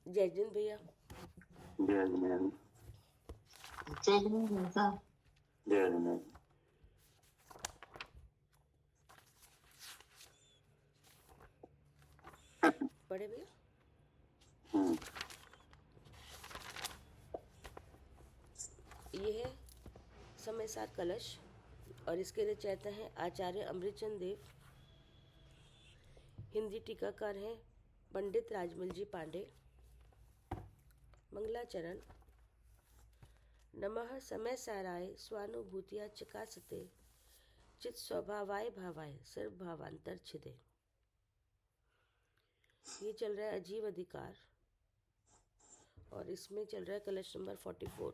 जय जिन भैया। जय जिनेन्द्र। जय जिनेन्द्र साहब। जय जिनेन्द्र। बड़े भैया, ये है समय सार कलश और इसके रचयिता हैं आचार्य अमृतचंद देव। हिंदी टीकाकार हैं पंडित राजमल जी पांडे। मंगलाचरण। नमः समय साराय स्वानुभूतिया चकासते चित स्वभावाय भावाय सर्व भावांतर छिदे। ये चल रहा है अजीब अधिकार और इसमें चल रहा है कलश नंबर 44।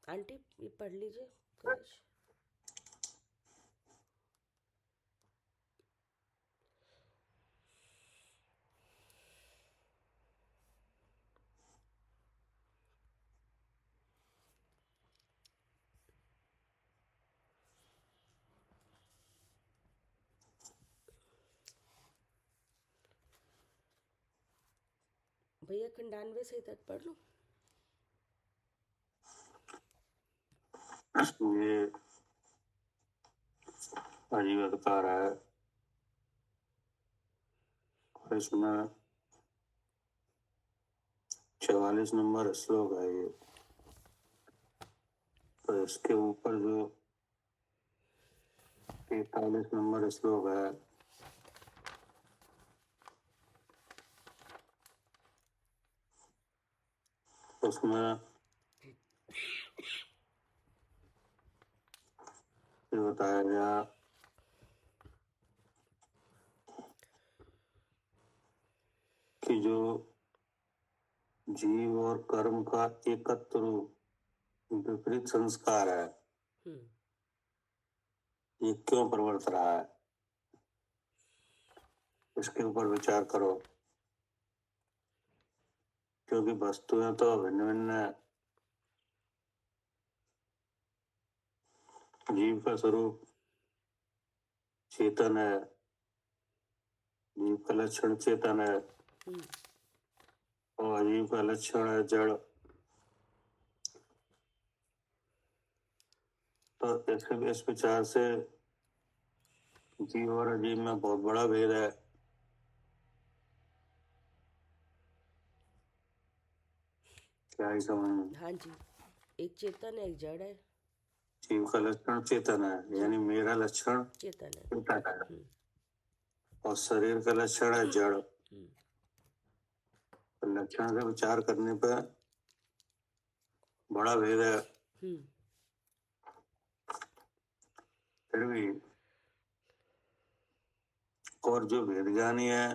आंटी ये पढ़ लीजिए कलश। भैया 91 से तक पढ़ लो। ये अजीब अधिकार है और इसमें 44 नंबर श्लोक है ये। तो इसके ऊपर जो 43 नंबर श्लोक है उसमें ये बताया गया कि जो जीव और कर्म का एकत्र विपरीत संस्कार है ये क्यों प्रवर्त रहा है, इसके ऊपर विचार करो। क्योंकि वस्तुएं तो भिन्न भिन्न है। जीव का स्वरूप चेतन है, जीव का लक्षण चेतन है और अजीव का लक्षण है जड़। तो इस विचार से जीव और अजीव में बहुत बड़ा भेद है। क्या ही समझ में? हाँ जी, एक चेतन है एक जड़ है। जीव का लक्षण चेतन है यानी मेरा लक्षण चेतन है चेतन है और शरीर का लक्षण है जड़। तो लक्षण का विचार करने पर बड़ा भेद है। फिर भी और जो भेद ज्ञानी है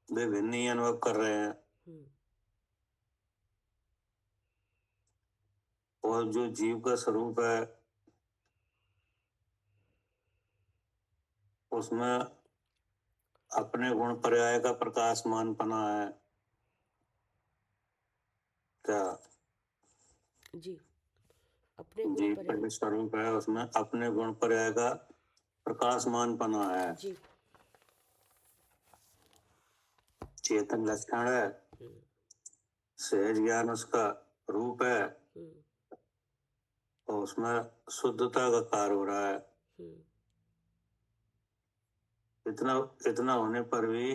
वे भिन्न ही अनुभव कर रहे हैं और जो जीव का स्वरूप है उसमें अपने गुण पर्याय का प्रकाशमान पना है। क्या जी, अपने गुण जीव का पर्याय जो स्वरूप है उसमें अपने गुण पर्याय का प्रकाशमान पना है। जी, चेतन लक्षण है, सहज ज्ञान उसका रूप है और उसमें शुद्धता का कार्य हो रहा है। इतना होने पर भी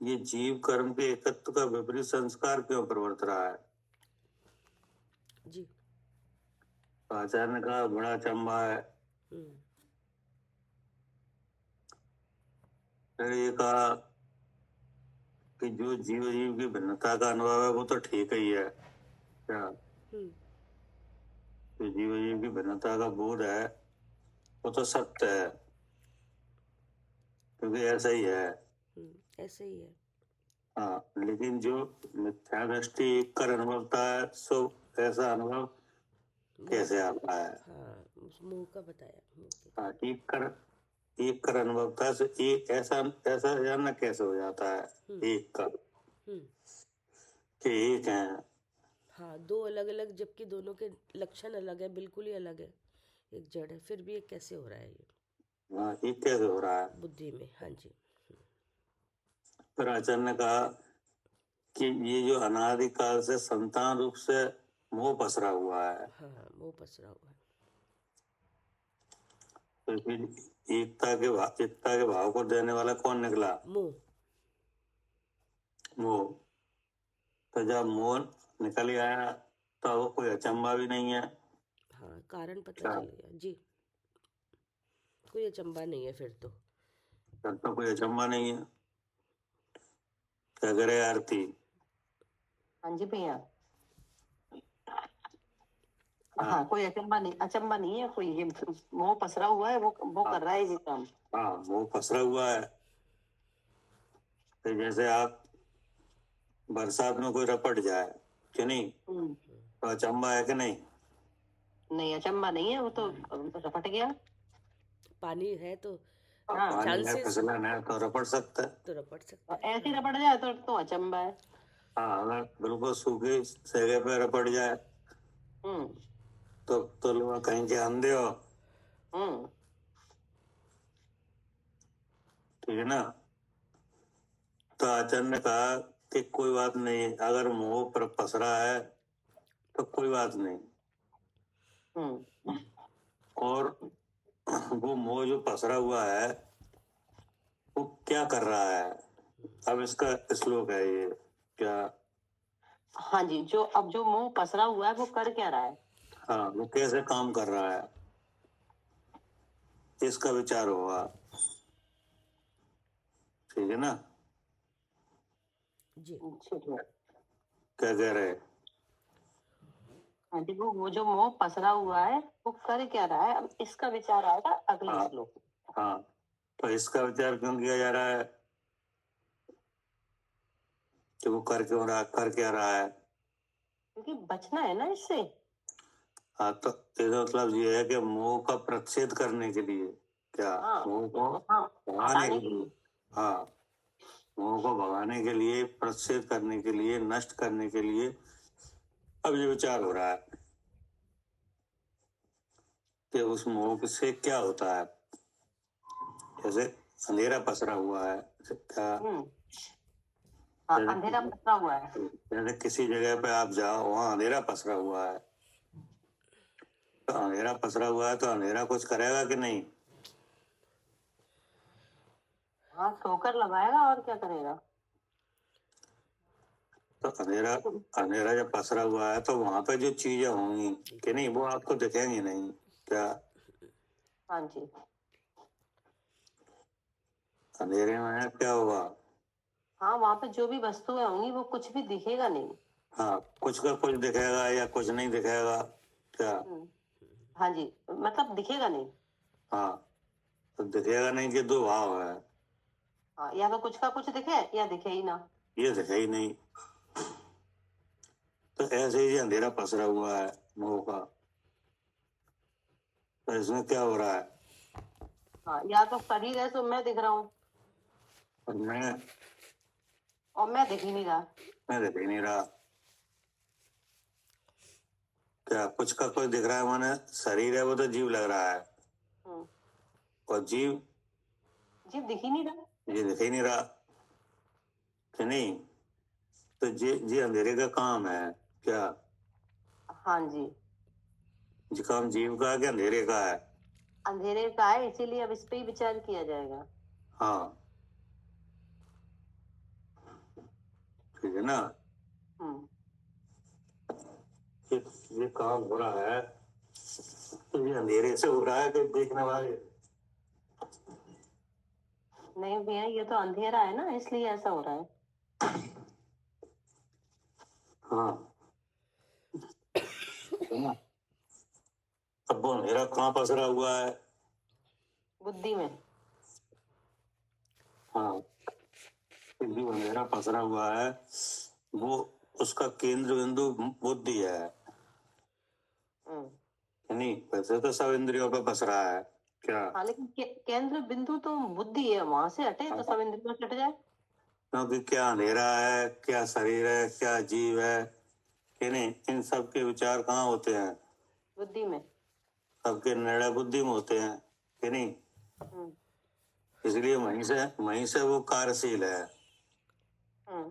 ये जीव कर्म के एकत्व का विपरीत संस्कार क्यों प्रवर्त रहा है? जी, आचार्य ने कहा बड़ा अचंभा है। फिर ये कहा कि जो जीव जीव की भिन्नता का अनुभव है वो तो ठीक ही है। क्या जो जीव जीव की भिन्नता का बोध है वो तो सत्य है क्योंकि ऐसा ही है। ऐसे ही है। हाँ, लेकिन जो मिथ्या दृष्टि एक कर अनुभवता है सो ऐसा अनुभव कैसे आता है? हाँ, उस मुंह का बताया हाँ, एक कर अनुभवता से एक ऐसा ऐसा जानना कैसे हो जाता है एक का कि एक है। हाँ, दो अलग अलग जबकि दोनों के लक्षण अलग है, बिल्कुल ही अलग है। एक जड़ है फिर भी एक कैसे हो रहा है ये? हाँ, ये कैसे हो रहा है? बुद्धि में। हाँ जी। फिर आचार्य ने कहा कि ये जो अनादिकाल से संतान रूप से मोह पसरा हुआ है, हाँ, मोह पसरा हुआ है। तो फिर एकता के भाव को देने वाला कौन निकला? मोह। मोह। तो जब मोह निकल ही आया तो वो कोई अचंभा भी नहीं है। हाँ, कारण पता क्या? चल गया जी। कोई अचंभा नहीं है फिर तो। फिर तो कोई अचंभा नहीं है। क्या करे आरती? हाँ जी भैया। हाँ। हाँ, कोई अचंबा नहीं है कोई। ये मोह पसरा हुआ है, वो कर रहा है ये काम। हाँ, मोह पसरा हुआ है। तो जैसे आप बरसात में कोई रपट जाए कि नहीं, तो अचंभा है कि नहीं? नहीं, अचंबा नहीं है, वो तो रपट गया। पानी है तो हाँ, पानी है, चांसेस फिसलन है तो रपट सकता है। तो रपट सकता और है। ऐसे ही रपट जाए तो अचंबा है। हाँ, अगर बिल्कुल सूखी जगह पे रपट जाए हम्म तो लोग कहीं के अंधे हो, हम्म ठीक है ना? तो आचार्य ने कहा कि कोई बात नहीं, अगर मोह पर पसरा है तो कोई बात नहीं। हम्म और वो मोह जो पसरा हुआ है वो क्या कर रहा है? अब इसका श्लोक है ये। क्या? हाँ जी, जो मोह पसरा हुआ है वो कर क्या रहा है? हाँ, वो कैसे काम कर रहा है, इसका विचार होगा, ठीक है ना? जी। ठीक है। क्या कह रहे? हाँ जी, वो जो मोह पसरा हुआ है वो कर क्या रहा है, अब इसका विचार आएगा अगले हाँ। श्लोक में। हाँ, तो इसका विचार क्यों किया जा रहा है कि वो कर क्यों रहा, कर क्या रहा है? क्योंकि बचना है ना इससे। हाँ, तो इसका मतलब ये है कि मोह का प्रतिषेध करने के लिए। क्या? हाँ, मोह को हाँ, भगाने हटाने के के लिए। लिए। हाँ, मोह को भगाने के लिए, प्रतिषेध करने के लिए, नष्ट करने के लिए अब ये विचार हो रहा है कि उस मोह से क्या होता है। जैसे अंधेरा पसरा हुआ है, क्या? हाँ, अंधेरा पसरा हुआ है। जैसे किसी जगह पे आप जाओ, वहां अंधेरा पसरा हुआ है, तो अंधेरा पसरा हुआ है तो अंधेरा कुछ करेगा कि नहीं? हाँ, ठोकर लगाएगा और क्या करेगा। तो अंधेरा जब पसरा हुआ है तो वहां पे जो चीजें होंगी कि नहीं, वो आपको दिखेंगी नहीं। क्या? हाँ जी। अंधेरे में क्या होगा? हाँ, वहां पे जो भी वस्तुएं होंगी वो कुछ भी दिखेगा नहीं। हाँ, कुछ का कुछ दिखेगा या कुछ नहीं दिखेगा। क्या? हाँ जी, मतलब दिखेगा नहीं। हाँ, तो दिखेगा नहीं कि दो भाव है, हाँ, या तो कुछ का कुछ दिखे या दिखे ही ना। ये दिखे ही नहीं। तो ऐसे ही अंधेरा पसरा हुआ है मोह का। तो इसमें क्या हो रहा है? हाँ, या तो शरीर है तो मैं दिख रहा हूँ और और मैं दिख ही नहीं रहा। मैं दिख ही नहीं रहा। क्या? कुछ का कुछ दिख रहा है, माने शरीर है वो तो जीव लग रहा है, और जीव दिख ही नहीं रहा। ये दिख ही नहीं रहा कि नहीं? तो ये अंधेरे का काम है। क्या? हाँ जी, ये काम जीव का है कि अंधेरे का है? अंधेरे का है, इसीलिए अब इस पे ही विचार किया जाएगा। हाँ, ठीक है ना? हम्म ये ये काम हो रहा है तो ये अंधेरे से हो रहा है कि देखने वाले? नहीं भैया, ये तो अंधेरा है ना, इसलिए ऐसा हो रहा है। हाँ, है ना? अब वो अंधेरा कहाँ पसरा हुआ है? बुद्धि में। हाँ, जो अंधेरा पसरा हुआ है वो, उसका केंद्र बिंदु बुद्धि है, नहीं? वैसे तो सब इंद्रियों पे बस रहा है। क्या? हाँ, लेकिन केंद्र बिंदु तो बुद्धि है, वहां से हटे तो सब इंद्रियों से हट जाए। क्योंकि क्या अंधेरा है, क्या शरीर है, क्या जीव है कि नहीं, इन सब के विचार कहाँ होते हैं? बुद्धि में। सबके निर्णय बुद्धि में होते हैं कि नहीं? हम्म, इसलिए वहीं से वो कार्यशील है, हम्म,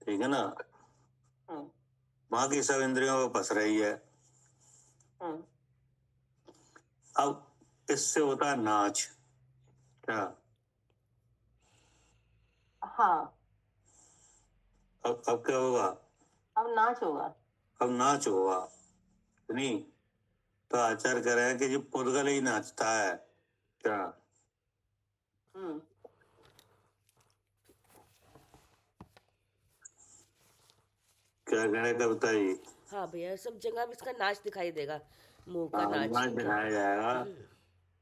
ठीक है ना। हम्म, बाकी सब इंद्रियों में फंस रही है। हम्म, अब इससे होता है नाच, क्या? हाँ, अब क्या होगा? अब नाच होगा। अब नाच होगा, नहीं? तो आचार्य कह रहे हैं कि जो पुद्गल ही नाचता है, क्या? हम्म, क्या कह रहे कविता जी? हाँ भैया, सब जगह अब इसका नाच दिखाई देगा, मुंह का हाँ, नाच नाच क्या। दिखाया जाएगा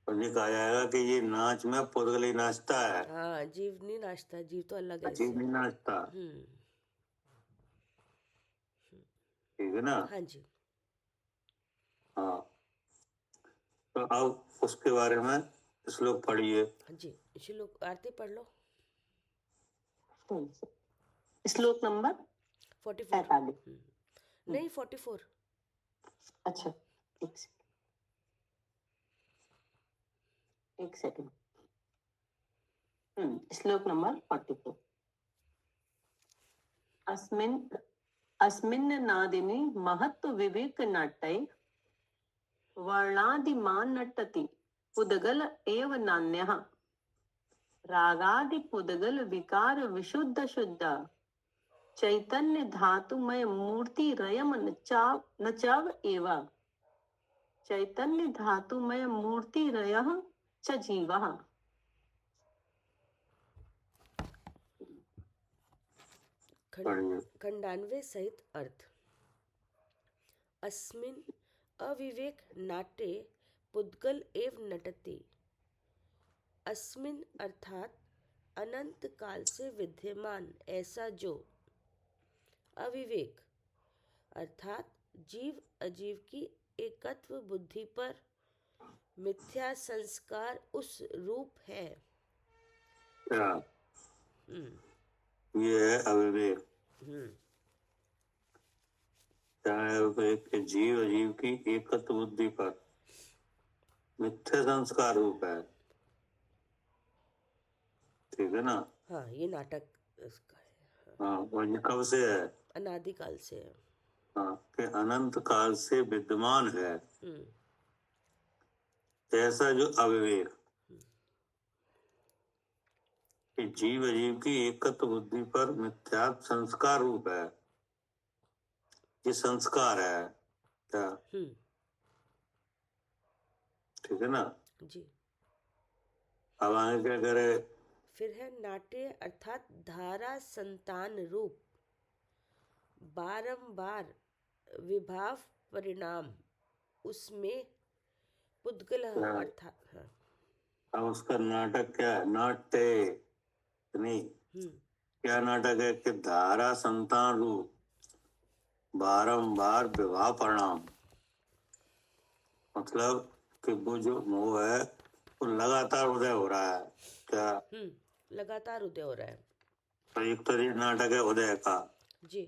और ये कहा जाएगा कि ये नाच में पुद्गल ही नाचता है, हाँ, जीव नहीं नाचता, जीव तो अलग है अजीब इससे। नहीं नाचता, ठीक है ना। हाँ जी। हाँ, तो अब उसके बारे में श्लोक पढ़िए। हाँ जी, श्लोक आरती पढ़ लो। श्लोक नंबर 44। 45। नहीं, 44। अच्छा, एक सेकंड, एक सेकंड। श्लोक नंबर 44। अस्मिन् अस्मिन् नादिनि महत्व विवेक नाट्ये वर्णादिमान नटति पुद्गल एव नान्यः रागादि पुद्गल विकार विशुद्ध शुद्ध चैतन्य धातुमय मूर्ति रयम नचाव एव चैतन्य धातुमय मूर्ति रयः च जीवः। पढ़िए। खंडान्वय सहित अर्थ। अस्मिन् अविवेक नाट्ये पुद्गल एव नटति। अस्मिन् अर्थात अनंत काल से विद्यमान ऐसा जो अविवेक अर्थात जीव अजीव की एकत्व बुद्धि पर मिथ्या संस्कार उस रूप है। क्या? ये है अविवेक। हम्म, क्या है अविवेक? के जीव अजीव की एकत्व बुद्धि पर मिथ्या संस्कार रूप है, ठीक है ना। हाँ, ये नाटक इसका है। हाँ, और ये कब से है? अनादिकाल से है। हाँ, कि अनंत काल से विद्यमान है ऐसा जो अविवेक, कि जीव अजीव की एकत्व बुद्धि पर मिथ्या संस्कार रूप है। ये संस्कार है, क्या? ठीक है ना। जी। अब आगे क्या करे? फिर है नाट्य अर्थात धारा संतान रूप बारंबार विभाव परिणाम उसमें पुद्गल हाँ। अर्थात। हाँ। अब उसका नाटक क्या है? नाट्य नहीं, क्या नाटक है? कि धारा संतान रूप बारंबार विवाह परिणाम, मतलब कि वो जो मोह है वो लगातार उदय हो रहा है, क्या? लगातार उदय हो रहा है। तो एक तो ये नाटक है उदय का, जी।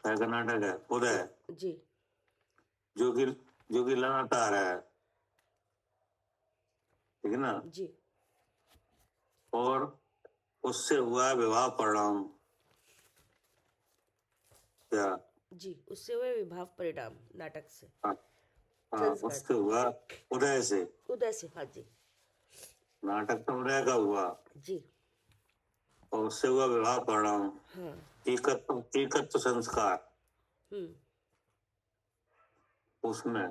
क्या का नाटक है? उदय, जी। जो कि लगातार है, ठीक है ना। जी। और उससे हुआ विवाह परिणाम, क्या? जी, उससे हुए विभाव परिणाम नाटक से। हाँ, संस्कार उससे हुआ उदय से। उदय से। हाँ जी। नाटक तो उदय का हुआ जी। और उससे हुआ विवाह परिणाम, हाँ। एकत्व संस्कार उसमें।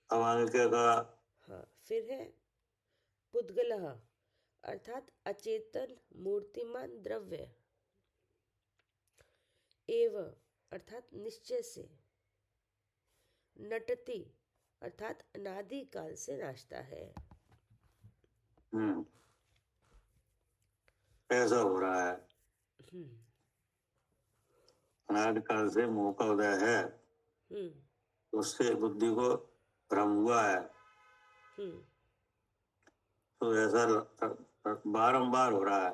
अब आगे क्या कहा? हाँ, फिर है पुद्गलः अर्थात अचेतन मूर्तिमान द्रव्य एव अर्थात निश्चय से नटति अर्थात अनादि काल से नाचता है। ऐसा हो रहा है, अनादि काल से मोह का उदय है, उससे बुद्धि को भ्रम हुआ है। तो ऐसा बारंबार हो रहा है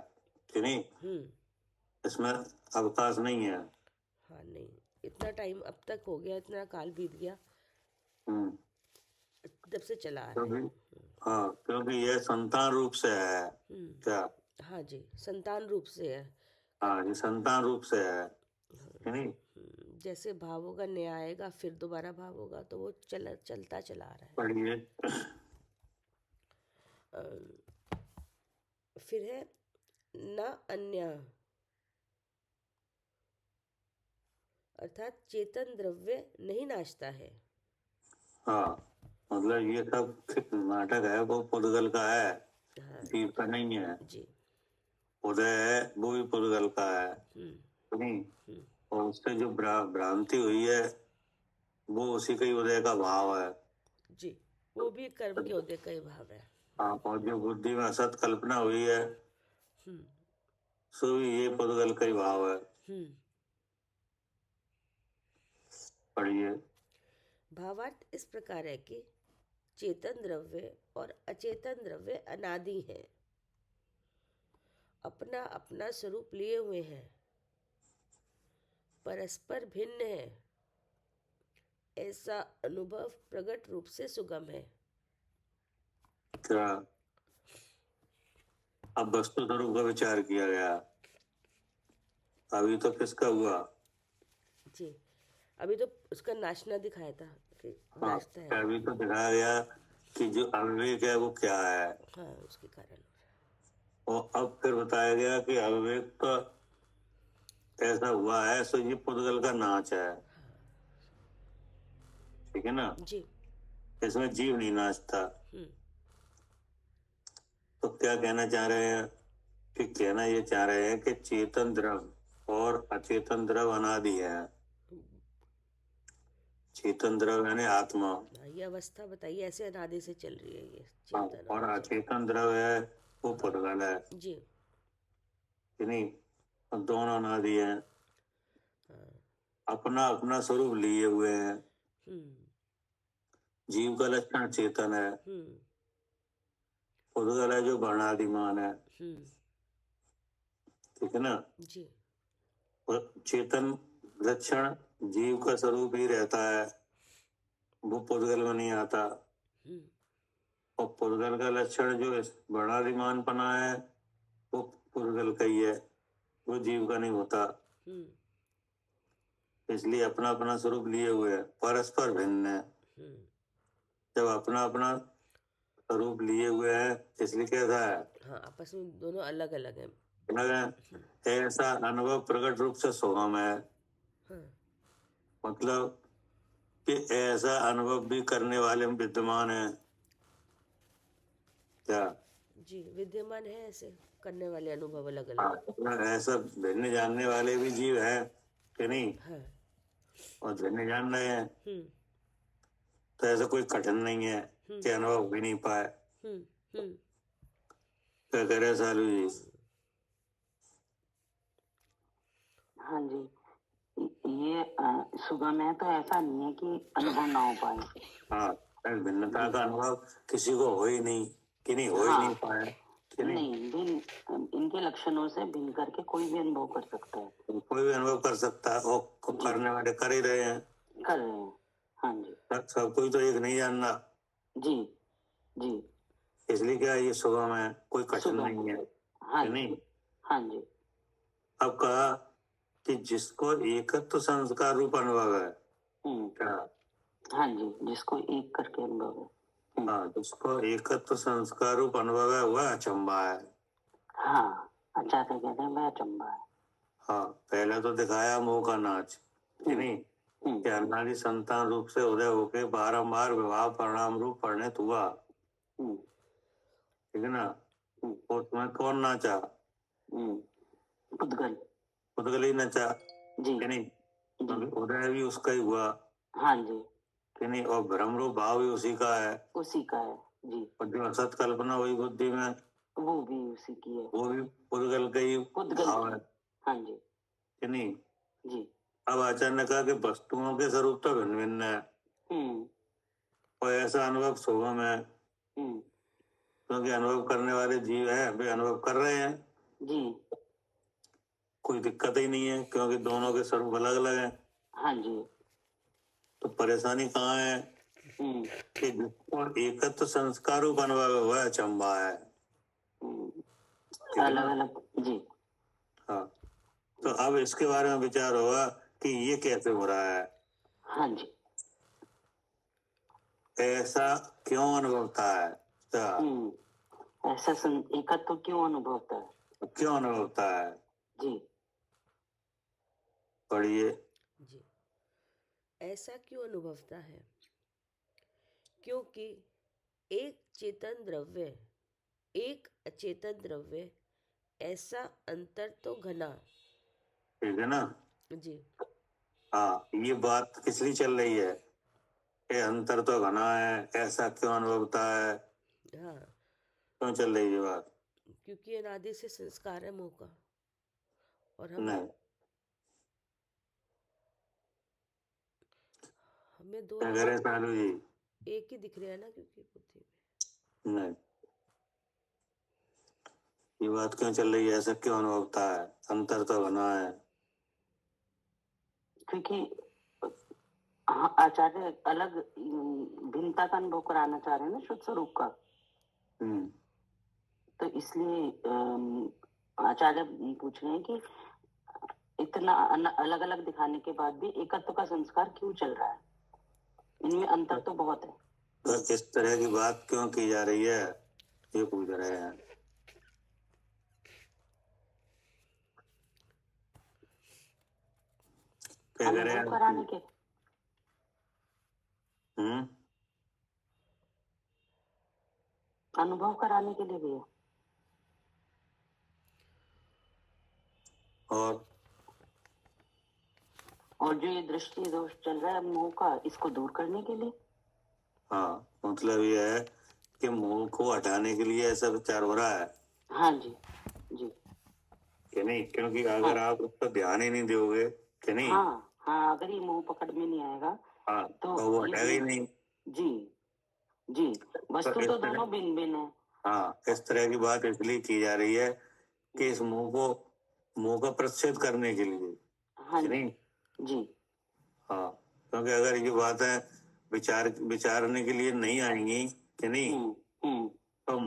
कि नहीं, इसमें अवकाश नहीं है। हाँ, नहीं, इतना टाइम अब तक हो गया, इतना काल बीत गया। जब से चला आ रहा क्योंकि है। हाँ, क्योंकि ये संतान रूप से है क्या? हाँ जी, संतान रूप से है। हाँ, ये संतान रूप से है कि नहीं? जैसे भाव होगा, नया आएगा, फिर दोबारा भाव होगा, तो वो चलता चला आ रहा है। पढ़िए। फिर है न अन्य, अर्थात चेतन द्रव्य नहीं नाचता है। हाँ, मतलब ये सब नाटक है, वो पुद्गल का है, हाँ जीव का नहीं है। जी। उदय है वो भी पुद्गल का है, नहीं? और उससे जो भ्रांति हुई है वो उसी का ही उदय का भाव है जी, वो भी कर्म के उदय का ही भाव है। हाँ, और जो बुद्धि में असत कल्पना हुई है सो भी ये पुद्गल का ही भाव है। पढ़िए। भावार्थ इस प्रकार है कि चेतन द्रव्य और अचेतन द्रव्य अनादि हैं, अपना अपना स्वरूप लिए हुए हैं, परस्पर भिन्न है, ऐसा अनुभव प्रकट रूप से सुगम है। क्या? अब वस्तु स्वरूप का विचार किया गया, अभी तो किसका हुआ? जी, अभी तो उसका नाचना दिखाया था कि हाँ, नाचता है। अभी तो दिखाया गया कि जो अविवेक है वो क्या है, हाँ, उसके कारण हो रहा है। और अब फिर बताया गया कि अविवेक का ऐसा हुआ है सो ये पुद्गल का नाच है, ठीक है ना? जी। इसमें जीव नहीं नाचता। तो क्या कहना चाह रहे हैं कि कहना ये चाह रहे हैं कि चेतन द्रव और अचेतन द्रव अनादि है। चेतन द्रव यानी आत्मा, ये अवस्था बताइए, ऐसे अनादि से चल रही है ये हाँ, चेतन और और अचेतन। अचेतन द्रव है वो पुद्गल है जी। कि नहीं? और दोनों अनादि हैं, अपना अपना स्वरूप लिए हुए हैं। जीव का लक्षण चेतन है, पुद्गल है जो वर्णादिमान है, ठीक है ना? जी। और चेतन लक्षण जीव का स्वरूप ही रहता है, वो पुद्गल में नहीं आता। और पुद्गल का लक्षण जो वर्णादिमान पना है वो पुद्गल का ही है, वो जीव का नहीं होता। इसलिए अपना अपना स्वरूप लिए हुए है, परस्पर भिन्न है। जब अपना अपना स्वरूप लिए हुए हैं इसलिए कैसा है? हाँ, आपस में दोनों अलग अलग हैं। अलग है। ऐसा अनुभव प्रकट रूप से सुगम है, मतलब कि ऐसा अनुभव भी करने वाले में विद्यमान है क्या? जी, विद्यमान है, ऐसे करने वाले अनुभव अलग अलग। ऐसा भिन्न जानने वाले भी जीव है कि नहीं? हाँ। और भिन्न जान रहे हैं तो ऐसा कोई कठिन नहीं है कि अनुभव भी नहीं पाए। क्या कह रहे सालू जी? हाँ जी, ये सुगम है तो ऐसा नहीं है कि अनुभव ना हो पाए। हाँ, भिन्नता का अनुभव किसी को हो ही नहीं कि नहीं, हो ही नहीं पाया कि नहीं? भिन्न इनके लक्षणों से भिन्न करके कोई भी अनुभव कर सकता है, कोई भी अनुभव कर सकता है, और करने वाले कर ही रहे हैं, कर रहे हैं। हाँ जी, सब कोई तो एक नहीं जानना। जी जी, इसलिए क्या ये सुगम है, कोई कठिन नहीं है हाँ कि नहीं? हाँ जी। अब कहा कि जिसको एकत्व संस्कार रूप अनुभव है क्या? हाँ जी, जिसको एक करके अनुभव है। हाँ, जिसको एकत्व संस्कार रूप अनुभव है वह अचंबा है। हाँ, अच्छा तो कहते हैं वह अचंबा है। हाँ, पहले तो दिखाया मोह का नाच कि नहीं, कि अनादि संतान रूप से उदय होके बारंबार विवाह परिणाम रूप परिणत हुआ, ठीक है ना? और तुम्हें कौन नाचा? पुद्गल, पुद्गल ही नाचा जी कि नहीं? उदय भी उसका ही हुआ हाँ जी, कि नहीं? और भ्रम रूप भाव भी उसी का है, उसी का है जी। और जो असत कल्पना हुई बुद्धि में वो भी उसी की है, वो भी पुद्गल का ही पुद्गल भाव है की। हाँ जी कि नहीं? जी। अब आचार्य ने कहा कि वस्तुओं के स्वरूप तो भिन्न भिन्न है, और ऐसा अनुभव सुगम है क्योंकि अनुभव करने वाले जीव है, वे अनुभव कर रहे हैं जी। कोई दिक्कत ही नहीं है क्योंकि दोनों के स्वरूप अलग अलग हैं। हाँ जी, तो परेशानी कहाँ है कि जिसको एकत्व संस्कारों का अनुभव है वह अचंबा है। ठीक है अलग ना? अलग, जी। हाँ, तो अब इसके बारे में विचार होगा कि ये कैसे हो रहा है, हाँ जी। ऐसा क्यों अनुभवता है, ऐसा एकत्व क्यों अनुभवता है? क्यों अनुभवता है? जी। पढ़िए। जी, ऐसा क्यों अनुभवता है? क्योंकि एक चेतन द्रव्य, एक अचेतन द्रव्य, ऐसा अंतर तो घना। ठीक है ना? जी। हाँ, ये बात किस लिए चल रही है? ये अंतर तो घना है, ऐसा क्यों अनुभवता है, हाँ, क्यों चल रही है बात? क्योंकि अनादि से संस्कार है मोह का, और नहीं, हमें दो क्या करें सालू जी? एक ही दिख रहे हैं ना, क्योंकि बुद्धि में। नहीं, ये बात क्यों चल रही है, ऐसा क्यों अनुभवता है, अंतर तो घना है? क्योंकि हाँ, आचार्य अलग भिन्नता का अनुभव कराना चाह रहे हैं ना शुद्ध स्वरूप का। तो इसलिए आचार्य पूछ रहे हैं कि इतना अलग अलग दिखाने के बाद भी एकत्व का संस्कार क्यों चल रहा है, इनमें अंतर तो बहुत है। तो इस तरह की बात क्यों की जा रही है, ये पूछ रहे हैं। क्या करें? अनुभव कराने के अनुभव कराने के लिए भी है। और जो ये दृष्टि दोष चल रहा है मोह का, इसको दूर करने के लिए। हाँ, मतलब ये है कि मोह को हटाने के लिए ऐसा विचार हो रहा है। हाँ जी, जी। कि नहीं? क्योंकि अगर आप उस पर ध्यान ही नहीं दोगे, कि नहीं? हाँ हाँ, अगर ये मोह पकड़ में नहीं आएगा हाँ, तो वो हटेगा ही नहीं। जी जी, वस्तु इस तो तरह- दोनों भिन्न भिन्न है। हाँ, इस तरह की बात इसलिए की जा रही है कि इस मोह का प्रच्छेद करने के लिए। हाँ कि जी, नहीं? जी। हाँ, क्योंकि अगर ये बातें विचारने के लिए नहीं आएंगी, कि नहीं, तो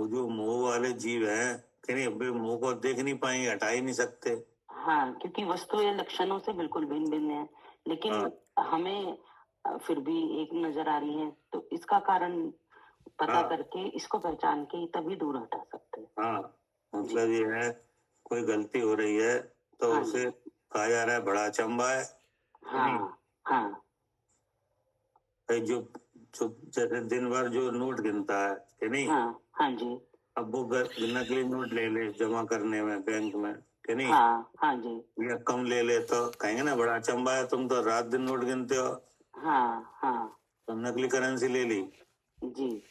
जो मोह वाले जीव हैं, कि नहीं, वे मोह को देख नहीं पाएंगे, हटा ही नहीं सकते। हाँ, क्योंकि वस्तु या लक्षणों से बिल्कुल भिन्न भिन्न है, लेकिन हाँ, हमें फिर भी एक नजर आ रही है, तो इसका कारण पता हाँ, करके इसको पहचान के तभी दूर हटा सकते हैं। हाँ, मतलब ये है, कोई गलती हो रही है तो हाँ उसे जी। कहा जा रहा है बड़ा अचंबा है, कि नहीं? हाँ हाँ भाई जो जो जैसे दिन भर जो नोट गिनता है, कि नहीं, हाँ हाँ जी। अब वो नकली नोट ले ले जमा करने में बैंक में, कि नहीं, हाँ हाँ जी। या कम ले ले तो कहेंगे ना बड़ा अचंबा है, तुम तो रात दिन नोट गिनते हो, हाँ हाँ तो नकली करेंसी ले ली। जी।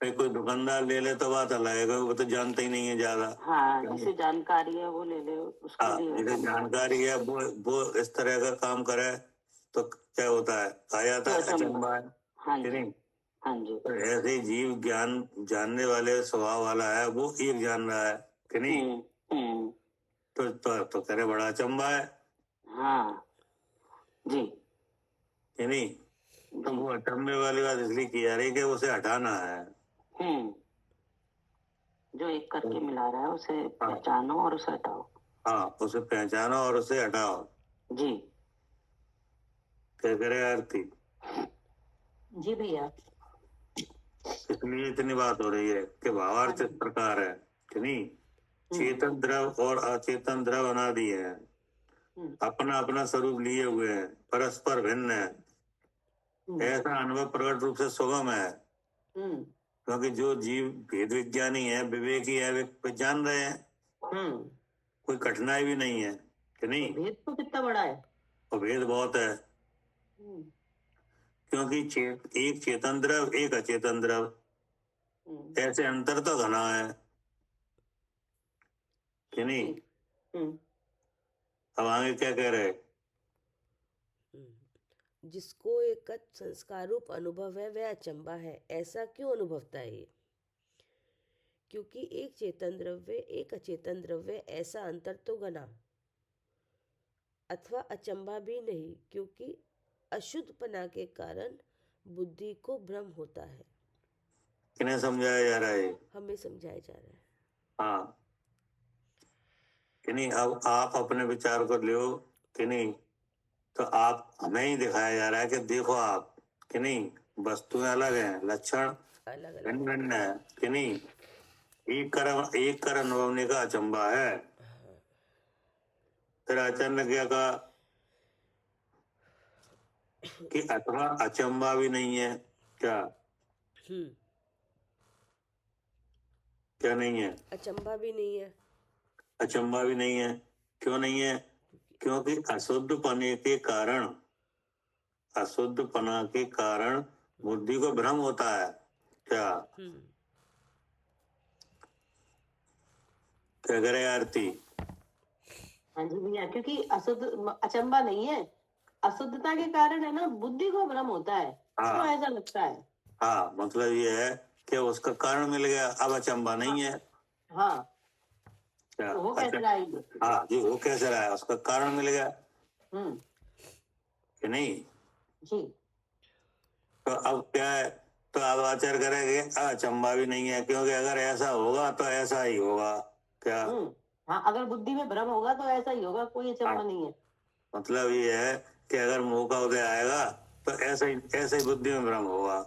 भाई कोई दुकानदार ले ले तो बात अलग है, वो तो जानता ही नहीं है ज्यादा। हाँ, जिसे जानकारी है वो ले ले, उसके हाँ, लिए जिसे अचंभा है। जानकारी है वो इस तरह का काम करे तो क्या होता है, आ जाता तो है अचंभा। अचंबा है, हाँ कि जी, नहीं? हाँ जी। तो ऐसे ही जीव ज्ञान जानने वाले स्वभाव वाला है, वो एक जान रहा है, कि नहीं, हम्म। तो करे बड़ा अचंबा है, हाँ जी, कि नहीं? तो वो अचंबे वाली बात इसलिए की जा रही है कि उसे हटाना है। जो एक करके मिला रहा है उसे हाँ, पहचानो और उसे हटाओ। हाँ, उसे पहचानो और उसे हटाओ। जी क्या करे आरती? जी भैया। इसलिए इतनी बात हो रही है कि भावार्थ इस प्रकार है, कि नहीं, चेतन द्रव और अचेतन द्रव अनादि है, अपना अपना स्वरूप लिए हुए हैं, परस्पर भिन्न है, ऐसा अनुभव प्रकट रूप से सुगम है, क्योंकि जो जीव भेद विज्ञानी है, विवेकी है, वे जान रहे हैं, कोई कठिनाई भी नहीं है, कि नहीं? भेद तो कितना बड़ा है। और भेद बहुत है, क्योंकि एक चेतन द्रव एक अचेतन द्रव, ऐसे अंतर तो घना है, कि नहीं? अब आगे क्या कह रहे? जिसको एक संस्कार रूप अनुभव है वह अचंबा है, ऐसा क्यों अनुभवता है ये? क्योंकि एक चेतन द्रव्य एक अचेतन द्रव्य, ऐसा अंतर तो घना, अथवा अचंबा भी नहीं, क्योंकि अशुद्धपना के कारण बुद्धि को भ्रम होता है। किन्हें समझाया जा रहा है? हमें समझाया जा रहा है। हाँ, कि नहीं, अब आप अपने विचार को लो कि नहीं, तो आप हमें ही दिखाया जा रहा है कि देखो आप कि नहीं, वस्तुएं अलग हैं, लक्षण अलग अलग भिन्न भिन्न है कि नहीं, एक कर अनुभवने का अचंबा है। फिर आचार्य ने क्या कहा कि अथवा अचंबा भी नहीं है। क्या क्या नहीं है? अचंबा भी नहीं है। अचंबा भी नहीं है। क्यों नहीं है? क्योंकि अशुद्धपना के कारण बुद्धि को भ्रम होता है। क्या क्या करे आरती? हाँ जी भैया, क्योंकि अचंबा नहीं है, अशुद्धता के कारण है ना, बुद्धि को भ्रम होता है। हाँ। तो ऐसा लगता है। हाँ, मतलब ये है कि उसका कारण मिल गया, अब अचंबा नहीं है। हाँ, क्या तो वो कैसे आएगी? हाँ जी, वो कैसे रहा है, उसका कारण मिल गया कि नहीं जी। तो अब क्या है, तो अब आचार्य करेंगे अचंबा भी नहीं है, क्योंकि अगर ऐसा होगा तो ऐसा ही होगा। क्या हाँ, अगर बुद्धि में भ्रम होगा तो ऐसा ही होगा, कोई अचंबा नहीं है। मतलब ये है कि अगर मुंह का उदय आएगा तो ऐसे ही बुद्धि में भ्रम होगा।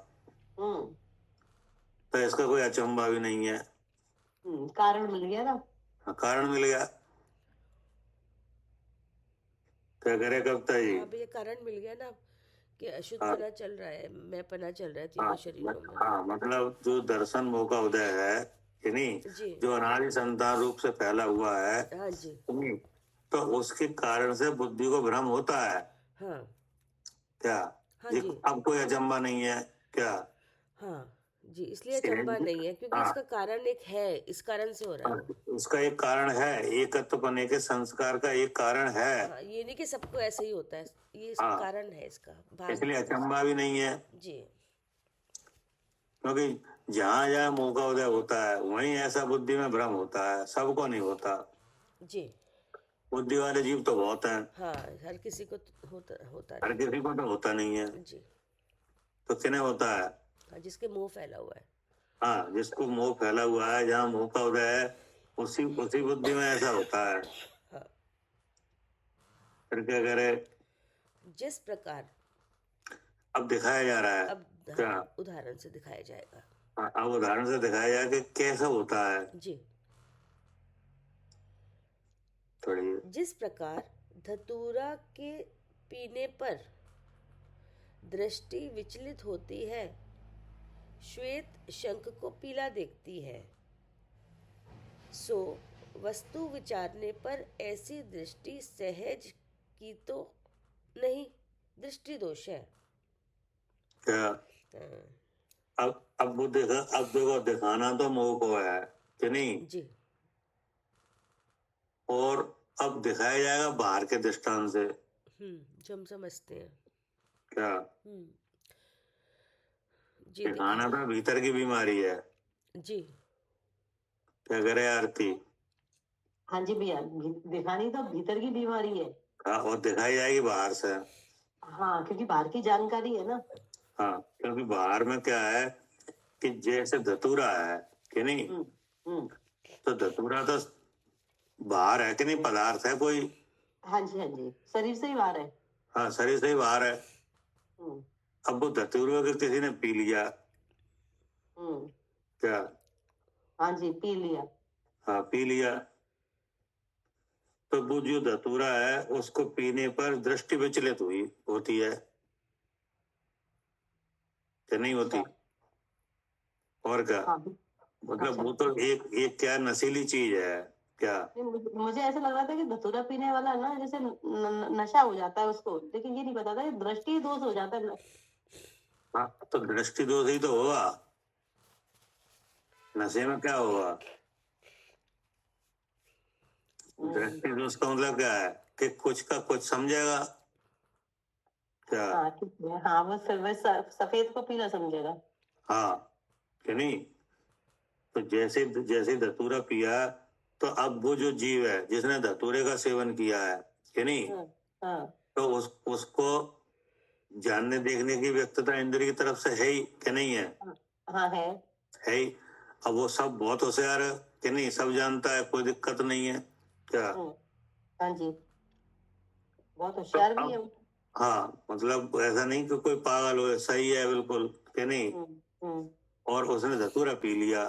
तो इसका कोई अचंबा भी नहीं है। कारण मिल गया ना। हाँ, कारण मिल गया। क्या करे कविता जी? अब ये कारण मिल गया ना कि अशुद्धपना चल रहा है, मैं पना चल रहा है तीनों शरीरों में। हाँ, मतलब जो दर्शन मोह का उदय है कि नहीं, जो अनादि संतान रूप से फैला हुआ है, हाँ जी, तो उसके कारण से बुद्धि को भ्रम होता है। हाँ क्या हाँ जी, जी, अब कोई अचंबा नहीं है। क्या हाँ जी, इसलिए अचंबा नहीं है क्योंकि इसका कारण एक है, इस कारण से हो रहा है। उसका एक कारण है, एकत्वपने के संस्कार का एक कारण है। हाँ, ये नहीं कि सबको ऐसे ही होता है, ये इसका कारण है, इसका भाग इसलिए अचंबा भी नहीं है। जी, क्योंकि जहाँ जहाँ मोह का उदय होता है वहीं ऐसा बुद्धि में भ्रम होता है, सबको नहीं होता। जी, बुद्धि वाले जीव तो बहुत हैं। हाँ, हर किसी को होता हर किसी को तो होता नहीं है। जी, तो किन्हें होता है? हाँ, जिसके मुंह फैला हुआ है। हाँ, जिसको मोह फैला हुआ है, जहाँ मोह का उदय है उसी बुद्धि में ऐसा होता है। हाँ। फिर क्या करे? जिस प्रकार अब दिखाया जा रहा है। अब क्या उदाहरण से दिखाया जाएगा? हाँ, अब उदाहरण से दिखाया जाए कि कैसा होता है। जी, थोड़ी जिस प्रकार धतूरा के पीने पर दृष्टि विचलित होती है, श्वेत शंख को पीला देखती है, सो वस्तु विचारने पर ऐसी दृष्टि सहज की तो नहीं, दृष्टि दोष है। क्या अब वो देखो दिखाना तो मोह को है कि नहीं जी, और अब दिखाया जाएगा बाहर के दृष्टांत से। जो हम समझते हैं। क्या जी, दिखाना तो भीतर की बीमारी है। जी, क्या करे आरती? हाँ जी भैया, दिखानी तो भीतर की बीमारी है। हाँ, और दिखाई जाएगी बाहर से। हाँ, क्योंकि बाहर की जानकारी है ना। हाँ, क्योंकि बाहर में क्या है कि जैसे धतूरा है कि नहीं, तो धतूरा तो बाहर है कि नहीं, पदार्थ है कोई। हाँ जी, हाँ जी, शरीर से ही बाहर है। हाँ, शरीर से ही बाहर है। अब वो धतूरे को किसी ने पी लिया। क्या हाँ जी, पी लिया। हाँ, पी लिया तो वो जो धतूरा है उसको पीने पर दृष्टि विचलित होती है कि नहीं होती? और क्या मतलब वो तो एक क्या नशीली चीज है। क्या मुझे ऐसा लग रहा था कि धतूरा पीने वाला ना जैसे नशा हो जाता है उसको, लेकिन ये नहीं पता था कि दृष्टि दोष हो जाता है। हाँ, तो दृष्टि दोष ही तो होगा, नशे में क्या होगा? दृष्टि दोष का मतलब क्या है कि कुछ का कुछ समझेगा। क्या हाँ, वो सफेद को पीला समझेगा। हाँ कि नहीं, तो जैसे धतूरा पिया तो अब वो जो जीव है जिसने धतूरे का सेवन किया है कि नहीं, तो उसको जानने देखने की व्यक्तता इंद्र की तरफ से है ही कि नहीं है? हाँ है। ही। अब वो सब बहुत होशियार है कि नहीं, सब जानता है, कोई दिक्कत नहीं है क्या? हाँ जी, बहुत तो होशियार भी है अब वो। हाँ, मतलब ऐसा नहीं कि कोई पागल हो, सही है बिल्कुल कि नहीं। और उसने धतूरा पी लिया।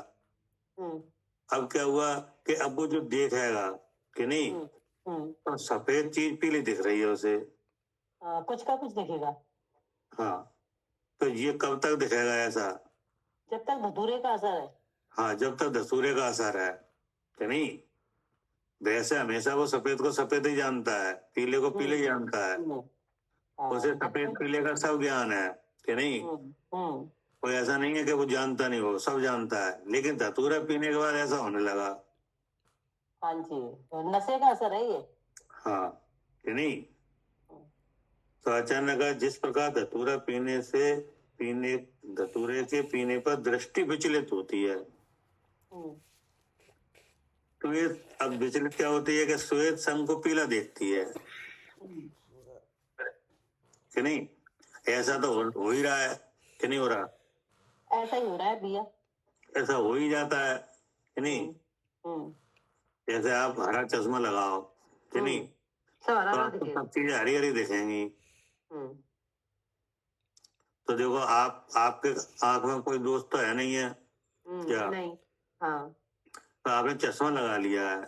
अब क्या हुआ कि अब वो जो देखेगा कि नहीं, तो सफेद चीज पीली दिख रही है उसे। कुछ का कुछ दिखेगा। हाँ, तो ये कब तक दिखेगा ऐसा? जब तक धतूरे का असर है। हाँ, जब तक धतूरे का असर है कि नहीं। वैसे हमेशा वो सफेद को सफेद ही जानता है, पीले को पीले ही जानता है। उसे सफेद पीले का सब ज्ञान है कि नहीं। कोई ऐसा नहीं है कि वो जानता नहीं, हो सब जानता है, लेकिन धतूरा पीने के बाद ऐसा होने लगा। हाँ जी, तो नशे का असर है ये। हाँ कि नहीं। तो अचानक जिस प्रकार धतूरा पीने धतूरे के पीने पर दृष्टि विचलित होती है, तो ये अब विचलित क्या होती है कि श्वेत संग को पीला देखती है कि नहीं। ऐसा तो हो ही रहा है कि नहीं हो रहा? ऐसा ही हो रहा है भैया। ऐसा हो ही जाता है कि नहीं। जैसे आप हरा चश्मा लगाओ कि नहीं, सब हरा तो हरा आपको दिखेगा। सब चीजें हरी हरी दिखेंगी। तो देखो, आपके आंख में कोई दोस्त तो है नहीं है क्या? नहीं। हाँ। तो आपने चश्मा लगा लिया है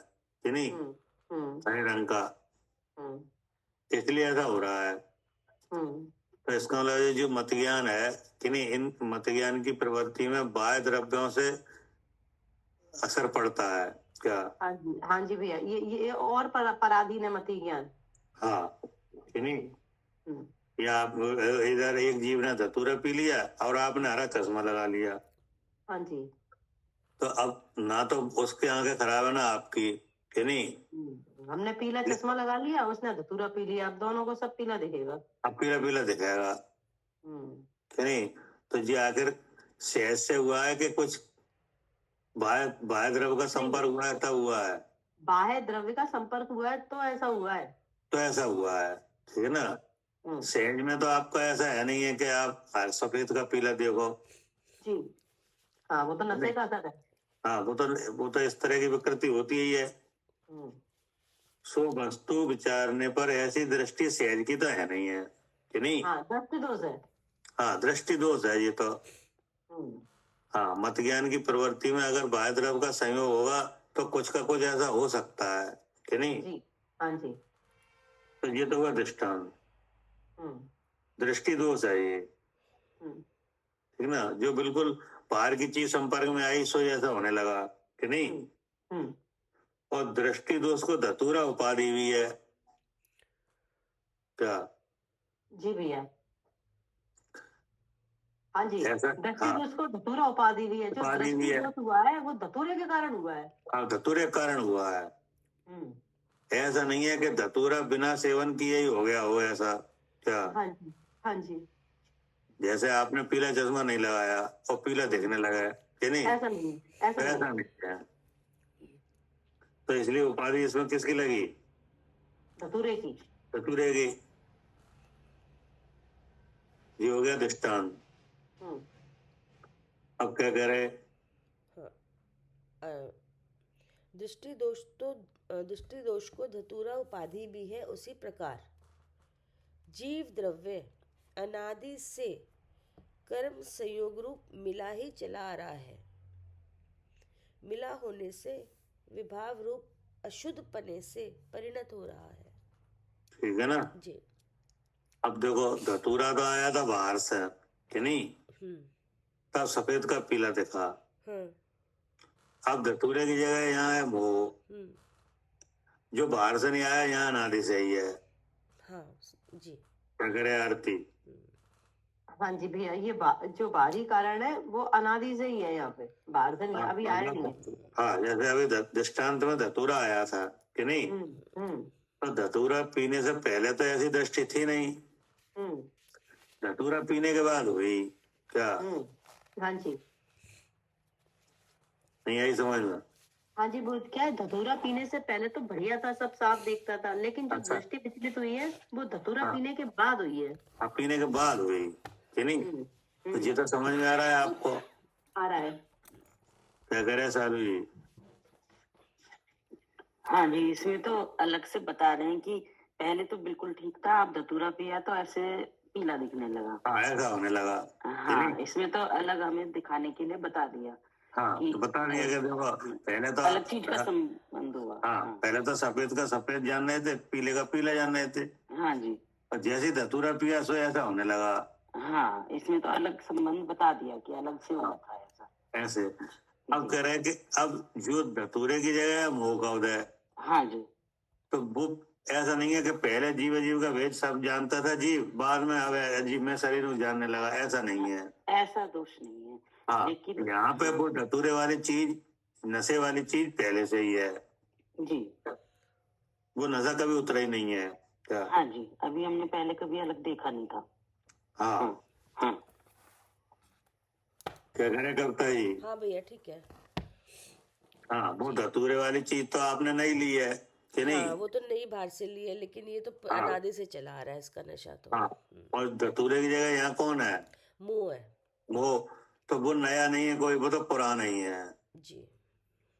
कि नहीं, हरे रंग का, इसलिए ऐसा हो रहा है। तो इसका मतलब ये जो मत ज्ञान है कि नहीं, इन मत ज्ञान की प्रवृत्ति में बाह्य द्रव्यों से असर पड़ता है क्या? हाँ जी भैया, ये और पराधीन है मति ज्ञान। हाँ कि नहीं। या आप इधर एक जीव ने धतूरा पी लिया और आपने हरा चश्मा लगा लिया, हाँ जी। तो अब ना तो उसकी आंखें खराब है ना आपकी कि नहीं। हमने पीला चश्मा लगा लिया, उसने धतूरा पी लिया, अब दोनों को सब पीला दिखेगा। अब पीला पीला दिखेगा कि नहीं। तो ये आखिर सेहत से हुआ है कि कुछ बाह्य द्रव्य का संपर्क हुआ है तब हुआ है? बाह्य द्रव्य का संपर्क हुआ है तो ऐसा हुआ है। तो ऐसा हुआ है, ठीक है ना। सेहज में तो आपका ऐसा है नहीं है कि आप सफेद का पीला देखो जी। हाँ, वो तो नशे का असर है। हाँ, वो तो इस तरह की विकृति होती ही है। सो वस्तु विचारने पर ऐसी दृष्टि सहज की तो है नहीं है कि नहीं। हाँ, दृष्टि दोष है। हाँ, दृष्टि दोष है ये तो। हाँ, मत ज्ञान की प्रवृत्ति में अगर बाह्य द्रव्य का संयोग होगा तो कुछ का कुछ ऐसा हो सकता है कि नहीं। जी। हाँ जी। तो ये तो हुआ दृष्टांत, दृष्टि दोष है ये, ठीक ना। जो बिल्कुल बाहर की चीज संपर्क में आई सो ऐसा होने लगा कि नहीं। और दृष्टि दोष को धतूरा उपाधि भी है क्या? जी भैया। हाँ जी, ऐसा दृष्टि हाँ, दोष को धतूरा उपाधि भी है। जो उपाधि भी दृष्टि है। दोष हुआ है वो धतूरे के कारण हुआ है। हाँ, धतूरे के कारण हुआ है। ऐसा नहीं है कि धतूरा बिना सेवन किए ही हो गया हो ऐसा क्या? हाँ जी। हाँ जी। जैसे आपने पीला चश्मा नहीं लगाया और पीला दिखने लगा कि नहीं, ऐसा नहीं, ऐसा ऐसा नहीं। नहीं है। तो इसलिए उपाधि इसमें किसकी लगी? धतूरे की। धतूरे की। ये हो गया दृष्टांत। अब क्या करे? दृष्टि दोष को धतूरा उपाधि भी है। उसी प्रकार जीव द्रव्य अनादि से कर्म संयोग रूप मिला ही चला आ रहा है। मिला होने से विभाव रूप अशुद्ध पने से परिणत हो रहा है। ठीक है ना जी। अब देखो, धतूरा तो आया था बाहर से कि नहीं, तब सफेद का पीला दिखा। अब धतूरे की जगह यहाँ है मोह, जो बाहर से नहीं आया, यहाँ अनादि से ही है। हाँ जी। क्या करे आरती? हाँ जी भैया, ये जो बाहरी कारण है वो अनादि से ही है, यहाँ पे बाहर से नहीं, अभी आया नहीं है। हाँ, जैसे अभी दृष्टांत में धतूरा आया था कि नहीं, तो धतूरा पीने से पहले तो ऐसी दृष्टि थी नहीं, धतूरा पीने के बाद हुई क्या? हाँ जी। नहीं आई समझ में? हाँ जी, वो क्या है, धतूरा पीने से पहले तो बढ़िया था, सब साफ देखता था, लेकिन जो अच्छा। दृष्टि विचलित हुई है वो धतूरा हाँ। पीने के बाद हुई है। अब पीने के बाद हुई कि नहीं? तो ये तो समझ में आ रहा है आपको? आ रहा है। क्या करे सालू जी? हाँ जी, इसमें तो अलग से बता रहे हैं कि पहले तो बिल्कुल ठीक था, आप धतूरा पिया तो ऐसे पीला दिखने लगा। हाँ, ऐसा होने लगा कि हाँ, नहीं? इसमें तो अलग हमें दिखाने के लिए बता दिया हाँ, कि तो बता दिया कि देखो पहले तो अलग चीज का संबंध हुआ। हाँ, पहले तो सफेद का सफेद जान रहे थे, पीले का पीला जान रहे थे, हाँ जी। और जैसे ही धतूरा पिया सो ऐसा होने लगा। हाँ, इसमें तो अलग संबंध बता दिया कि अलग से हुआ था ऐसा। ऐसे अब कह रहे हैं कि अब जो धतूरे की जगह है मोह का उदय। हाँ जी। तो वो ऐसा नहीं है कि पहले जीव अजीव का भेद सब जानता था जीव, बाद में अब अजीब में शरीर में जानने लगा, ऐसा नहीं है। ऐसा दोष नहीं है। हाँ, लेकिन यहाँ पे वो धतूरे वाली चीज, नशे वाली चीज पहले से ही है जी। वो नशा कभी उतरा ही नहीं है क्या? हाँ जी, अभी हमने पहले कभी अलग देखा नहीं था। हाँ। हाँ। क्या करे करता ही? हाँ भैया ठीक है। हाँ, वो धतूरे वाली चीज तो आपने नहीं ली है कि नहीं? हाँ वो तो नई बाहर से ली है, लेकिन ये तो हाँ। अनादि से चला आ रहा है इसका नशा तो। हाँ, और धतूरे की जगह यहाँ कौन है? मुंह है। वो तो वो नया नहीं है कोई, वो तो पुराना ही है। जी।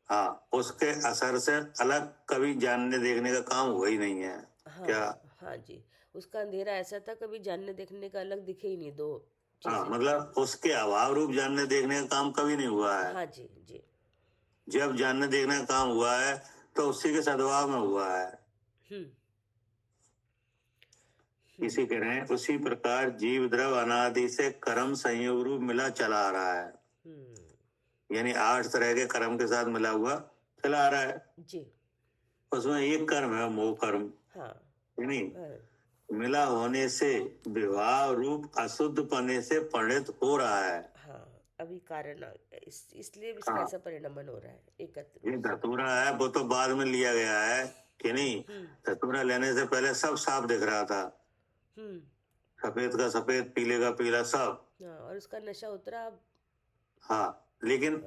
हाँ, उसके असर से अलग कभी जानने देखने का काम हुआ ही नहीं है। हाँ क्या? हाँ जी, उसका अंधेरा ऐसा था कभी जानने देखने का अलग दिखे ही नहीं दो हाँ, चीजें। मतलब उसके अभाव रूप जानने देखने का काम कभी नहीं हुआ है। हाँ जी जी। जब जानने देखने का काम हुआ है तो उसी के सद्भाव में हुआ है। हम्म। इसी कह रहे हैं उसी प्रकार जीव द्रव अनादि से कर्म संयोग रूप मिला चला आ रहा है। यानी 8 तरह के कर्म के साथ मिला हुआ चला आ रहा है। जी। उसमें एक कर्म है मोह कर्म। हाँ। नहीं, हाँ मिला होने से विवाह रूप अशुद्ध पने से परिणित हो रहा है। हाँ, अभी कारण आ गया इसलिए इसका हाँ। ऐसा परिणमन हो रहा है एकत्र। ये धतूरा है वो तो बाद में लिया गया है कि नहीं? धतूरा लेने से पहले सब साफ दिख रहा था, सफेद का सफेद, पीले का पीला, सब। हाँ, और उसका नशा उतरा अब। हाँ, लेकिन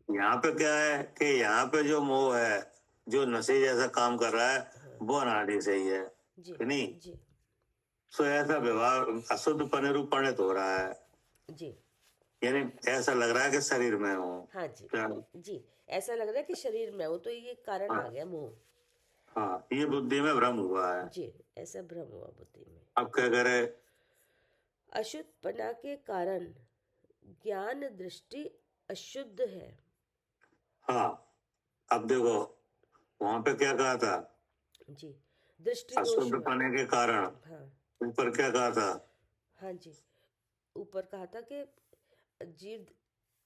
यहाँ पे क्या है कि यहाँ पे जो मोह है, जो नशे जैसा काम कर रहा है, वो अनादि से ही है कि नहीं? जी सो ऐसा व्यवहार अशुद्ध पने रूप परिणित हो रहा है। जी। यानी ऐसा लग रहा है कि शरीर में हो। हाँ जी क्या? जी, ऐसा लग रहा है कि शरीर में हो, तो ये कारण आ गया मोह। हाँ, ये बुद्धि में भ्रम हुआ है। जी, ऐसा भ्रम हुआ बुद्धि में। अब क्या करे? अशुद्धपना के कारण ज्ञान दृष्टि अशुद्ध है। हाँ, अब देखो वहां पे क्या कहा था? जी, दृष्टि दोष अशुद्ध हुआ। पने के कारण। हाँ ऊपर क्या कहा था? हाँ जी, ऊपर कहा था कि जीव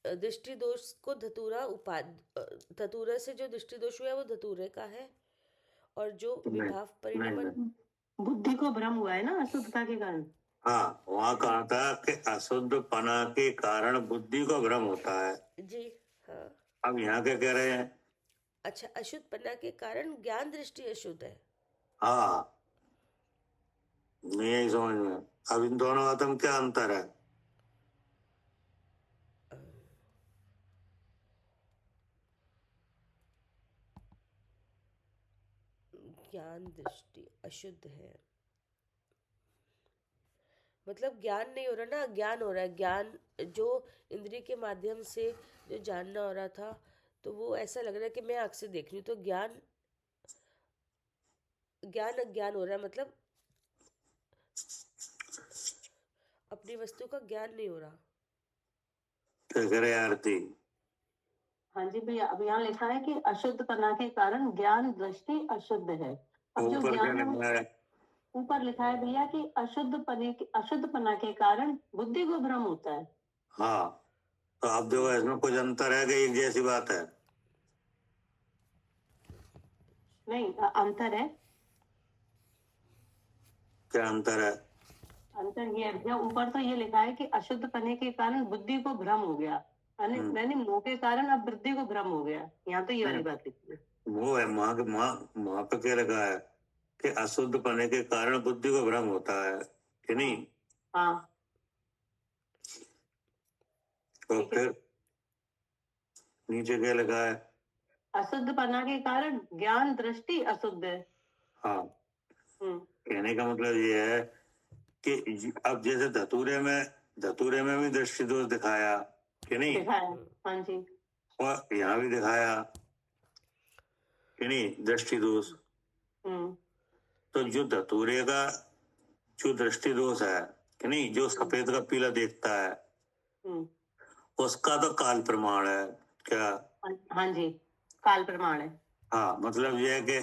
दृष्टि दोष को धतूरा से जो दृष्टि दोष हुआ है वो धतूरे का है, और जो विभाव परिणमन बुद्धि को भ्रम हुआ है ना अशुद्धता के कारण। हाँ, वहाँ कहा था कि अशुद्ध पना के कारण बुद्धि को भ्रम होता है। जी हाँ। अब यहाँ क्या कह रहे हैं? अच्छा, अशुद्धपना के कारण ज्ञान दृष्टि अशुद्ध है। हाँ, नहीं यही समझ में। अब इन दोनों बातों में क्या अंतर है? ज्ञान दृष्टि अशुद्ध है मतलब ज्ञान नहीं हो रहा ना, ज्ञान हो रहा है। ज्ञान जो इंद्रिय के माध्यम से जो जानना हो रहा था, तो वो ऐसा लग रहा है कि मैं आँख से देख रही हूँ, तो ज्ञान ज्ञान अज्ञान हो रहा है, मतलब अपनी वस्तु का ज्ञान नहीं हो रहा। क्या करे आरती? हाँ जी भैया, अब यहाँ लिखा है कि अशुद्धपना के कारण ज्ञान दृष्टि अशुद्ध है। अब जो ऊपर क्या ज्ञान लिखा है? ऊपर लिखा है भैया कि अशुद्धपना के कारण बुद्धि को भ्रम होता है। हाँ, तो अब देखो इसमें कुछ अंतर है कि एक जैसी बात है? नहीं, अंतर है। क्या अंतर है? अंतर ये है भैया, ऊपर तो ये लिखा है कि अशुद्ध पने के कारण बुद्धि को भ्रम हो गया, मैंने मोह के कारण अब बुद्धि को भ्रम हो गया। यहाँ तो ये वाली बात लिखी है। वो है वहां पे क्या लिखा है कि अशुद्ध पने के कारण बुद्धि को भ्रम होता है कि नहीं? हाँ। तो फिर नीचे क्या लिखा है? अशुद्धपना के कारण ज्ञान दृष्टि अशुद्ध है। हाँ, हम्म, कहने का मतलब ये है कि अब जैसे धतूरे में भी दृष्टि दोष दिखाया कि नहीं, दिखाया। हाँ जी। और यहाँ भी दिखाया कि नहीं दृष्टि दोष। हम्म, तो जो धतूरे का जो दृष्टि दोष है कि नहीं, जो सफेद का पीला देखता है, हम्म, उसका तो काल प्रमाण है क्या। हाँ जी, काल प्रमाण है। हाँ, मतलब ये है कि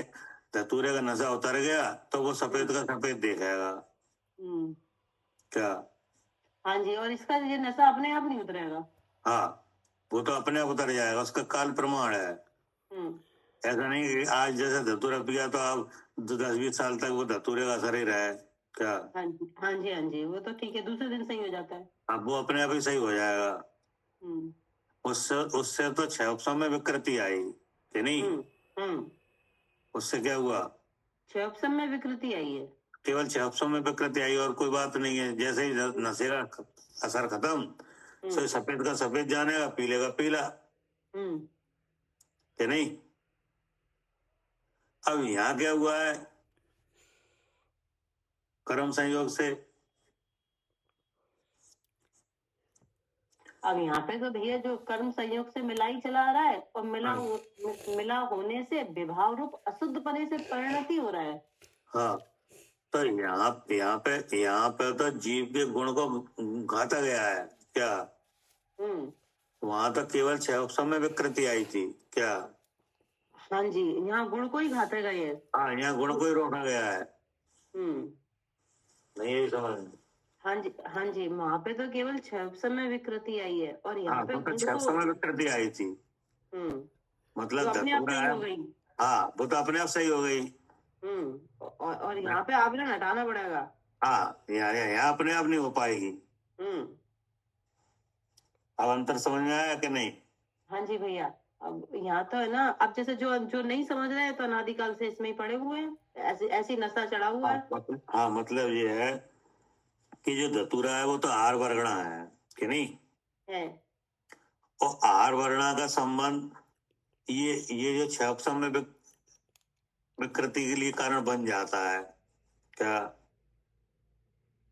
धतूरे का नशा उतर गया तो वो सफेद का सफेद देखेगा हम्म, क्या। हाँ जी, और इसका ये नशा अपने आप नहीं उतरेगा। हाँ, वो तो अपने आप उतर जाएगा, उसका काल प्रमाण है। हम्म, ऐसा नहीं कि आज जैसे धतूरा पिया तो अब 10-20 साल तक वो धतूरे का असर ही रहे क्या। हाँ जी, हाँ जी, हाँ जी, वो तो ठीक है, दूसरे दिन सही हो जाता है। अब वो अपने आप ही सही हो जाएगा। हम्म, उससे उससे तो 6 उपसम में विकृति आई कि नहीं। हम्म, हम्म, उससे क्या हुआ, क्षयोपशम में विकृति आई है। केवल 6 उपसम में विकृति आई और कोई बात नहीं है। जैसे ही नशे का असर खत्म, तो सफेद का सफेद जानेगा, पीले का पीला हम्म, कि नहीं। अब यहाँ क्या हुआ है, कर्म संयोग से। अब यहाँ पे तो भैया जो कर्म संयोग से मिला ही चला आ रहा है, और मिला होने से विभाव रूप अशुद्धपने से परिणति हो रहा है। हाँ, तो यहाँ पे तो जीव के गुण को घाटा गया है क्या। वहां तो केवल 6 उपसम में विकृति आई थी क्या। हाँ जी, यहाँ गुण को ही घाटे गए हैं। हाँ, यहाँ गुण को ही रोका गया है। हम्म, नहीं, यही समझ में। हाँ जी, हाँ जी, वहां पे तो केवल 6 उपसम में विकृति आई है, और यहाँ हाँ, पे तो गुण 6 को उपसम में विकृति आई थी, जो मतलब अपने आप धतूरा सही है। हो गई। हाँ, वो तो अपने आप सही हो गई। और यहाँ पे आवरण हटाना पड़ेगा। हाँ, यहाँ अपने आप नहीं हो पाएगी। अब अंतर समझ में आया कि नहीं। हाँ जी भैया, अब यहाँ तो है ना, अब जैसे जो जो नहीं समझ रहे हैं तो अनादिकाल से इसमें ही पड़े हुए हैं, ऐसी नशा चढ़ा हुआ है। हाँ, मतलब ये है कि जो धतूरा है वो तो आहार वर्गणा है कि नहीं है। और आहार वर्णा का संबंध ये जो 6 उपसम में विकृति के लिए कारण बन जाता है क्या।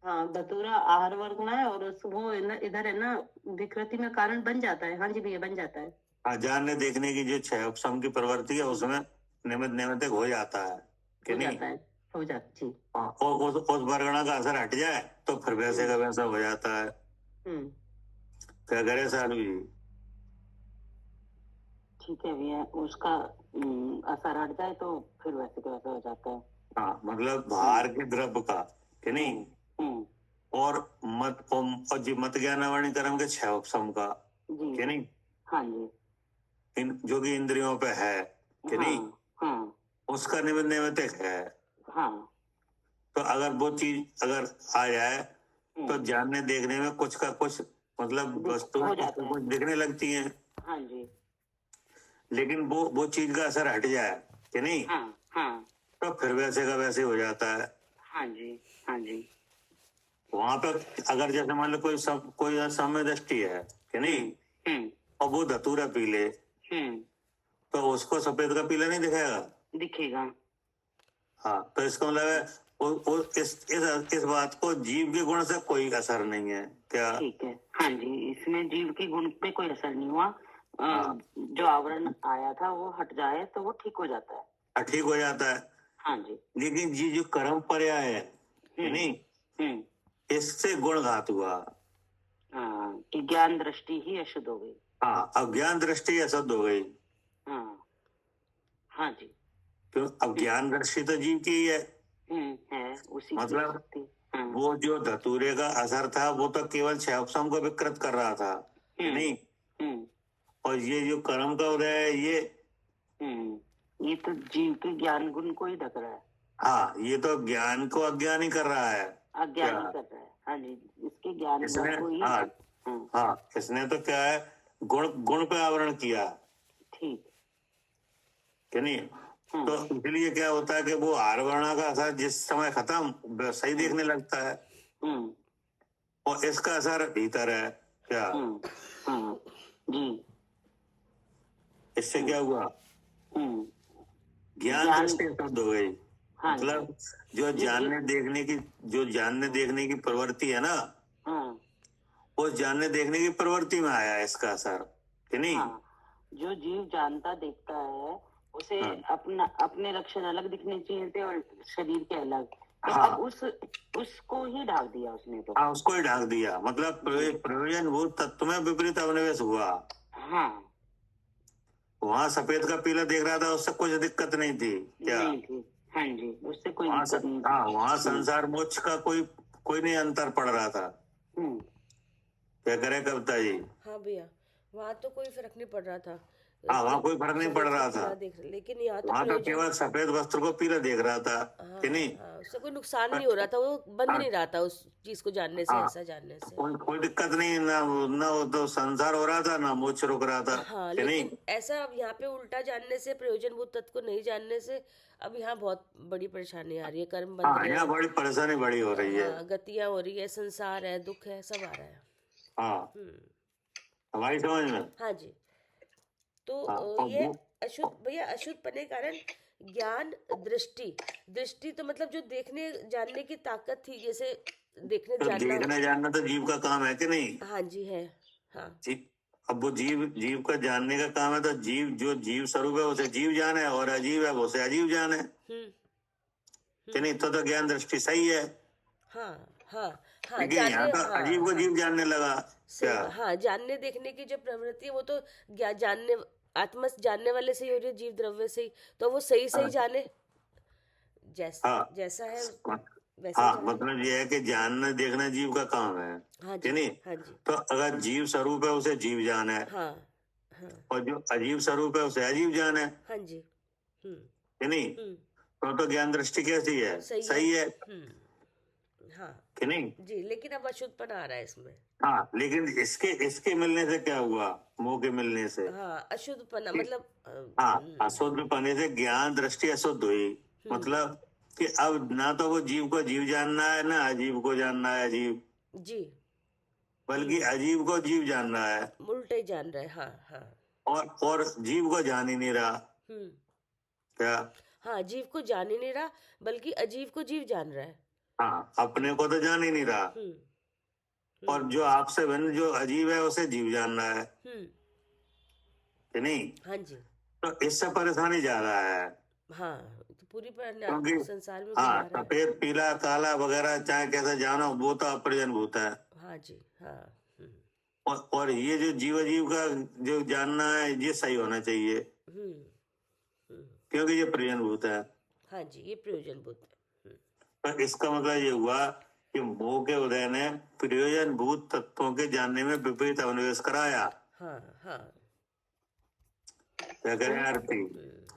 हाँ, धतूरा आहार वर्ग ना है, और वो इधर है ना, विकृति में कारण बन जाता है। हाँ जी भैया, बन जाता है। हाँ, जानने देखने की जो 6 उपसम की प्रवृत्ति है उसमें निमित्त हो जाता है कि हो नहीं। जाता है, हो जाता जी। हाँ, और उस वर्गणा का असर हट जाए तो फिर वैसे का वैसा हो जाता है। क्या करे सालू जी। ठीक है भैया, उसका असर हट जाए तो फिर वैसे का वैसा हो जाता है। हाँ, मतलब बाहर के द्रव्य का कि नहीं और और जी मत ज्ञानावरणी कर्म के 6 उपसम का कि नहीं। हाँ जी, जो कि इंद्रियों पे है कि नहीं, उसका निमित्त है। हाँ, तो अगर वो चीज अगर आ जाए तो जानने देखने में कुछ का कुछ मतलब वस्तु कुछ दिखने लगती है। हाँ जी, लेकिन वो चीज का असर हट जाए कि नहीं, तो फिर वैसे का वैसे हो जाता है। हाँ जी, हाँ जी, वहां पर अगर जैसे मान लो कोई साम्य दृष्टि है कि नहीं और वो धतूरा पी ले तो उसको सफेद का पीला नहीं दिखेगा। हाँ, तो इसका मतलब है इस बात को जीव के गुण से कोई असर नहीं है क्या। ठीक है, हाँ जी, इसमें जीव के गुण पे कोई असर नहीं हुआ। जो आवरण आया था वो हट जाए तो वो ठीक हो जाता है। ठीक हो जाता है। हाँ जी, लेकिन जी जो कर्म पर्याय है कि नहीं, इससे गुणघात हुआ। कि ज्ञान दृष्टि ही अशुद्ध हो गई। हाँ, अज्ञान दृष्टि अशुद्ध हो गई। हाँ जी, क्यों, अज्ञान दृष्टि तो जीव की ही है। उसी मतलब वो जो धतूरे का असर था वो तो केवल 6 उपसम को विकृत कर रहा था कि नहीं। और ये जो कर्म का उदय है ये तो जीव के ज्ञान गुण को ही ढक रहा है। हाँ, ये तो ज्ञान को अज्ञान ही कर रहा है। अज्ञान ही कर रहा है। हाँ जी, इसके ज्ञान को ही। हाँ, इसने तो क्या है गुण पे आवरण किया। ठीक कि नहीं। तो इसलिए क्या होता है कि वो आरवर्णा का असर जिस समय खत्म सही देखने लगता है और इसका असर भीतर है क्या। जी, इससे क्या हुआ ज्ञान ज्ञान- दृष्टि शुद्ध हो गई। हाँ जी, मतलब जो जानने देखने की प्रवृत्ति है ना, हाँ उस जानने देखने की प्रवृत्ति में आया है इसका असर, कि नहीं? हाँ, जो जीव जानता देखता है उसे हाँ। अपने लक्षण अलग दिखने चाहिए थे और शरीर के अलग, तो हाँ। अब उसको ही ढाक दिया उसने तो। हाँ, उसको ही ढाक दिया, मतलब प्रयोजन वो तत्व में विपरीत अभिनिवेश हुआ। हाँ, वहाँ सफेद का पीला देख रहा था, उससे कुछ दिक्कत नहीं थी क्या? नहीं थी, हाँ जी, उससे कोई वहाँ दिक्कत नहीं हाँ, थी। वहाँ संसार मोक्ष का कोई नहीं अंतर पड़ रहा था। क्या करे कविता जी? हाँ भैया, वहाँ तो कोई फर्क नहीं पड़ रहा था। हाँ, वहाँ कोई फर्क नहीं पड़ रहा था, लेकिन यहाँ तो वहाँ तो केवल सफेद वस्त्र को पीला देख रहा था, कि नहीं? हाँ, उससे कोई नुकसान नहीं हो रहा था, वो बंद नहीं रहा था उस चीज को जानने से, ऐसा जानने से कोई दिक्कत नहीं, ना वो तो संसार हो रहा था, ना मोक्ष रुक रहा था, हाँ। कि नहीं? लेकिन ऐसा अब यहाँ पे उल्टा जानने से, प्रयोजनभूत तत्व को नहीं जानने से अब यहाँ बहुत बड़ी परेशानी आ रही है, कर्म बंध हाँ, रहे यहाँ हैं, बड़ी परेशानी बड़ी हो रही है। हाँ, गतियाँ हो रही है, संसार है, दुख है, सब आ रहा है। हाँ, हमारी समझ में। हाँ जी। तो हाँ, ये अशुद्ध भैया, अशुद्ध पने कारण ज्ञान दृष्टि तो मतलब जो देखने जानने की ताकत थी, जैसे देखने तो देखना जानना तो जीव का काम है, कि नहीं? हाँ जी है। हाँ अब वो जीव का जानने का काम है, तो जो जीव स्वरूप है उसे जीव जान है, और अजीव है वो उसे अजीव जान है, कि नहीं? तो ज्ञान दृष्टि सही है। हाँ हाँ हाँ, लेकिन यहाँ तो अजीब को जीव जानने लगा क्या? हाँ, जानने देखने की जो प्रवृत्ति है वो तो जानने आत्मा जानने वाले से ही हो रही है, जीव द्रव्य से ही, तो वो सही जाने, जैसा है वैसे हाँ, मतलब ये है कि जानना देखना जीव का काम है, हाँ कि नहीं? हाँ जी। तो अगर जीव स्वरूप है उसे जीव जान है, हाँ हाँ, और जो अजीब स्वरूप है उसे अजीब जान है, हाँ जी। कि नहीं? तो ज्ञान दृष्टि कैसी है? सही है, हाँ, कि नहीं? जी। लेकिन अब अशुद्धपन आ रहा है इसमें। हाँ, लेकिन इसके मिलने से क्या हुआ? मोह के मिलने से, हाँ, अशुद्धपन मतलब हाँ, अशुद्ध पने से ज्ञान दृष्टि अशुद्ध हुई। मतलब कि अब ना तो वो जीव को जीव जानना है, ना अजीब को जानना है अजीब जी, बल्कि अजीब को जीव जान रहा है, उल्टे जान रहे हैं। हाँ हाँ, और जीव को जान ही नहीं रहा क्या? हाँ, जीव को जान ही नहीं रहा, बल्कि अजीब को जीव जान रहा है। हाँ, अपने को तो जान ही नहीं रहा, और जो आपसे भिन्न जो अजीब है उसे जीव जान रहा है, कि नहीं? हाँ जी। तो इससे परेशानी ज्यादा है। हाँ, तो पूरी क्योंकि संसार में हाँ, सफेद पीला काला वगैरह चाहे कैसे जानो, वो तो अप्रयोजन भूत है। हाँ जी। हाँ, और ये जो जीव का जो जानना है ये सही होना चाहिए, क्योंकि ये प्रयोजन भूत है। हाँ जी, ये प्रयोजन भूत है। तो इसका मतलब ये हुआ कि मोह के उदय ने प्रयोजन भूत तत्वों के जानने में विपरीत अभिनिवेश कराया। हाँ हाँ, क्या करें आरती?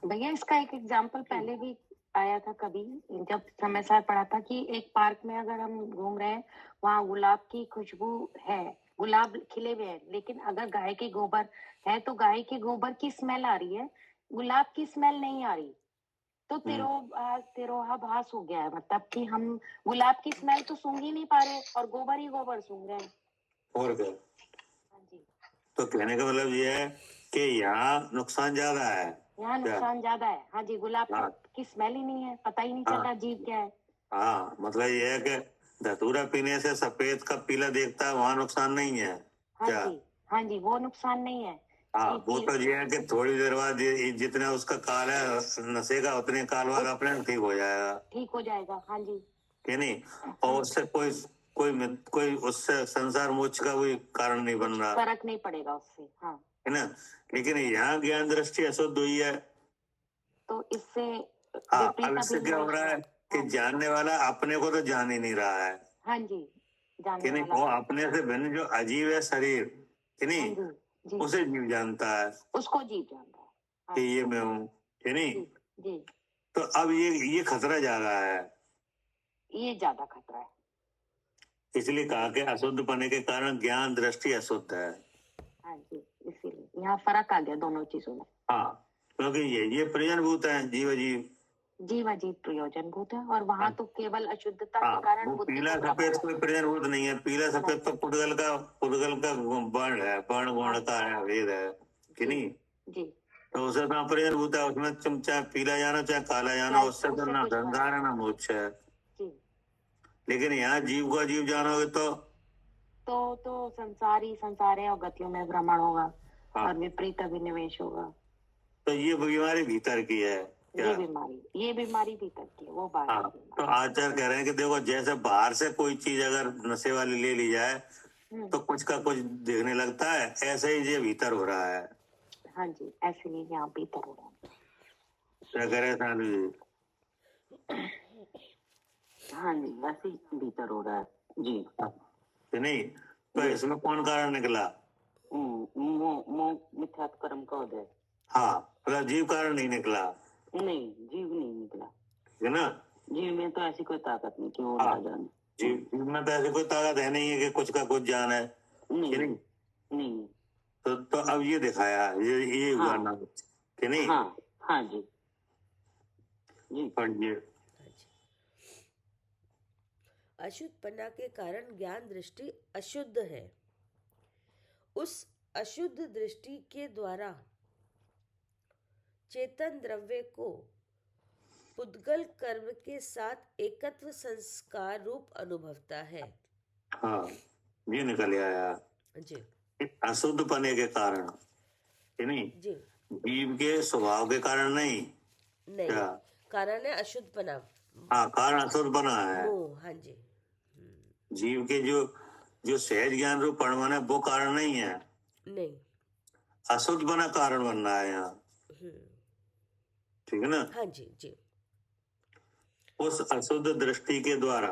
भैया, इसका एक एग्जाम्पल पहले भी आया था कभी, जब समय सार पढ़ा था कि एक पार्क में अगर हम घूम रहे हैं, वहाँ गुलाब की खुशबू है, गुलाब खिले हुए हैं, लेकिन अगर गाय के गोबर है तो गाय के गोबर की स्मेल आ रही है, गुलाब की स्मेल नहीं आ रही, तो तिरोधाभास हो गया है। मतलब कि हम गुलाब की स्मेल तो सूंघ ही नहीं पा रहे और गोबर ही गोबर सूंघ रहे हैं। और क्या? हाँ जी। तो कहने का मतलब ये है कि यहाँ नुकसान ज्यादा है, यहाँ नुकसान ज्यादा है। हाँ जी, गुलाब की स्मेल ही नहीं है, पता ही नहीं चल रहा जीव क्या है। हाँ, मतलब ये है कि धतूरा पीने से सफेद का पीला देखता है, वहाँ नुकसान नहीं है। हाँ जी, हाँ जी, वो नुकसान नहीं है। हाँ, वो तो ये है कि थोड़ी देर बाद जितना उसका काल है नशेगा, उतने काल बाद अपने ठीक हो जाएगा, ठीक हो जाएगा। हाँ जी, कि नहीं? और उससे कोई उससे संसार मोक्ष का कोई कारण नहीं बन रहा, फर्क नहीं पड़ेगा उससे। हाँ, है ना? लेकिन यहाँ ज्ञान दृष्टि अशुद्ध हुई है, तो इससे अब इससे क्या हो रहा है कि जानने वाला अपने को तो जान ही नहीं रहा है। हाँ जी, कि नहीं? वो अपने से भिन्न जो अजीब है शरीर, कि नहीं, उसे जीव जानता है, उसको जीव जानता है कि ये मैं हूँ, कि नहीं? जी। तो अब ये खतरा ज्यादा है, ये ज्यादा खतरा है। इसलिए कहा कि अशुद्ध पने के कारण ज्ञान दृष्टि अशुद्ध है। हाँ जी, इसीलिए यहाँ फर्क आ गया दोनों चीजों में। हाँ, क्योंकि ये प्रयोजन भूत है, जीव अजीब प्रयोजन भूत है, और वहाँ तो केवल अशुद्धता के कारण पीला सफेद कोई प्रयोजन भूत नहीं है। पीला सफेद तो पुद्गल का वर्ण है, वर्ण गुण का है, भेद है, कि नहीं? जी तो उसे तो अपरिहार्य होता है, उसमें तुम चाहे पीला जानो चाहे काला जानो, चाहे उससे तो उससे ना कुछ फर्क संसार है ना मोक्ष है। जी लेकिन यहाँ जीव को जीव जानोगे तो संसार ही संसार है और गतियों में भ्रमण होगा हाँ, और विपरीत अभिनिवेश होगा। तो ये बीमारी भीतर की है क्या? ये बीमारी भीतर की है, वो बाहर हाँ, की तो बीमारी। आचार्य कह रहे हैं कि देखो जैसे बाहर से कोई चीज अगर नशे वाली ले ली जाए हम्म, तो कुछ का कुछ दिखने लगता है, ऐसे ही ये भीतर हो रहा है। हाँ जी, ऐसे ही यहाँ भीतर हो रहा है। क्या कह रहे हैं सानू जी? हाँ जी, वैसे ही भीतर हो रहा है जी। कि नहीं? तो इसमें कौन कारण निकला? मोह मिथ्यात्व कर्म का उदय। हाँ, मतलब जीव कारण नहीं निकला, नहीं, जीव नहीं निकला। है ना? जीव में तो ऐसी कोई ताकत नहीं कि वो हाँ, ना जाने। जीव में तो ऐसी कोई ताकत है नहीं है कि कुछ का कुछ जान है, कि नहीं नहीं? नहीं। तो अब ये दिखाया, ये हुआ हाँ। ना, कि नहीं? हाँ हाँ जी जी। पढ़िए। अशुद्धपना के कारण ज्ञान दृष्टि अशुद्ध है। उस अशुद्ध दृष्टि के द्वारा चेतन द्रव्य को पुद्गल कर्म के साथ एकत्व संस्कार रूप अनुभवता है। हाँ, ये निकल आया जी अशुद्ध पने के कारण, कि नहीं? जी जीव के स्वभाव के कारण नहीं, नहीं, क्या? कारण है अशुद्धपना, हाँ, कारण अशुद्ध बना है। मोह। हाँ जी जीव के जो सहज ज्ञान रूप परमाणु है वो कारण नहीं है, नहीं। अशुद्ध बना कारण बन रहा है यहाँ, ठीक है ना? हाँ जी जी उस अशुद्ध दृष्टि के द्वारा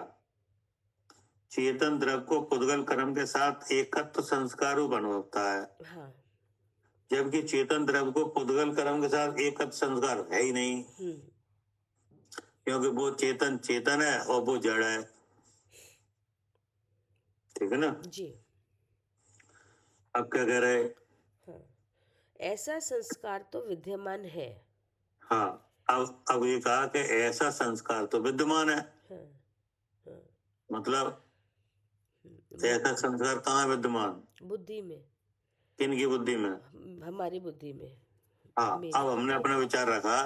चेतन द्रव्य को पुद्गल कर्म के साथ एकत्व संस्कार रूप अनुभवता है। हाँ जबकि चेतन द्रव्य को पुद्गल कर्म के साथ एकत्व संस्कार है ही नहीं, क्योंकि वो चेतन है और वो जड़ है, ठीक है ना? जी। अब क्या कह रहे? हाँ, ऐसा संस्कार तो विद्यमान है। हाँ, अब ये कहा कि ऐसा संस्कार तो विद्यमान है। हाँ, हाँ, मतलब ऐसा संस्कार कहाँ है विद्यमान? बुद्धि में, किन की बुद्धि में? हमारी बुद्धि में। हाँ, मेरी। अब हमने अपना विचार रखा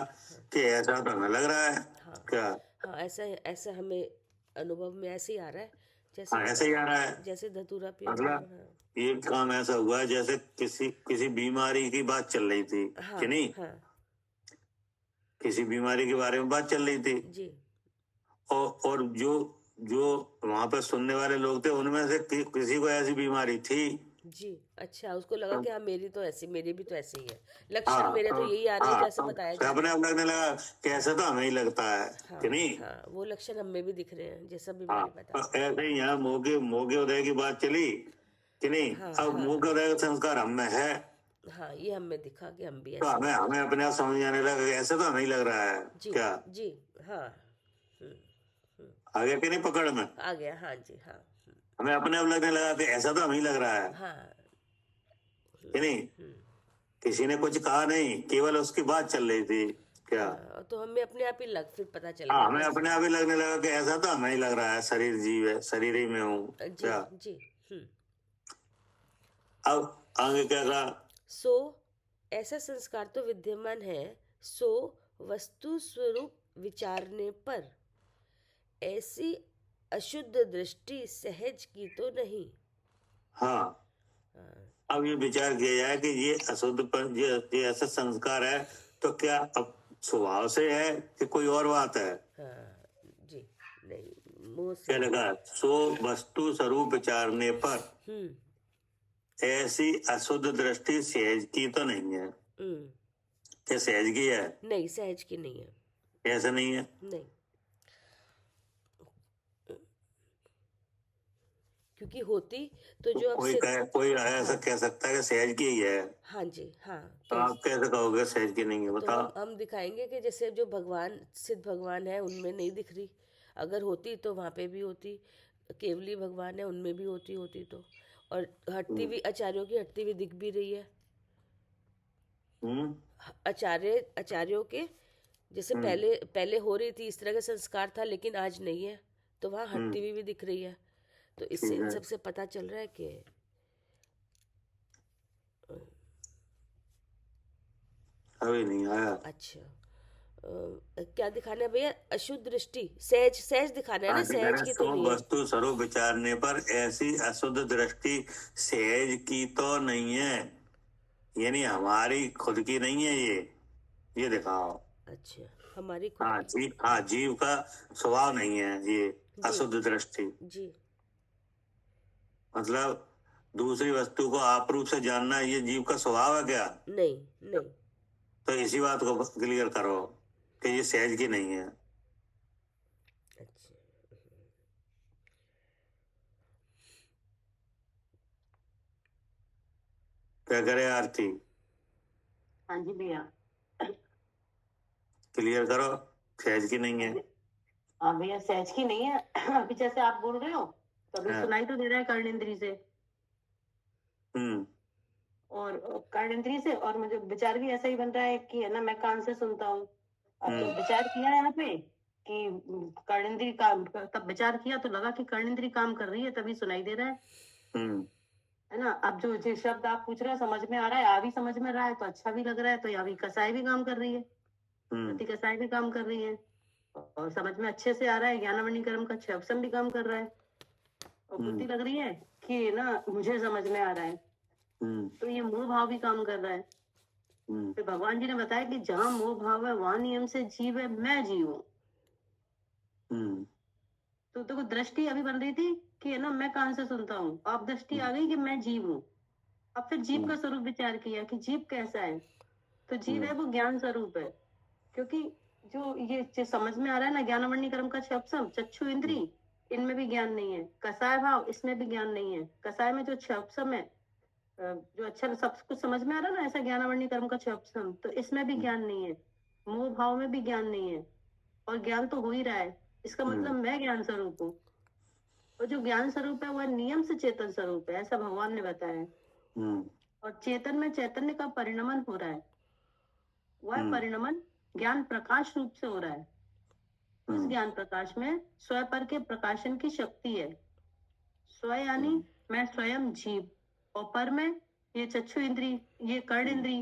कि ऐसा तो हमें लग रहा है। हाँ क्या? हाँ, ऐसा हमें अनुभव में ऐसे ही आ रहा है, जैसे हाँ, ऐसे ही आ रहा है। जैसे धतूरा पिया। मतलब हाँ ये काम ऐसा हुआ है जैसे किसी बीमारी की बात चल रही थी, हाँ कि नहीं? हाँ किसी बीमारी के बारे में बात चल रही थी, जी और जो वहां पर सुनने वाले लोग थे उनमें से किसी को ऐसी बीमारी थी जी। अच्छा, उसको लगा कि हाँ मेरी भी तो ऐसे ही है, लक्षण हाँ, मेरे तो यही आ रहे हैं जैसे बताया जा अपने आप लगने लगा कि ऐसा तो हमें ही लगता है, हाँ कि नहीं? हाँ, वो लक्षण हमें भी दिख रहे हैं जैसा हाँ, बीमारी बता। तो ऐसे ही यहाँ मोगे उदय की बात चली, कि नहीं? हाँ, अब हाँ, मोगे उदय का संस्कार हम में है, हाँ, ये हमें दिखा कि हम भी तो ऐसे हमें अपने आप समझ आने लगा कि ऐसे तो हमें ही लग रहा है। जी क्या जी। हाँ आगे कि नहीं पकड़ में? आ गया। हाँ जी हाँ हमें अपने आप लगने लगा कि ऐसा तो हमें ही लग रहा है, हाँ कि नहीं? किसी ने कुछ कहा नहीं, केवल उसकी बात चल रही थी। क्या? तो हमें अपने आप ही फिर पता चल हाँ, गया हमें अपने आप ही लगने लगा कि ऐसा तो हमें ही लग रहा है, शरीर जीव है, शरीर ही में हूँ। जी क्या? जी। अब आगे क्या कहा? सो ऐसा संस्कार तो विद्यमान है, सो वस्तु स्वरूप विचारने पर ऐसी अशुद्ध दृष्टि सहज की तो नहीं। हाँ, अब ये विचार किया जाए कि ये अशुद्धपन, ये ऐसा संस्कार है तो क्या अब स्वभाव से है कि कोई और बात है? हाँ जी, नहीं, मुंह से। क्या लगा? सो वस्तु स्वरूप विचारने पर ऐसी अशुद्ध दृष्टि सहज की तो नहीं है। क्या सहज की है? नहीं, सहज की नहीं है। ऐसा नहीं है। नहीं, क्योंकि होती तो जो अब कोई ऐसा कह सकता है कि सहज की ही है। हाँ जी हाँ। तो आप कैसे कहोगे सहज की नहीं है? तो बताओ। हम दिखाएंगे कि जैसे जो भगवान, सिद्ध भगवान है, उनमें नहीं दिख रही, अगर होती तो वहाँ पे भी होती, केवली भगवान है उनमें भी होती तो, और हटती हुई आचार्यों की हटती हुई दिख भी रही है। आचार्यों के जैसे पहले हो रही थी, इस तरह का संस्कार था, लेकिन आज नहीं है, तो वहाँ हटती हुई भी दिख रही है। तो इससे इन सबसे पता चल रहा है कि अब अभी नहीं आया। अच्छा, क्या दिखाना है भैया? अशुद्ध दृष्टि, सहज सहज दिखाना है ना, सहज की तो नहीं है। वस्तु स्वरूप विचारने पर ऐसी अशुद्ध दृष्टि सहज की तो नहीं है, यानी हमारी खुद की नहीं है ये दिखाओ। अच्छा, हमारी खुद हाँ की। जीव का स्वभाव नहीं है ये जी। अशुद्ध दृष्टि। जी, मतलब दूसरी वस्तु को आप रूप से जानना ये जीव का स्वभाव है क्या? नहीं नहीं। तो इसी बात को क्लियर करो कि ये सहज की नहीं है। अच्छा, क्या करे आरती? हाँ जी भैया, क्लियर करो, सहज की नहीं है। हाँ भैया, सहज की नहीं है। अभी जैसे आप बोल रहे हो तो अभी हाँ। सुनाई तो दे रहा है कर्णेंद्री से, और कर्णेंद्री से, और मुझे विचार भी ऐसा ही बन रहा है कि है ना, मैं कान से सुनता हूँ। अब जब विचार किया यहाँ पे कि कर्णेंद्री काम, तब विचार किया तो लगा कि कर्णेंद्री काम कर रही है, तभी सुनाई दे रहा है ना। अब जो शब्द आप पूछ रहे हैं समझ में आ रहा है, आ भी समझ में रहा है तो अच्छा भी लग रहा है, तो यहाँ भी कसाई भी काम कर रही है, प्रति कसाई भी काम कर रही है, और समझ में अच्छे से आ रहा है। ज्ञानावणी कर्म का क्षयपसम भी काम कर रहा है, और बुद्धि लग रही है कि ना मुझे समझ में आ रहा है, तो ये मोह भाव भी काम कर रहा है। तो भगवान जी ने बताया कि जहां मोह भाव है वहां नियम से जीव है, मैं जीव हूँ। तो देखो, दृष्टि अभी बन रही थी कि है ना, मैं कान से सुनता हूँ, अब दृष्टि आ गई कि मैं जीव हूँ। अब फिर जीव का स्वरूप विचार किया कि जीव कैसा है, तो जीव है वो ज्ञान स्वरूप है, क्योंकि जो समझ में आ रहा है ना, ज्ञानावणी कर्म का क्षयपसम, चक्षु इंद्री, इनमें भी ज्ञान नहीं है। कसाय भाव, इसमें भी ज्ञान नहीं है। कसाय में जो क्षयपसम है, जो अच्छा सब कुछ समझ में आ रहा है ना, ऐसा ज्ञानावणी कर्म का क्षयपसम, तो इसमें भी ज्ञान नहीं है। मोह भाव में भी ज्ञान नहीं है, और ज्ञान तो हो ही रहा है, इसका मतलब मैं ज्ञान स्वरूप हूँ। और जो ज्ञान स्वरूप है वह नियम से चेतन स्वरूप है, ऐसा भगवान ने बताया है। और चेतन में चैतन्य का परिणमन हो रहा है, वह परिणमन ज्ञान प्रकाश रूप से हो रहा है। उस ज्ञान प्रकाश में स्वयं पर के प्रकाशन की शक्ति है। स्वयं यानी मैं स्वयं जीव, और पर में ये चक्षु इंद्री, ये कर्ण इंद्री,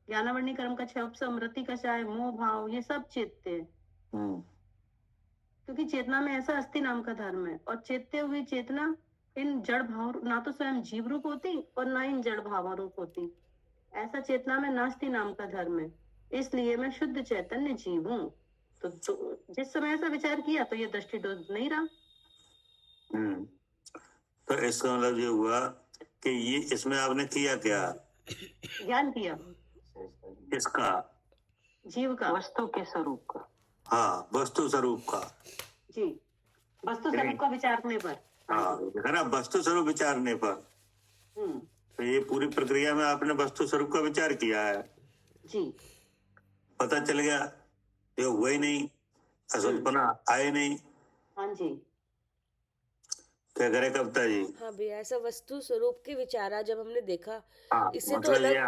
ज्ञानावणी कर्म का क्षयपसम, रति कषाय, मोह भाव, ये सब चेतते हैं। क्योंकि चेतना में ऐसा अस्थि नाम का धर्म है, और चेतते हुई चेतना इन जड़ भाव ना तो स्वयं जीव रूप होती और ना इन जड़ भाव रूप होती। ऐसा चेतना में नास्ति नाम का धर्म है, इसलिए मैं शुद्ध चैतन्य जीव हूँ। तो जिस समय ऐसा विचार किया तो ये दृष्टि डोज नहीं रहा। तो इसका मतलब ये हुआ कि ये इसमें आपने किया क्या? ज्ञान किया इसका, जीव का, वस्तु के स्वरूप का। हाँ, वस्तु स्वरूप का। जी, वस्तु स्वरूप का विचारने पर। हाँ, है ना, वस्तु स्वरूप विचारने पर। तो ये पूरी प्रक्रिया में आपने वस्तु स्वरूप का विचार किया है जी। पता चल गया, ये हुआ ही नहीं, अशुद्धपना आए नहीं। हाँ जी, क्या करे कविता जी? हाँ भैया, ऐसा वस्तु स्वरूप के विचारा जब हमने देखा, हाँ, इससे मतलब तो ये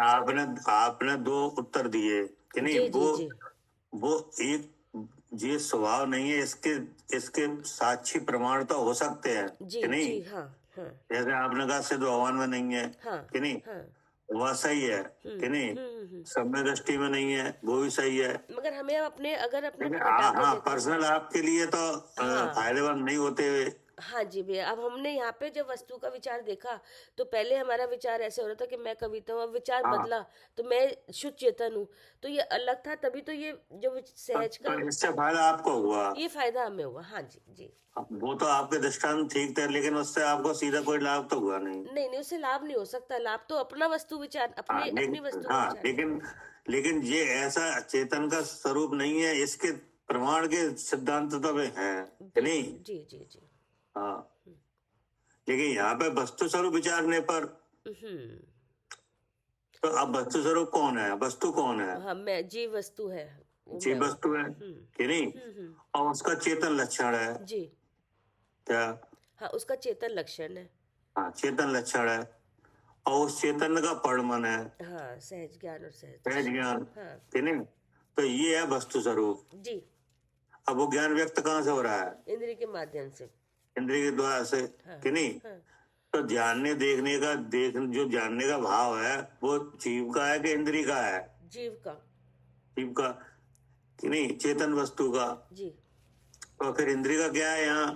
आपने दो उत्तर दिए कि नहीं। जी, जी, जी। वो एक ये स्वभाव नहीं है, इसके साक्षी प्रमाण तो हो सकते हैं जी, कि नहीं। जी, हाँ, हाँ, जैसे आपने कहा सिद्ध भगवान में नहीं है, हाँ, कि नहीं, हाँ, वह सही है कि नहीं। समय दृष्टि में नहीं है, वो भी सही है। मगर हमें अगर अपने लेकिन हटा के हाँ, देखो। पर्सनल आपके लिए तो फायदेमंद नहीं होते हुए। हाँ जी भैया, अब हमने यहाँ पे जब वस्तु का विचार देखा तो पहले हमारा विचार ऐसे हो रहा था कि मैं कविता हूँ, अब विचार बदला तो मैं शुद्ध चेतन हूँ, तो ये अलग था। तभी तो ये जो सहज का, इससे फायदा आपको हुआ, ये फायदा हमें हुआ। हाँ जी, जी। वो तो आपके दृष्टांत ठीक थे, लेकिन उससे आपको सीधा कोई लाभ तो हुआ नहीं। नहीं, उससे लाभ नहीं हो सकता। लाभ तो अपना वस्तु विचार, अपनी वस्तु का विचार। लेकिन ये ऐसा चेतन का स्वरूप नहीं है, इसके प्रमाण के सिद्धांत तो हैं नहीं। जी, जी, जी। हाँ, लेकिन यहाँ पे वस्तु स्वरूप विचारने पर, तो अब वस्तु स्वरूप कौन है? वस्तु कौन है? हाँ, मैं जीव वस्तु है, जीव वस्तु है कि नहीं। और उसका चेतन लक्षण है जी। क्या? हाँ, उसका चेतन लक्षण है। हाँ, चेतन लक्षण है, और उस चेतन का परिणमन है। हाँ, सहज ज्ञान और सहज ज्ञान, हाँ, कि नहीं। तो ये है वस्तु स्वरूप। जी। अब वो ज्ञान व्यक्त कहाँ से हो रहा है? इंद्रिय के माध्यम से, इंद्रिय के द्वारा से, कि नहीं। तो जानने देखने का जो जानने का भाव है वो जीव का है कि इंद्रिय का है? जीव का। जीव का कि नहीं, चेतन वस्तु का। जी तो फिर इंद्रिय का क्या है यहाँ?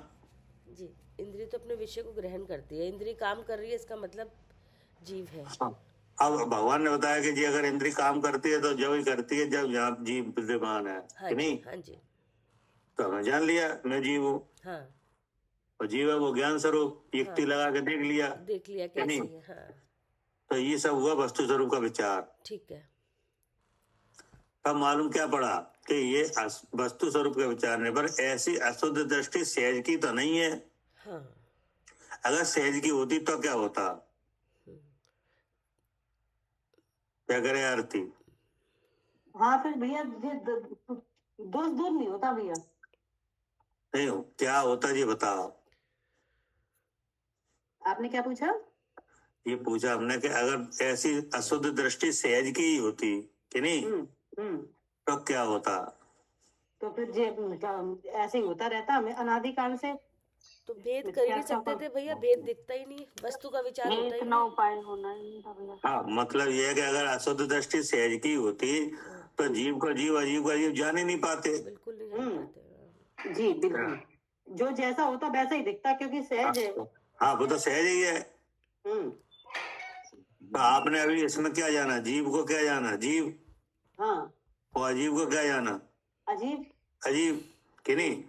जी, इंद्रिय तो अपने विषय को ग्रहण करती है, इंद्रिय काम कर रही है, इसका मतलब जीव है। हाँ। अब भगवान ने बताया कि जी अगर इंद्रिय काम करती है तो जब ही करती है जब यहाँ जीव विद्यमान है, हाँ कि जी, नहीं? हाँ जी, तो हमें जान लिया मैं जीव हूँ, हाँ और जीव है वो ज्ञान स्वरूप, युक्ति हाँ। लगा के देख लिया, देख लिया कि नहीं? कैसी है, हाँ तो ये सब हुआ वस्तु स्वरूप का विचार। ठीक है। तब मालूम क्या पड़ा कि ये वस्तु स्वरूप के विचारने पर ऐसी अशुद्ध दृष्टि सहज की तो नहीं है। हाँ अगर सहज की होती तो क्या होता? क्या करे आरती? हाँ फिर भैया ये दोष दूर नहीं होता भैया। नहीं हो क्या होता जी बताओ। आपने क्या पूछा? ये पूछा हमने कि अगर ऐसी अशुद्ध दृष्टि सहज की ही होती, कि नहीं, तो क्या होता? तो फिर ये ऐसे ही होता रहता हमें अनादिकाल से। तो भेद कर ही नहीं सकते थे भैया, भेद दिखता ही नहीं, वस्तु का विचार होता ही इतना नहीं। उपाय होना ही नहीं था भैया। हाँ, मतलब ये है कि अगर अशुद्ध दृष्टि सहज की होती तो जीव को जीव, अजीव को अजीव जान ही नहीं पाते। बिल्कुल नहीं जान पाते। जी बिल्कुल, जो जैसा होता वैसा ही दिखता, क्योंकि सहज है। हाँ वो तो सहज ही है। तो आपने अभी इसमें क्या जाना? जीव को क्या जाना? जीव। हाँ। और अजीब को क्या जाना? अजीब। अजीब, कि नहीं?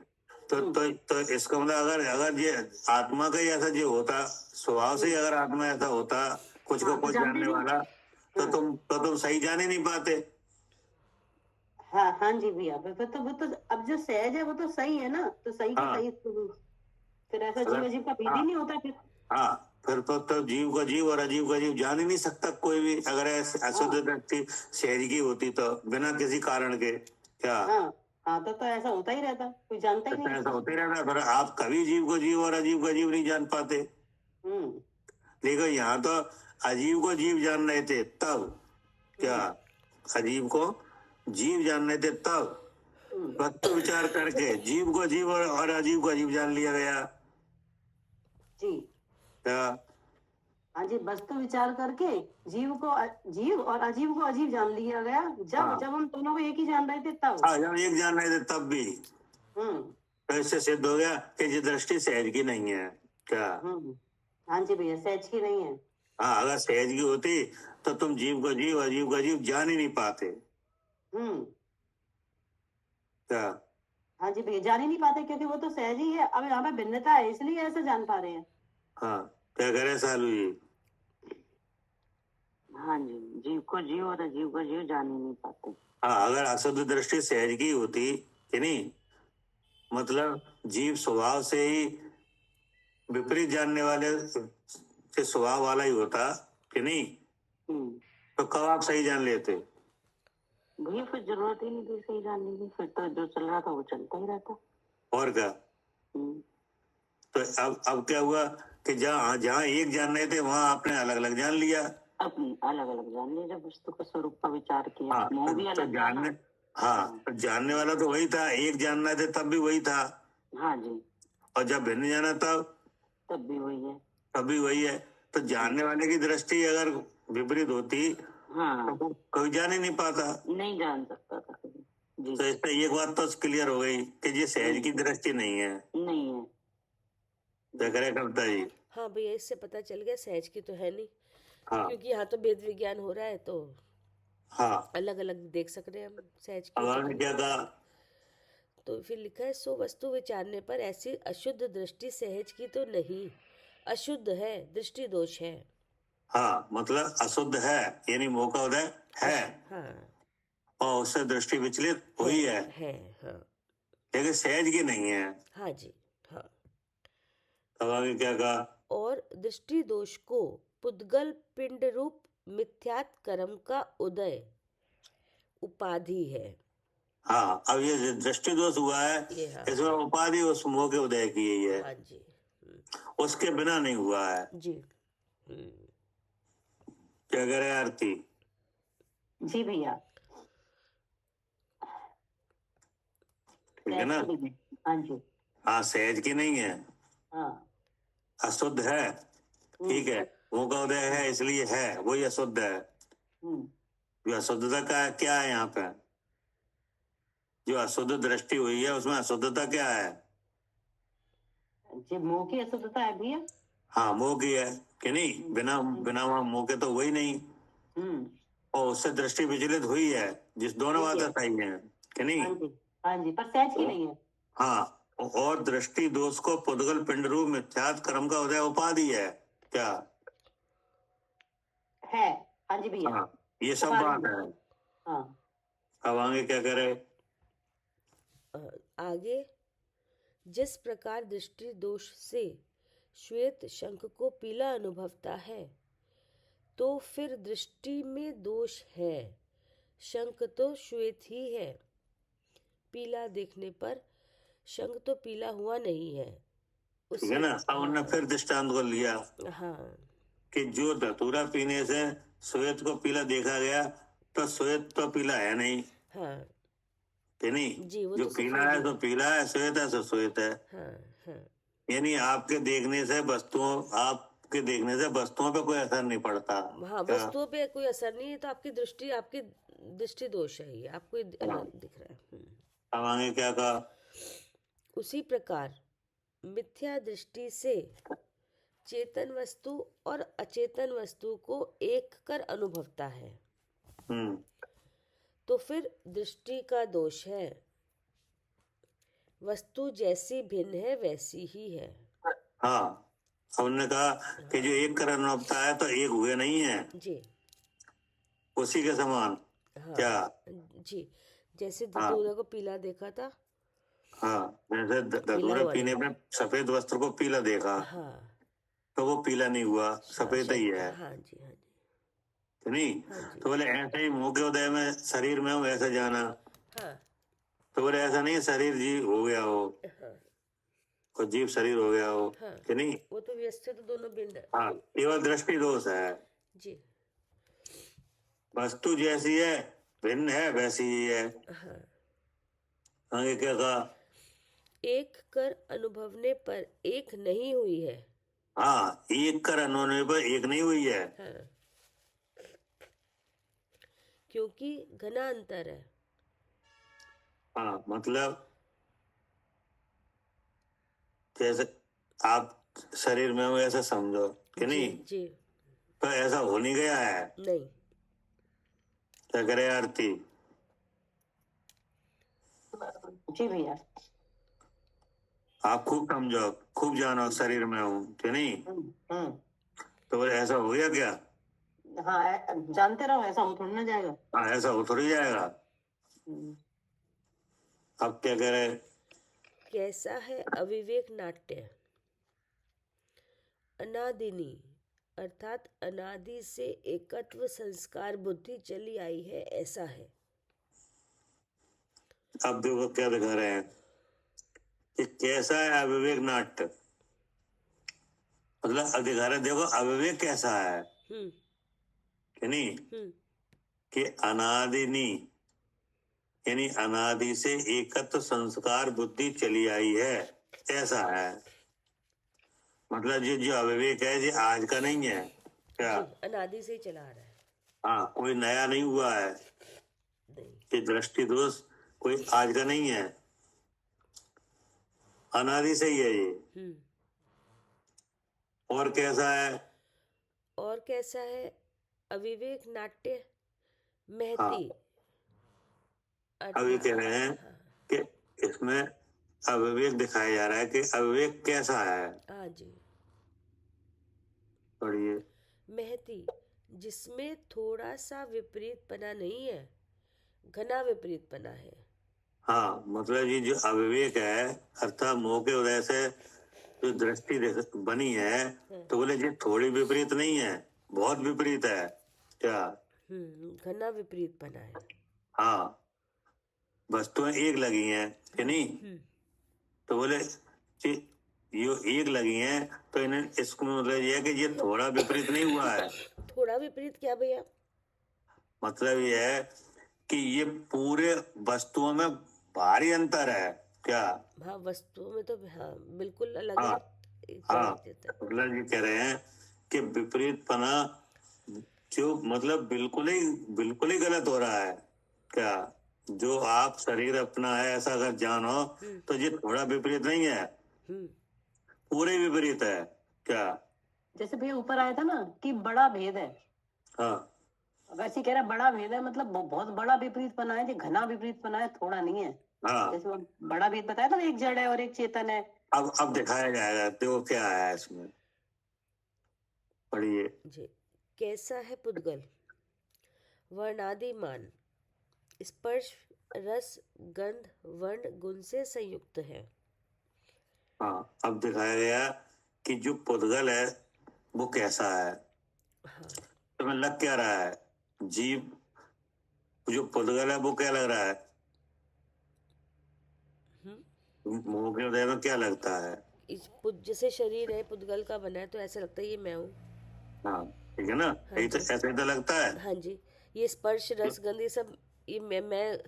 तो इसका मतलब अगर ये आत्मा का ही ऐसा जो होता, स्वभाव से ही अगर आत्मा ऐसा होता कुछ को कुछ जानने वाला, तो तुम सही जान ही नहीं पाते। हाँ हाँ जी भैया, वो तो अब जो सहज है वो तो सही है ना, तो सही का सही, फिर ऐसा जीव अजीब का भेद ही नहीं होता फिर। हाँ, फिर तो जीव को जीव और अजीव को अजीव जान ही नहीं सकता कोई भी, अगर अशुद्ध व्यक्ति सहज की होती तो बिना किसी कारण के। क्या? हाँ तो ऐसा होता ही रहता, कोई जानता ही नहीं। ऐसा होता ही रहता, फिर आप कभी जीव को जीव और अजीब को अजीब नहीं जान पाते। देखो यहाँ तो अजीब को जीव जान रहे थे तब, क्या अजीब को जीव जान रहे थे तब वस्तु विचार करके जीव को जीव और अजीब को अजीब जान लिया गया। जी क्या? हाँ जी, वस्तु विचार करके जीव को जीव और अजीब को अजीब जान लिया गया। जब हम दोनों को एक ही जान रहे थे तब। हाँ, जब एक जान रहे थे तब भी। तो इससे सिद्ध हो गया कि ये दृष्टि सहज की नहीं है। क्या? हाँ जी भैया, सहज की नहीं है। हाँ, अगर सहज की होती तो तुम जीव को जीव अजीब को अजीब जान ही नहीं पाते। क्या? हाँ जी भैया, जान ही नहीं पाते, क्योंकि वो तो सहज ही है। अब यहाँ पे भिन्नता है, इसलिए ऐसे जान पा रहे हैं। हाँ, क्या करे सालू जी? हाँ जी, जीव को जीव और अजीव को जीव जान ही नहीं पाते। हाँ, अगर अशुद्ध दृष्टि सहज की होती, कि नहीं, मतलब जीव स्वभाव से ही विपरीत जानने वाले से स्वभाव वाला ही होता, कि नहीं, तो कब आप सही जान लेते? भैया फिर जरूरत ही नहीं थी सही जानने की, फिर तो जो चल रहा था वो चलता ही रहता। और क्या? तो अब क्या हुआ कि जहाँ एक जान रहे थे वहां आपने अलग अलग जान लिया। अब अलग अलग जान लिया, जब वस्तु का स्वरूप का विचार किया। हाँ, वो भी अलग जानने, हाँ, जानने वाला तो वही था, एक जान रहे थे तब भी वही था। हाँ जी, और जब भिन्न जाना तब भी वही है। तब भी वही है। तो जानने वाले की दृष्टि अगर विपरीत होती, तो कोई जान ही नहीं पाता, नहीं जान सकता था कभी। जी। तो इससे एक बात तो क्लियर हो गई कि ये सहज की दृष्टि नहीं है। नहीं है। क्या करे कविता जी? हाँ भैया, इससे पता चल गया सहज की तो है नहीं। हाँ, क्योंकि यहाँ तो वेद विज्ञान हो रहा है, तो हाँ, अलग अलग देख सकते हैं हम सहज की। अगर क्या कहा? तो फिर लिखा है, सो वस्तु विचारने पर ऐसी अशुद्ध दृष्टि सहज की तो नहीं, अशुद्ध है, दृष्टि दोष है। हाँ, मतलब अशुद्ध है, यानी मोह का उदय है। हाँ, और उससे दृष्टि विचलित हुई है। हाँ, लेकिन सहज की नहीं है। हाँ जी, हाँ। तब आगे क्या कहा? और दृष्टि दोष को पुद्गल पिंड रूप मिथ्यात कर्म का उदय उपाधि है। हाँ, अब ये दृष्टि दोष हुआ है, इसमें उपाधि उस मोह के उदय की ही है। हाँ जी, उसके बिना नहीं हुआ है। जी। क्या करे आरती? जी भैया, ठीक है ना? हाँ जी। हाँ, सहज की नहीं है, हाँ, अशुद्ध है, ठीक है, मोह का उदय है इसलिए है, वही अशुद्ध है। जो अशुद्धता का क्या है यहाँ पे? जो अशुद्ध दृष्टि हुई है उसमें अशुद्धता क्या है? जी मोह की अशुद्धता है भैया। हाँ, मोह की है कि नहीं? बिना बिना वहाँ मोह के तो वही नहीं, और उससे दृष्टि विचलित हुई है, जिस दोनों ठीक है। बातें सही है कि नहीं? हाँ जी, पर सहज की नहीं है। हाँ, और दृष्टि दोष को पुद्गल पिंड रूप मिथ्यात् कर्म का उदय उपाधि है क्या? है, हाँ जी भैया। हाँ, ये सब उपाधि बात है। है। हाँ, अब आगे क्या करे? आगे जिस प्रकार दृष्टि दोष से श्वेत शंख को पीला अनुभवता है, तो फिर दृष्टि में दोष है। शंख तो श्वेत ही है, पीला देखने पर शंख तो पीला हुआ नहीं है। ठीक है ना? अब उन्होंने फिर दृष्टांत को लिया हाँ कि जो धतूरा पीने से श्वेत को पीला देखा गया, तो श्वेत तो पीला है नहीं हाँ कि नहीं? जी, वो जो तो पीला सफेद है तो पीला है, श्वेत है तो श्वेत है। हाँ हाँ यानी आपके देखने से वस्तुओं पे कोई असर नहीं पड़ता। हाँ, क्या? वस्तुओं पे कोई असर नहीं है, तो आपकी दृष्टि दोष है, ये आपको ये अलग दिख रहा है। अब आगे क्या कहा? उसी प्रकार मिथ्या दृष्टि से चेतन वस्तु और अचेतन वस्तु को एक कर अनुभवता है, हम्म तो फिर दृष्टि का दोष है। वस्तु जैसी भिन्न है वैसी ही है। हाँ, हमने कहा कि जो एक कर अनुभवता है तो एक हुए नहीं है, जी उसी के समान। हाँ क्या? जी, जैसे हाँ। धतूरे को पीला देखा था। हाँ, जैसे पीला धतूरे हुआ पीने नहीं। में सफेद वस्त्र को पीला देखा, हाँ तो वो पीला नहीं हुआ, सफेद ही है हाँ जी हाँ जी कि नहीं? हाँ जी तो बोले ऐसे ही मुंह के उदय में शरीर में हो ऐसे जाना, हाँ तो बोले ऐसा नहीं शरीर जीव हो गया हो, हाँ और जीव शरीर हो गया हो हाँ, कि नहीं? वो तो व्यवस्थित दोनों भिन्न है। हाँ, केवल दृष्टि दोष है। जी वस्तु जैसी है भिन्न है वैसी ही है। हाँ, आगे क्या कहा? एक कर अनुभवने पर एक नहीं हुई है। हाँ, एक कर अनुभवने पर एक नहीं हुई है। हाँ, क्योंकि घना अंतर है। हाँ, मतलब जैसे आप शरीर में हो ऐसा समझो कि नहीं? जी तो ऐसा हो नहीं गया है। नहीं। क्या करे आरती? जी भैया। आप खूब समझो, खूब जानो शरीर में हूँ कि नहीं? हम्म। तो बोले ऐसा हो गया क्या? हाँ, जानते रहो, ऐसा हो थोड़ी ना जाएगा। हाँ, ऐसा हो थोड़ी जाएगा। अब क्या करे? कैसा है अविवेक नाट्य? अनादिनी अर्थात अनादि से एकत्व संस्कार बुद्धि चली आई है, ऐसा है। अब देखो क्या दिखा रहे हैं कि कैसा है अविवेक नाट्य, मतलब अब दिखा रहे हैं, देखो अविवेक कैसा है कि नहीं? कि अनादिनी यानी अनादि से एकत्व संस्कार बुद्धि चली आई है, ऐसा है। मतलब जो अविवेक है ये आज का नहीं है। क्या? अनादि से ही चला आ रहा है। हाँ, कोई नया नहीं हुआ है। ये दृष्टि दोष कोई आज का नहीं है, अनादि से ही है ये। और कैसा है? और कैसा है अविवेक नाट्य महती। अभी कह रहे हैं कि इसमें अविवेक दिखाया जा रहा है कि अविवेक कैसा है। हाँ जी, पढ़िए। महती, जिसमें थोड़ा सा विपरीतपना नहीं है, घना विपरीतपना है। हाँ, मतलब ये जो अविवेक है अर्थात मोह के उदय से जो दृष्टि बनी है, तो बोले ये थोड़ी विपरीत नहीं है, बहुत विपरीत है। क्या? घना विपरीतपना है। हाँ, वस्तुएं एक लगी हैं कि नहीं? तो बोले कि ये एक लगी हैं, तो इन्हें इसको मतलब ये है कि ये थोड़ा विपरीत नहीं हुआ है। थोड़ा विपरीत क्या भैया? मतलब ये है कि ये पूरे वस्तुओं में भारी अंतर है। क्या? हाँ, वस्तुओं में तो हाँ बिल्कुल अलग हाँ, है। हाँ, मतलब ये कह रहे हैं कि विपरीतपना जो मतलब बिल्कुल ही गलत हो रहा है। क्या? जो आप शरीर अपना है ऐसा अगर जानो तो ये थोड़ा विपरीत नहीं है, पूरे विपरीत है। क्या? जैसे भैया ऊपर आया था ना कि बड़ा भेद है, हाँ वैसे कह रहा बड़ा भेद है, मतलब बहुत बड़ा विपरीत बना है, घना विपरीत बना है, थोड़ा नहीं है। हाँ। जैसे वो बड़ा भेद बताया था, एक जड़ है और एक चेतन है। अब दिखाया जाएगा, देखो क्या है इसमें, पढ़िए जी। कैसा है पुद्गल? वर्णादिमान, स्पर्श रस गंध वर्ण गुण से संयुक्त है। हाँ, अब दिखाया गया कि जो पुद्गल है वो कैसा है। हाँ। तुम्हें लग क्या रहा है? जीव जो पुद्गल है वो क्या लग रहा है? मुंह के उदय में क्या लगता है? जैसे शरीर है पुद्गल का बना है तो ऐसा लगता है ये मैं हूँ। हाँ ठीक है ना, हाँ तो जी। ऐसे ही तो लगता है। हाँ जी। ये स्पर्श रस गंध ये सब, ये मैं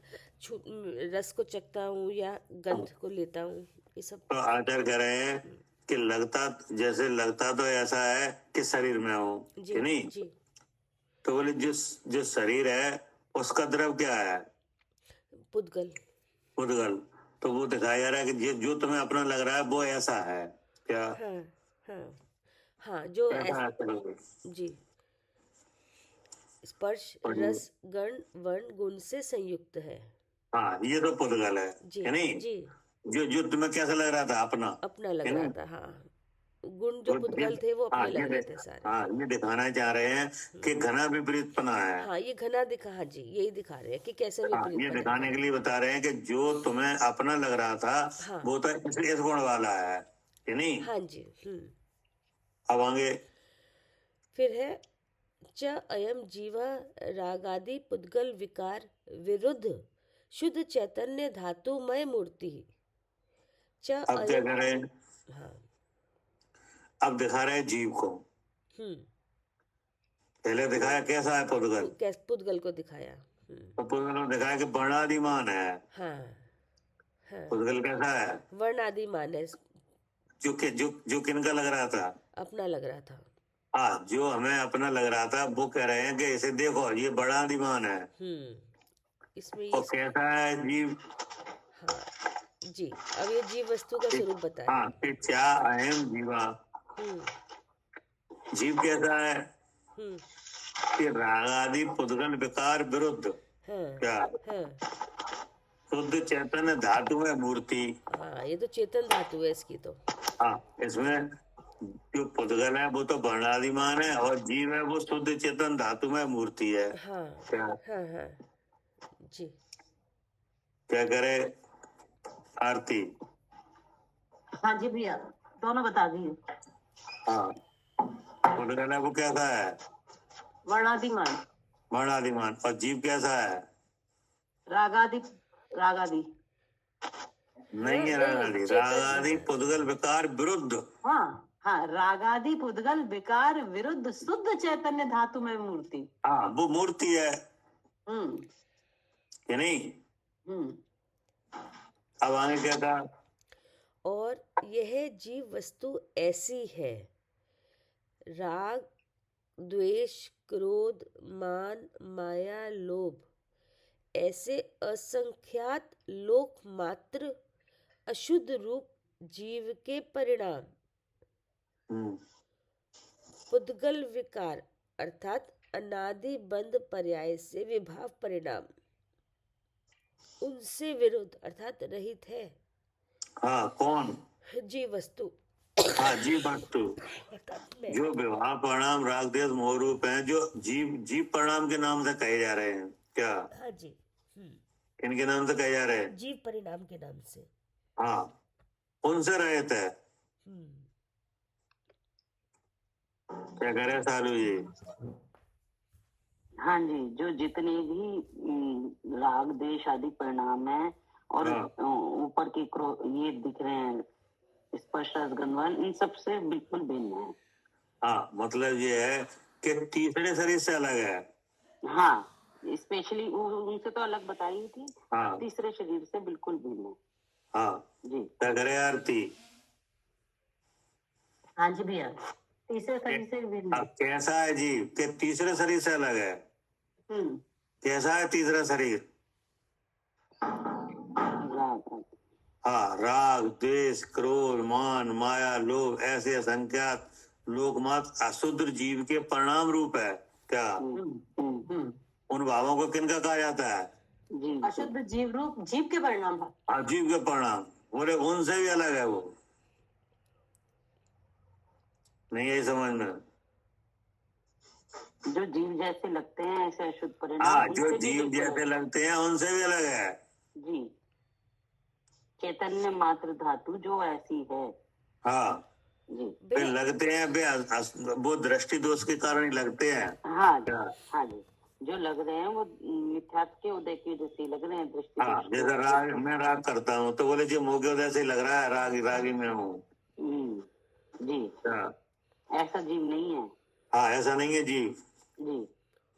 रस को चखता हूँ या गंध को लेता हूँ, ये सब। तो आचार्य कह रहे हैं कि लगता, जैसे लगता तो ऐसा है कि शरीर में हूँ जी कि नहीं। जी। तो बोले जो शरीर है उसका द्रव क्या है? पुद्गल। पुद्गल। तो वो दिखाया जा रहा है कि जो तुम्हें अपना लग रहा है वो ऐसा है। क्या? हाँ हाँ हाँ, जो ऐसा है। जी। स्पर्श रस गण वर्ण गुण से संयुक्त है। हाँ, ये तो पुद्गल है जी नहीं। जी। जो तुम्हें कैसा लग रहा था? अपना लग रहा था, हाँ। गुण जो तो पुद्गल थे वो हाँ, अपने लग रहे थे सारे। हाँ, ये दिखाना चाह रहे हैं कि घना विपरीतपना है। हाँ, ये घना दिखा, हाँ जी, यही दिखा रहे हैं कि कैसे हाँ, विपरीत ये बना दिखाने है। के लिए बता रहे हैं कि जो तुम्हें अपना लग रहा था हाँ। वो तो इस गुण वाला है कि नहीं। हाँ जी। अब आगे फिर है च अयम जीवा रागादि पुद्गल विकार विरुद्ध शुद्ध चैतन्य धातुमय मूर्ति। च अब क्या अयम, करें? हाँ। अब दिखा रहे हैं जीव को। हम्म। पहले दिखाया कैसा है पुद्गल, पुद्गल को दिखाया। तो पुद्गल में दिखाया कि वर्णादिमान है। हाँ हाँ। पुद्गल कैसा है? वर्णादिमान है, जो किनका लग रहा था? अपना लग रहा था। हाँ, जो हमें अपना लग रहा था वो कह रहे हैं कि इसे देखो ये वर्णादिमान है। इसमें और ये कैसा है जीव? हाँ जी। अब ये जीव वस्तु का स्वरूप बताएं। हाँ, कि क्या अहम जीवा। जीव कैसा है? कि रागादि पुद्गल विकार विरुद्ध। हाँ क्या? हाँ शुद्ध चैतन्य धातु में मूर्ति। हाँ, ये तो चेतन धातु है इसकी तो। हाँ, इसमें जो पुद्गल है वो तो वर्णादिमान है और जीव है वो शुद्ध चेतन धातु में मूर्ति है। हाँ क्या? हाँ हाँ जी। क्या करे आरती? हाँ जी भैया, दोनों बता दिए। हाँ, पुद्गल है वो कैसा है? वर्णादिमान। वर्णादिमान। और जीव कैसा है? रागादि। रागादि। नहीं है रागादि। रागादि पुद्गल विकार विरुद्ध। हाँ हाँ, रागादि पुद्गल विकार विरुद्ध शुद्ध चैतन्य धातु में मूर्ति। हाँ, वो मूर्ति है कि नहीं। अब आगे क्या था? और यह जीव वस्तु ऐसी है, राग द्वेष क्रोध मान माया लोभ ऐसे असंख्यात लोक मात्र अशुद्ध रूप जीव के परिणाम पुद्गल विकार अर्थात अनादि बंध पर्याय से विभाव परिणाम उनसे विरुद्ध अर्थात रहित है। हाँ, कौन? जीव वस्तु। हाँ, जीव वस्तु जो विवाह परिणाम राग देश मोह रूप है, जो जीव परिणाम के नाम से कहे जा रहे हैं। क्या? हाँ जी। किनके नाम से कहे जा रहे हैं? जीव परिणाम के नाम से। हाँ, उनसे रहित है। क्या कह रहे हैं सालू जी? हाँ जी, जो जितने भी राग देश आदि परिणाम है और ऊपर के ये दिख रहे हैं स्पर्श रस गंध वर्ण, इन सब से बिल्कुल भिन्न है। हाँ, मतलब ये है कि तीसरे शरीर से अलग है। हाँ, स्पेशली उनसे तो अलग बताई थी। हाँ, तीसरे शरीर से बिल्कुल भिन्न है। हाँ जी। क्या करे आरती? हाँ जी भैया, तीसरे शरीर से भिन्न। कैसा है जीव कि तीसरे शरीर से अलग है? कैसा है तीसरा शरीर? हाँ, राग द्वेष क्रोध मान माया लोभ ऐसे असंख्यात लोकमात अशुद्ध जीव के परिणाम रूप है। क्या उन भावों को किनका कहा जाता है? अशुद्ध जीव रूप जीव के परिणाम है। हाँ, जीव के परिणाम। बोले उनसे भी अलग है वो, नहीं यही समझ में? जो जीव जैसे लगते हैं ऐसे अशुद्ध परिणाम। हाँ, उनसे जो भी जीव बिल्कुल जैसे लगते हैं उनसे भी अलग है। जी, चैतन्य मात्र धातु जो ऐसी है। हाँ, जी वे लगते हैं, वो दृष्टि दोष के कारण ही लगते हैं। हाँ जी, हाँ जी, जो लग रहे हैं वो मिथ्यात्व के उदय की वजह से लग रहे हैं दृष्टि हाँ, दोष के। जैसे राग, मैं राग करता हूँ तो बोले जो मोगे उदय से लग रहा है रागी में हूँ। जी, हाँ, ऐसा जीव नहीं है। हाँ, ऐसा नहीं है जीव। जी,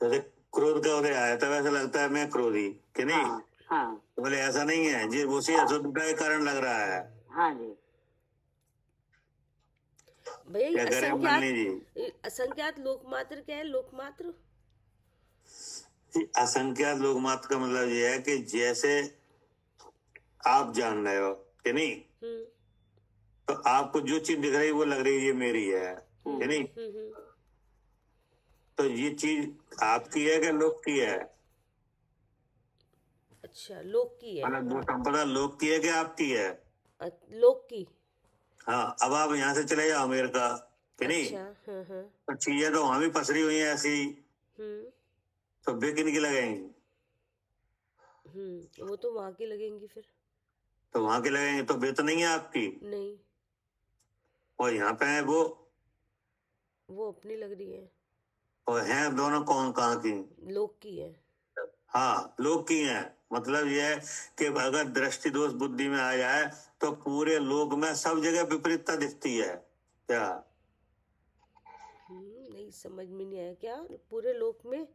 जैसे क्रोध का उदय आया तब ऐसा लगता है मैं क्रोधी कि नहीं। हाँ हाँ तो बोले ऐसा नहीं है जी, उसी अशुद्धता के कारण लग रहा है। हाँ जी, भैया ये क्या करें मल्ली जी? असंख्यात लोकमात्र क्या है? लोकमात्र असंख्यात लोग मात्र का मतलब ये है कि जैसे आप जान रहे हो कि नहीं, तो आपको जो चीज दिख रही है वो लग रही है ये मेरी है कि नहीं। तो ये चीज आपकी है कि लोक की है? अच्छा, लोक की है। मतलब वो संपदा लोक की है कि आपकी है? लोक की। हाँ, अब आप यहाँ से चले जाओ अमेरिका कि नहीं, अच्छा, हाँ। तो चीजें तो वहां भी पसरी हुई है ऐसी, तो वे किन की लगेंगी? वो तो वहां की लगेंगी फिर। तो वहां के लगेंगे तो वे तो नहीं है आपकी। नहीं, और यहाँ पे है वो अपनी लग रही है। और हैं दोनों कौन कहाँ की? लोक की है। हाँ, लोक की हैं। मतलब ये है कि अगर दृष्टि दोष बुद्धि में आ जाए तो पूरे लोक में सब जगह विपरीतता दिखती है। क्या? नहीं समझ में नहीं आया। क्या पूरे लोक में?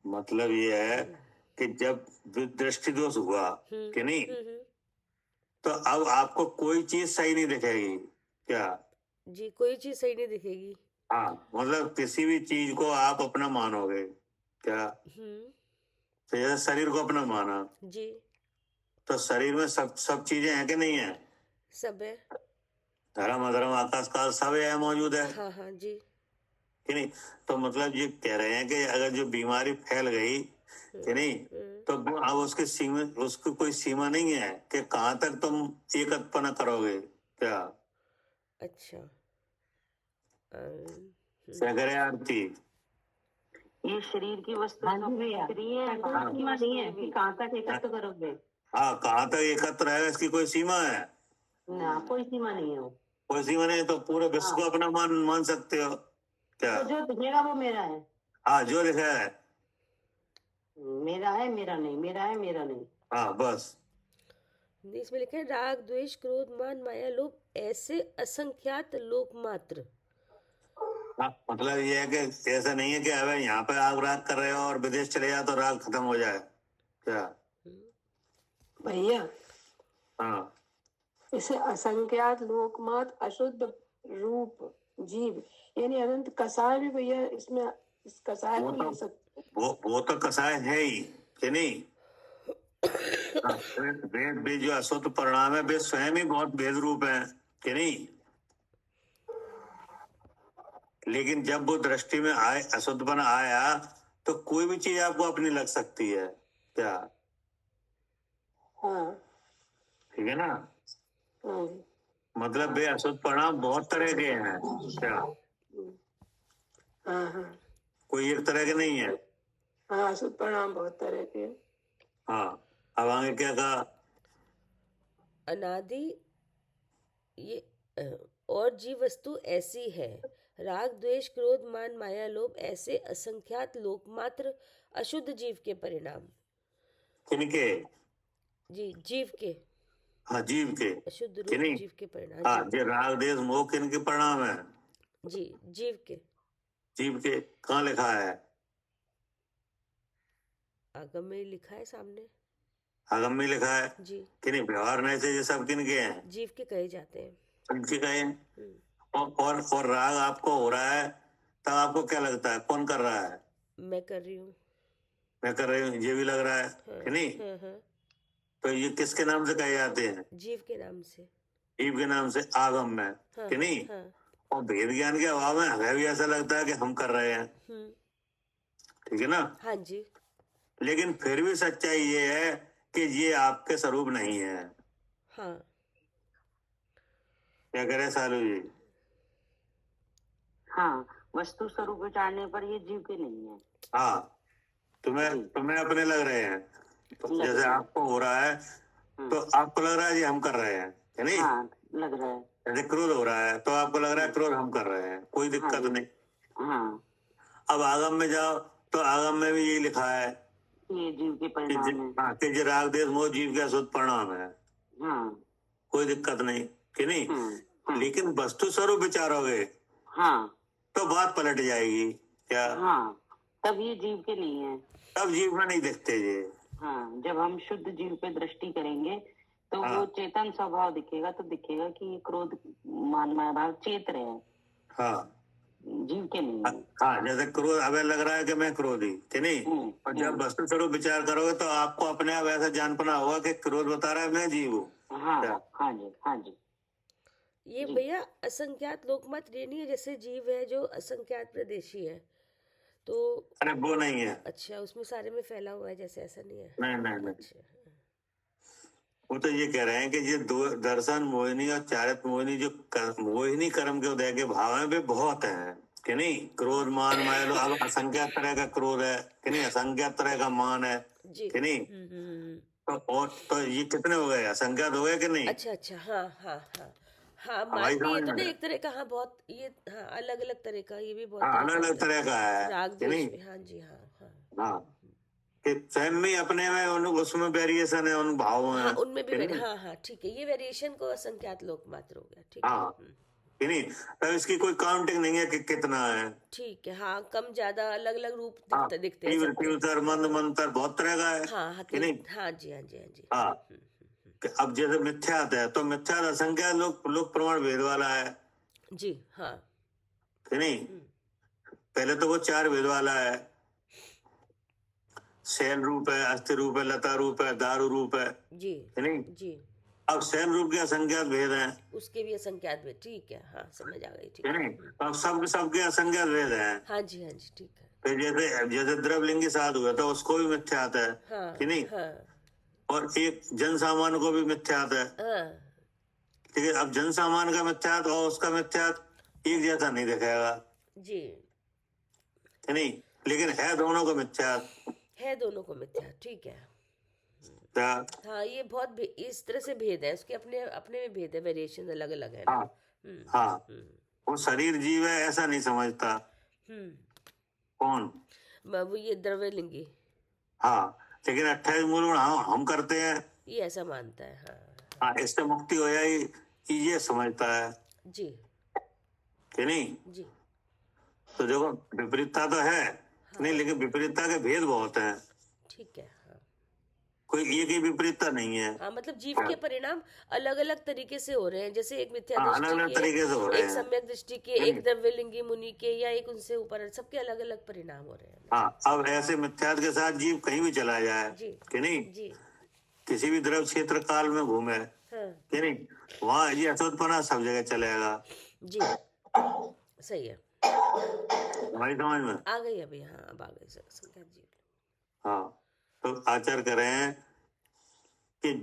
मतलब ये है कि जब दृष्टि दोष हुआ कि नहीं, तो अब आपको कोई चीज सही नहीं दिखेगी। क्या? जी, कोई चीज सही नहीं दिखेगी। हाँ, मतलब किसी भी चीज को आप अपना मानोगे। क्या? तो जैसे शरीर को अपना माना जी, तो शरीर में सब चीजें हैं कि नहीं है? सब है। धर्म अधर्म आकाश काल सब है मौजूद है हाँ जी। कि नहीं। तो मतलब ये कह रहे हैं कि अगर जो बीमारी फैल गई कि नहीं, तो वो अब उसकी कोई सीमा नहीं है कि कहाँ तक तुम एकत्वपना करोगे। क्या? अच्छा, क्या करे आरती? ये शरीर की वस्तु सीमा नहीं है कि कहाँ तक एकत्र करोगे। हाँ, कहाँ तक एकत्र रहेगा इसकी कोई सीमा है? ना, कोई सीमा नहीं है। कोई सीमा नहीं, तो पूरे विश्व को अपना मान सकते हो। क्या? तो जो दिखेगा वो मेरा है। हाँ, जो लिखा है मेरा है मेरा नहीं, मेरा है मेरा नहीं। हाँ, बस। इसमें लिखा है राग द्वेष क्रोध मान माया लोभ ऐसे असंख्यात लोक मात्र। हाँ, मतलब ये है कि ऐसा नहीं है कि अब यहाँ पे आप राग कर रहे हो और विदेश चले जाओ तो राग खत्म हो जाए। क्या? भैया हाँ, इसे असंख्यात लोकमात अशुद्ध रूप जीव यानी अनंत कसाय भी भैया इसमें इस कसाय को ले सकते। वो तो कसाय है ही कि नहीं। वेद जो अशुद्ध परिणाम है वे स्वयं ही बहुत भेद रूप है कि नहीं। लेकिन जब वो दृष्टि में आए, अशुद्धपन आया, तो कोई भी चीज आपको अपनी लग सकती है। क्या? हाँ ठीक है ना। हाँ जी, मतलब वे अशुद्ध परिणाम बहुत तरह के हैं। क्या? हाँ कोई एक तरह के नहीं है। हाँ अशुद्ध परिणाम बहुत तरह के हैं। हाँ, अब आगे क्या कहा? अनादि ये और जीव वस्तु ऐसी है। राग द्वेष क्रोध मान माया लोभ ऐसे असंख्यात लोक मात्र अशुद्ध जीव के परिणाम। किनके? जी, जीव के। हाँ, जीव के। अशुद्ध रूप किन्हीं? जीव के परिणाम। हाँ, जो राग देश मोह किनके परिणाम है? जी, जीव के। जीव के। कहाँ लिखा है? आगम में लिखा है सामने। आगम में लिखा है जी, कि नहीं। व्यवहार नहीं से ये सब किनके हैं? जीव के कहे जाते हैं। किनके कहे हैं? और राग आपको हो रहा है तब आपको क्या लगता है कौन कर रहा है? मैं कर रही हूँ। मैं कर रही हूँ, ये भी लग रहा है कि नहीं। हाँ। तो ये किसके नाम से कहे जाते हैं? जीव के नाम से। जीव के नाम से आगम में, हाँ कि नहीं? हाँ। और भेद ज्ञान के अभाव में हमें भी ऐसा लगता है कि हम कर रहे हैं, ठीक है ना? हाँ जी। लेकिन फिर भी सच्चाई ये है कि ये आपके स्वरूप नहीं है। हाँ। क्या करे सालू जी? हाँ, वस्तु स्वरूप विचारने पर ये जीव के नहीं है। हाँ, तुम्हें अपने लग रहे हैं, तो जैसे आपको हो रहा है तो आपको लग रहा है जी हम कर रहे हैं, है नहीं? हाँ, लग रहा है। जैसे क्रोध हो रहा है तो आपको लग रहा है क्रोध हम कर रहे हैं, कोई दिक्कत नहीं। हाँ, अब आगम में जाओ तो आगम में भी यही लिखा है ये जीव के कि परिणाम है। हाँ, कि राग देश मोह जीव का शुद्ध परिणाम है, हाँ, कोई दिक्कत नहीं, कि नहीं? हाँ, लेकिन वस्तु स्वरूप विचारोगे हाँ, तो बात पलट जाएगी। क्या? हाँ, तब ये जीव के नहीं है। तब जीव में नहीं दिखते ये। हाँ, जब हम शुद्ध जीव पे दृष्टि करेंगे तो हाँ। वो चेतन स्वभाव दिखेगा, तो दिखेगा कि ये क्रोध मान माया भाव चेत रहे हैं, हाँ जीव के नहीं है। हाँ, जैसे क्रोध हमें लग रहा है कि मैं क्रोधी, कि नहीं? और जब वस्तु स्वरूप विचार करोगे तो आपको अपने आप ऐसा जान पाना होगा कि क्रोध बता रहा है मैं जीव हूँ। हाँ, हाँ जी, हाँ जी। ये भैया असंख्यात लोकमत ये नहीं है जैसे जीव है जो असंख्यात प्रदेशी है, तो अरे वो नहीं है। अच्छा उसमें सारे में फैला हुआ है जैसे, ऐसा नहीं है? नहीं, अच्छा। वो तो ये कह रहे हैं कि ये दो दर्शन मोहिनी और चारित मोहिनी जो मोहिनी कर्म के उदय के भाव हैं वे बहुत हैं, कि नहीं? क्रोध मान माया लो, अब असंख्यात तरह का क्रोध है, कि नहीं? असंख्यात तरह का मान है, जी। कि नहीं? तो ये कितने हो गए? असंख्यात हो गए कि नहीं? अच्छा। हाँ हाँ हाँ हाँ, भाई मान भी ये समझ तो में नहीं एक तरह का, हाँ बहुत ये, हाँ अलग अलग तरह का, ये भी बहुत हाँ, अलग अलग तरह का है, राग कि नहीं? द्वेष में। हाँ जी। हाँ हाँ हाँ, कि स्वयं में अपने में उसमें वेरिएशन है, उन भावों में, हाँ, उनमें भी कि नहीं? हाँ हाँ ठीक है, ये वेरिएशन को असंख्यात लोक मात्र हो गया, ठीक है। हाँ, कि नहीं? तब इसकी कोई काउंटिंग नहीं है कि कितना है। ठीक है। हाँ, कम ज्यादा अलग अलग रूप हाँ, दिखते हैं सबके। तीव्र मंद मंतर बहुत तरह का है, हाँ हाँ कि नहीं? हाँ जी, हाँ जी, हाँ जी। हाँ, कि अब जैसे मिथ्यात है तो मिथ्यात असंख्यात लोक प्रमाण भेद वाला है, जी। हाँ। कि नहीं? पहले तो वो 4 भेद वाला है, शैल रूप है, अस्थि रूप है, लता रूप है, दारू रूप है, जी। कि नहीं? जी। अब शैल रूप के असंख्यात भेद हैं, उसके भी असंख्यात भेद, ठीक है। हाँ, समझ आ गई, ठीक कि है। नहीं? अब सबके असंख्यात भेद हैं। हाँ जी, हाँ जी, ठीक है। फिर जैसे द्रवलिंगी साधु है तो उसको भी मिथ्यात है, हाँ कि नहीं? हाँ और एक जन सामान्य को भी मिथ्यात है, हाँ ठीक है? अब जन सामान्य का मिथ्यात और उसका मिथ्यात एक जैसा नहीं दिखेगा, जी। कि नहीं? लेकिन है दोनों को मिथ्यात। है दोनों को मिथ्या, ठीक है। क्या? हाँ, ये बहुत इस तरह से भेद है, उसके अपने अपने में भेद है, वेरिएशन अलग अलग है ना। हाँ हाँ, वो शरीर जीव है ऐसा नहीं समझता। कौन? वो ये द्रव्यलिंगी, हाँ, लेकिन 28 मूल गुण हम करते हैं, ये ऐसा मानता है। हाँ हाँ, इससे मुक्ति हो जाएगी ये समझता है, जी, कि नहीं? जी। तो देखो विपरीतता तो है, नहीं, लेकिन विपरीतता के भेद बहुत हैं, ठीक है। हाँ कोई एक ही विपरीतता नहीं है। हाँ, मतलब जीव के परिणाम अलग अलग तरीके से हो रहे हैं, जैसे एक मिथ्या हाँ, अलग अलग दृष्टि तरीके से हो के, रहे एक हैं। सम्यक दृष्टि के, एक द्रव्यलिंगी मुनि के, या एक उनसे ऊपर, सबके अलग अलग परिणाम हो रहे हैं। हाँ, अब ऐसे मिथ्यात के साथ जीव कहीं भी चला जाए, जी, कि नहीं? जी। किसी भी द्रव क्षेत्र काल में घूमे, हाँ कि नहीं? वहाँ ये अशुद्धपना सब जगह चलेगा। जी, सही है। हमारी समझ में आ गई अभी, हाँ अब आ गई संख्या जी। हाँ, तो आचार्य कर रहे हैं कि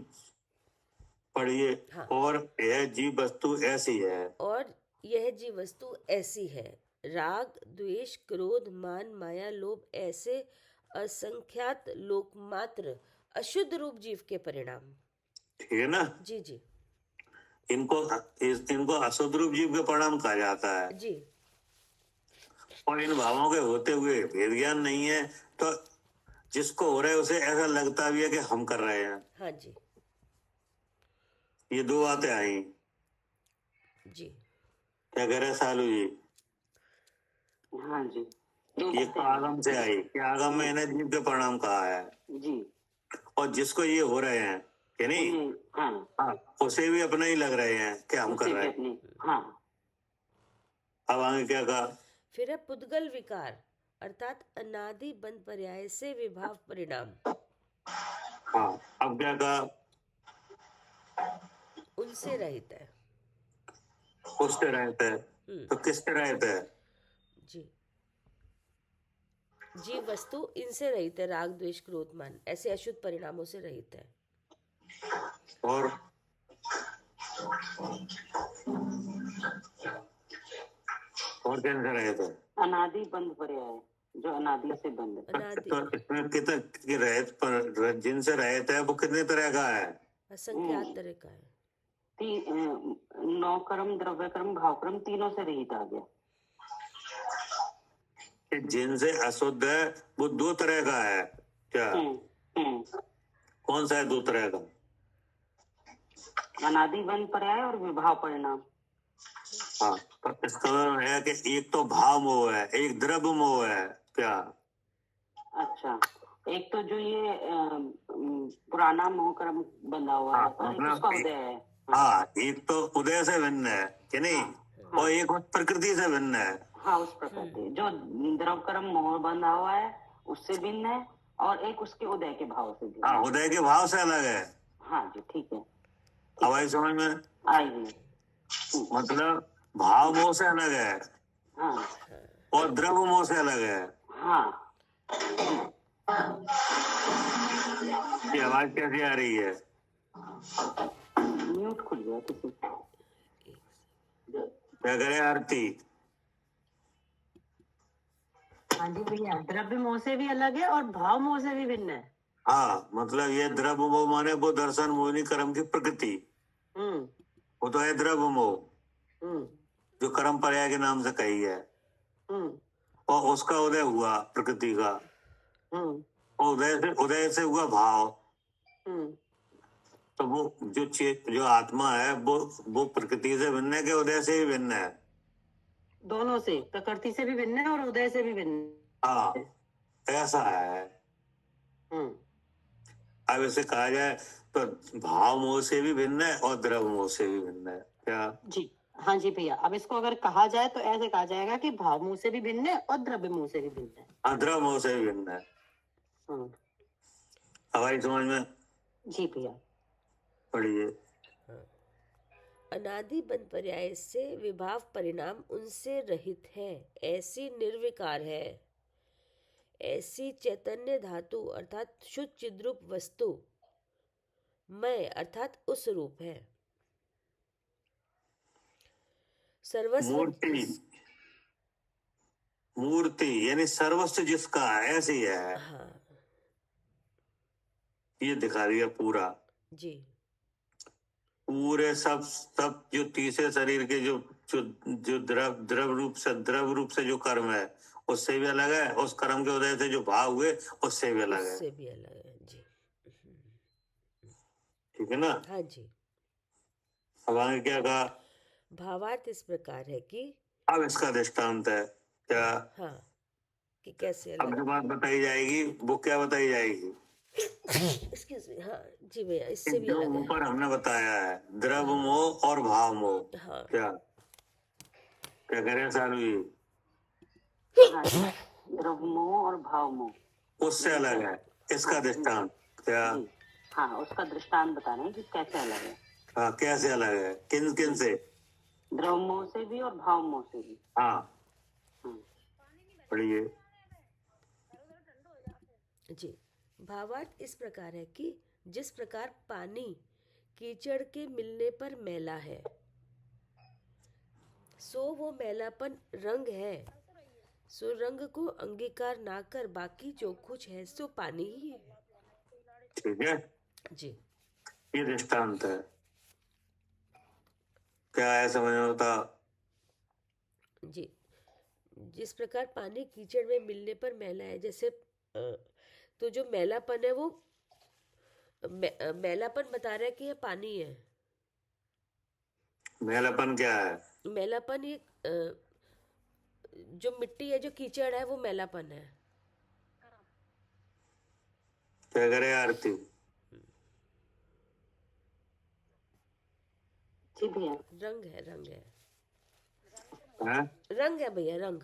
पढ़िए, हाँ। और यह जीव वस्तु ऐसी है, और यह जीव वस्तु ऐसी है, राग द्वेष क्रोध मान माया लोभ ऐसे असंख्यात लोकमात्र अशुद्ध रूप जीव के परिणाम। ठीक है ना? जी जी इनको अशुद्ध रूप जीव के परिणाम कहा जाता है। जी। और इन भावों के होते हुए भेद ज्ञान नहीं है, तो जिसको हो रहा है उसे ऐसा लगता भी है कि हम कर रहे हैं। हाँ जी, ये 2 बातें आई। जी। क्या कह रहे हैं सालू जी? हाँ जी, ये आगम से आई कि आगम में इन्हें जीव के परिणाम कहा है, जी। और जिसको ये हो रहे हैं, कि नहीं? हाँ, उसे भी अपना ही लग रहे हैं कि हम कर रहे हैं। हाँ। अब आगे क्या कहा? फिर है पुद्गल विकार, अर्थात अनादि बंध पर्याय से विभाव परिणाम। हाँ, अब क्या कहा? उनसे रहित है। उससे रहता है, तो किससे रहता है? जी, जीव वस्तु इनसे रहित है, राग द्वेष क्रोध मान ऐसे अशुद्ध परिणामों से रहित है। और कैसे रहता है? अनादि बंध पर्याय, जो अनादि से बंध है। अनादि तो इसमें कितना कि रहत पर जिनसे रहता है वो कितने तरह का है? असंख्यात तरह का है। 9 कर्म, द्रव्य कर्म, भाव कर्म, तीनों से रहित आ गया। कि जिनसे अशुद्ध है वो 2 तरह का है क्या? कौन सा है 2 तरह का? अनादि बंध पर्याय और विभाव परिणाम। हाँ, तो इसका मतलब है कि एक तो भाव मोह है, एक द्रव्य मोह है क्या? अच्छा, एक तो जो ये पुराना मोह कर्म बंधा हुआ है, और एक उसका उदय है। हाँ, एक तो उदय से भिन्न है कि नहीं, और एक प्रकृति से भिन्न है। हाँ, उस प्रकृति जो द्रव कर्म मोह बंधा हुआ है उससे भिन्न है, और एक उसके उदय के भाव से भिन्न। हाँ, उदय के भाव से अलग है। हाँ जी, ठीक है, अब आई समझ में? आइए। मतलब भाव मोह से अलग है, हाँ और द्रव्य मोह से अलग है। हाँ, ये आवाज कैसी आ रही है? म्यूट खुल गया किसी। क्या करे आरती? हाँ जी भैया, द्रव्य मोह से भी अलग है और भाव मोह से भी भिन्न है। हाँ, मतलब ये द्रव्य मोह माने वो दर्शन मोहिनी कर्म की प्रकृति, वो तो है द्रव्य मोह जो कर्म पर्याय के नाम से कही है, और उसका उदय हुआ प्रकृति का, और उदय से हुआ भाव। तो वो जो आत्मा है वो प्रकृति से भिन्न है कि उदय से भी भिन्न है? दोनों से, प्रकृति से भी भिन्न है और उदय से भी भिन्न। हाँ, ऐसा है। अब इसे कहा जाए तो भाव मोह से भी भिन्न है और द्रव्य मोह से भी भिन्न है क्या? जी हाँ जी भैया, अब इसको अगर कहा जाए तो ऐसे कहा जाएगा कि भाव मुंह से भी भिन्न है और द्रव्य मुंह से भी भिन्न है। हाँ, द्रव्य मोह से भी भिन्न है। हमारी समझ में? जी भैया, पढ़िए। अनादि बंध पर्याय से विभाव परिणाम उनसे रहित है, ऐसी निर्विकार है, ऐसी चैतन्य धातु अर्थात शुद्ध चिद्रूप वस्तु मैं अर्थात उस रूप है। सर्वस्व मूर्ति यानी सर्वस्व जिसका ऐसी है। हाँ ये दिखा दिया पूरा जी, पूरे सब जो तीसरे शरीर के जो द्रव रूप से जो कर्म है उससे भी अलग है, उस कर्म के उदय से जो भाव हुए उससे भी अलग है। उससे भी अलग है जी, ठीक है ना? हाँ जी। अब आगे क्या कहा? भावार्थ इस प्रकार है कि अब इसका दृष्टांत है क्या? हाँ, कि कैसे अब अलग। जो बात बताई जाएगी वो क्या बताई जाएगी? एक्सक्यूज मी, हाँ जी भैया, इससे भी जो अलग है। ऊपर हमने बताया है द्रव्य मोह और भाव मोह। हाँ क्या कह रहे हैं सालू जी? द्रव्य मोह और भाव मोह उससे अलग है, इसका दृष्टांत क्या? हाँ, उसका दृष्टांत बता रहे हैं कि कैसे अलग है। हाँ, कैसे अलग है, किन किन से? द्रव्य मोह से भी और भाव मोह से भी। हाँ, पढ़िए। जी, भावार्थ इस प्रकार है कि जिस प्रकार पानी कीचड़ के मिलने पर मैला है, सो वो मैलापन रंग है, सो रंग को अंगीकार ना कर बाकी जो कुछ है सो पानी ही है। ठीक है जी, ये दृष्टांत है। क्या है समझ में होता? जी, जिस प्रकार पानी कीचड़ में मिलने पर मैला है, जैसे तो जो मैलापन है वो मैलापन बता रहा है कि ये पानी है। मैलापन क्या है? मैलापन ये जो मिट्टी है, जो कीचड़ है, वो मैलापन है। क्या करे आरती? जी भैया, रंग है, रंग है, हाँ? रंग है भैया, रंग।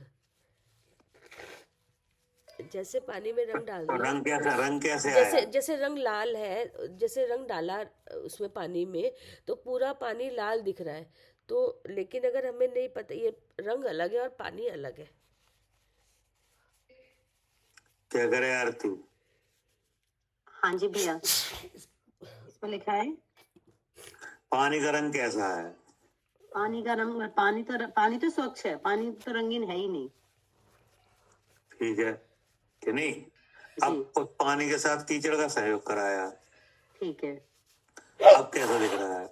जैसे पानी में रंग डाल तो दिया, रंग कैसे जैसे आया? जैसे रंग लाल है, जैसे रंग डाला उसमें पानी में, तो पूरा पानी लाल दिख रहा है। तो लेकिन अगर हमें नहीं पता, ये रंग अलग है और पानी अलग है। क्या करे आरती? हाँ जी भैया, इसमें लिखा है पानी का रंग कैसा है? पानी का रंग, पानी तो स्वच्छ है, पानी तो रंगीन है ही नहीं। ठीक है कि नहीं? अब जी उस पानी के साथ कीचड़ का सहयोग कराया, ठीक है। अब कैसा दिख रहा है?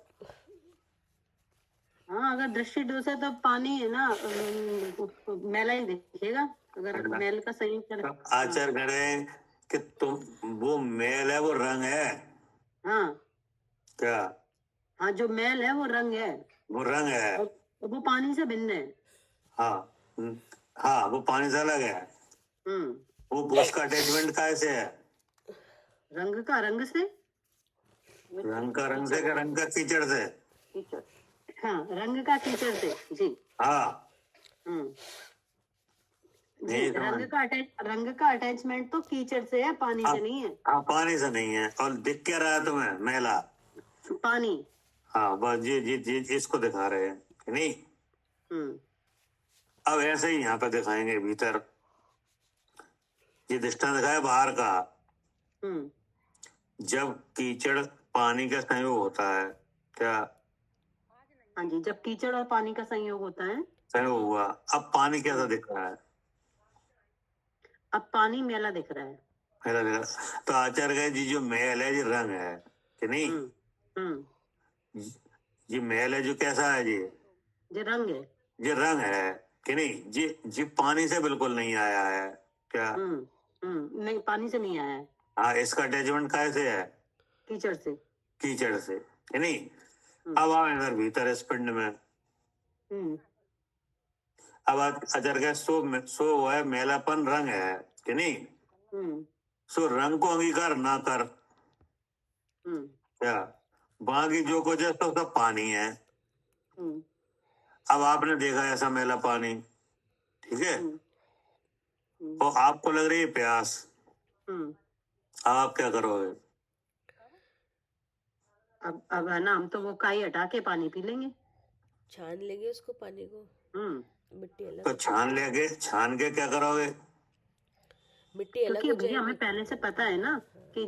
हाँ, अगर दृष्टि दोष है तो पानी है ना, मैला ही दिखेगा, अगर मैल का संयोग करे। तो आचार करें कि तुम, वो मैल है वो रंग है हाँ क्या? हाँ, जो मैल है वो रंग है, वो रंग है। और वो पानी से भिन्न है। हाँ हाँ, वो पानी से अलग है। वो उसका अटैचमेंट कैसे है? रंग का रंग से, रंग का रंग से, क्या रंग का कीचड़ से? कीचड़, हाँ रंग का कीचड़ से जी। हाँ जी, नहीं समझ। रंग का अटैचमेंट तो कीचड़ से है, पानी से नहीं है। हाँ, पानी से नहीं है। और दिख क्या रहा है तुम्हें? मैला पानी। हाँ, बस जी इसको दिखा रहे हैं कि नहीं? अब ऐसे ही यहाँ पे दिखाएंगे भीतर। ये दृष्टांत दिखाया बाहर का। जब कीचड़ पानी का संयोग होता है, क्या हाँ जी, जब कीचड़ और पानी का संयोग होता है, संयोग हुआ, अब पानी कैसा दिख रहा है? अब पानी मैला दिख रहा है। मैला दिख रहा है। तो आचार्य कहे जी जो मैल है ये रंग है कि नहीं? ये मैल है जो कैसा है जी? ये रंग है। ये रंग है कि नहीं? जी पानी से बिल्कुल नहीं आया है क्या? नहीं, पानी से नहीं आया है। हाँ, इसका अटैचमेंट कैसे है? कीचड़ से। कीचड़ से कि नहीं? अब आओ इधर भीतर इस पिंड में। अब आचार्य कहे सो है मैलापन रंग है कि नहीं? सो रंग को अंगीकार ना कर, क्या बाकी जो कुछ है तो सब पानी है। अब आपने देखा ऐसा मैला पानी, ठीक है, और आपको लग रही है प्यास, अब आप क्या करोगे? अब है ना, हम तो वो काई हटा के पानी पी लेंगे, छान लेंगे उसको, पानी को, मिट्टी अलग। तो छान के क्या करोगे? मिट्टी अलग क्योंकि हो भैया हमें जाएगी। पहले से पता है ना कि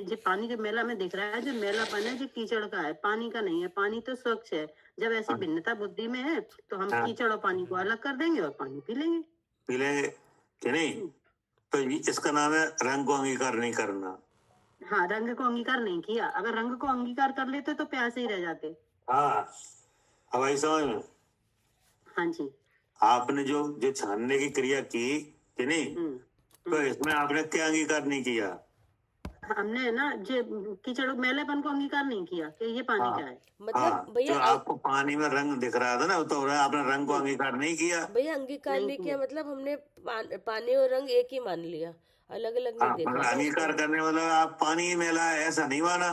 जो पानी के मेला में दिख रहा है, जो मेलापन है जो कीचड़ का है, पानी का नहीं है। पानी तो स्वच्छ है। जब ऐसी भिन्नता बुद्धि में है तो हम कीचड़ और पानी को अलग कर देंगे और पानी पी लेंगे कि नहीं? तो इसका नाम है रंग को अंगीकार नहीं करना। हाँ, रंग को अंगीकार नहीं किया। अगर रंग को अंगीकार कर लेते तो प्यासे ही रह जाते। हाँ, अब आई समझ में? हाँ जी, आपने जो छानने की क्रिया की कि नहीं, तो इसमें आपने क्या अंगीकार नहीं किया? हमने है ना जो कीचड़ मैलेपन को अंगीकार नहीं किया कि ये पानी का है। मतलब भैया तो आपको पानी में रंग दिख रहा था ना, तो आपने रंग को अंगीकार नहीं किया। भैया अंगीकार नहीं किया, मतलब हमने पानी और रंग एक ही मान लिया, अलग अलग नहीं देखा। अंगीकार करने मतलब आप पानी ही मैला है ऐसा नहीं माना।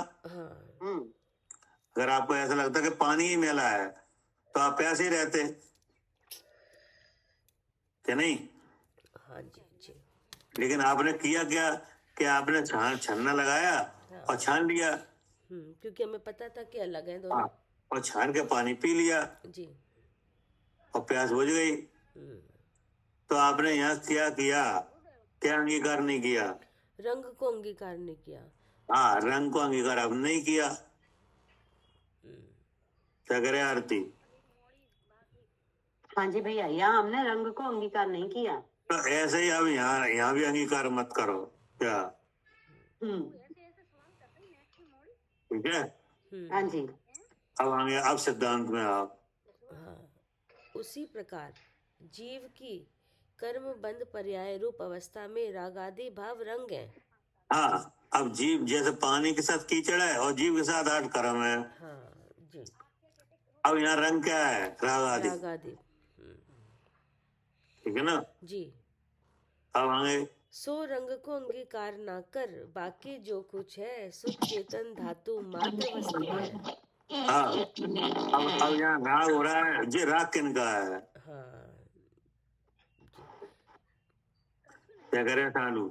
अगर आपको ऐसा लगता कि पानी ही मैला है तो आप प्यासे ही रहते कि नहीं? हाँ जी जी। लेकिन आपने किया क्या कि आपने छन्ना लगाया और छान लिया, क्योंकि हमें पता था कि अलग है दोनों। और छान के पानी पी लिया जी, और प्यास बुझ गई। तो आपने यहाँ क्या अंगीकार नहीं किया? रंग को अंगीकार नहीं किया। हाँ, रंग को अंगीकार आपने नहीं किया। क्या करे आरती? हाँ जी भैया, यहाँ हमने रंग को अंगीकार नहीं किया। तो ऐसे ही अब यहाँ भी अंगीकार मत करो, क्या? ठीक है। हाँ जी, अब सिद्धांत में आप। हाँ, उसी प्रकार जीव की कर्म बंध पर्याय रूप अवस्था में रागादि भाव रंग है। हाँ, अब जीव जैसे पानी के साथ कीचड़ है और जीव के साथ 8 कर्म है। हाँ जी। अब यहाँ रंग क्या है? रागादि। रागादि, ठीक है ना जी। अब आगे सो रंग को अंगीकार ना कर, बाकी जो कुछ है सो चेतन धातु मात्र वस्तु है। हाँ, अब यहाँ राग हो रहा है जी। राग किन का है? हाँ, क्या करे सालू?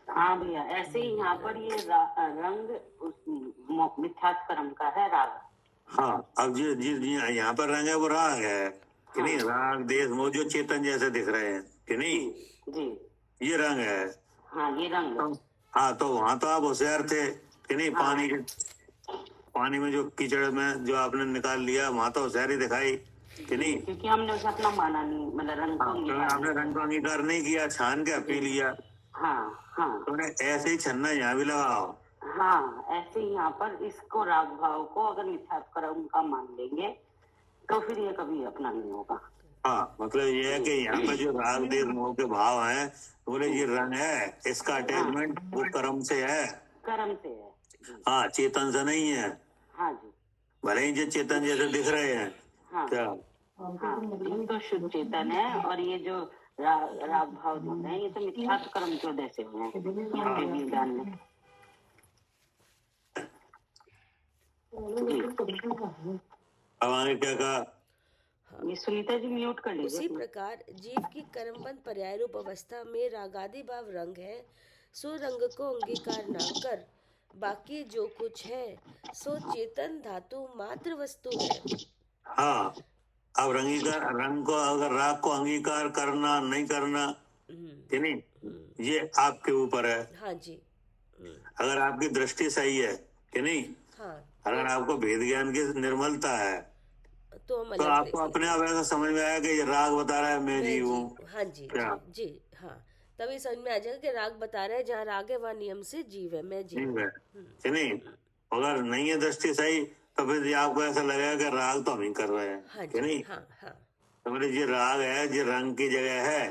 हाँ भैया, ऐसे ही यहाँ पर ये रंग उस मिथ्यात्व कर्म का है, राग। हाँ, अब जी यहाँ पर रंग है वो राग है कि नहीं? राग देश मोह जो चेतन जैसे दिख रहे हैं कि नहीं? जी ये रंग है। हाँ, ये रंग है। हाँ, तो वहां तो आप होशियार थे कि नहीं? पानी में जो कीचड़ में जो आपने निकाल लिया, वहां तो होशियारी दिखाई कि नहीं? क्योंकि हमने उसे अपना माना नहीं, मतलब रंग को अंगीकार आपने रंग को अंगीकार नहीं किया, छान के पी लिया। हाँ हाँ तुमने ऐसे ही छन्ना यहाँ भी लगाओ। हाँ, ऐसे ही यहाँ पर इसको राग भाव को अगर मिथ्यात्व कर्म का मान लेंगे तो फिर ये कभी अपना नहीं होगा। हाँ, मतलब ये है कि यहाँ पर जो राग देश मोह के भाव हैं, बोले ये रंग है, इसका अटैचमेंट वो कर्म से है। कर्म से है। हाँ, चेतन से नहीं है। हाँ जी, भले ही जो चेतन जैसे दिख रहे हैं। हाँ क्या? हाँ, ये तो शुद्ध चेतन है, और ये जो राग भाव जो है ये तो मिथ्यात्व कर्म की वजह से हुए हैं विज्ञान में। अब आगे क्या कहा? ये सुनीता जी म्यूट कर लीजिए। उसी प्रकार जीव की कर्मबंध पर्याय रूप अवस्था में रागादि भाव रंग है, सो रंग को अंगीकार न कर बाकी जो कुछ है सो चेतन धातु मात्र वस्तु है। हाँ, अब रंग को अगर राग को अंगीकार करना नहीं करना कि नहीं, ये आपके ऊपर है। हाँ जी। अगर आपकी दृष्टि सही है कि नहीं, हाँ, अगर आपको भेद ज्ञान की निर्मलता है तो हम तो अलग आपको देखेंगे। अपने आप ऐसा समझ में आया कि ये राग बता रहा है मैं जीव हूँ। हाँ जी क्या? जी हाँ, तभी समझ में आ जाएगा कि राग बता रहा है जहाँ राग है वहाँ नियम से जीव है, मैं जीव जीव है हूँ। कि नहीं? अगर नहीं है दृष्टि सही तो फिर ये आपको ऐसा लगेगा कि राग तो हम ही कर रहे हैं। हाँ कि जी, नहीं? हाँ हाँ। तो मेरे ये राग है, ये रंग की जगह है।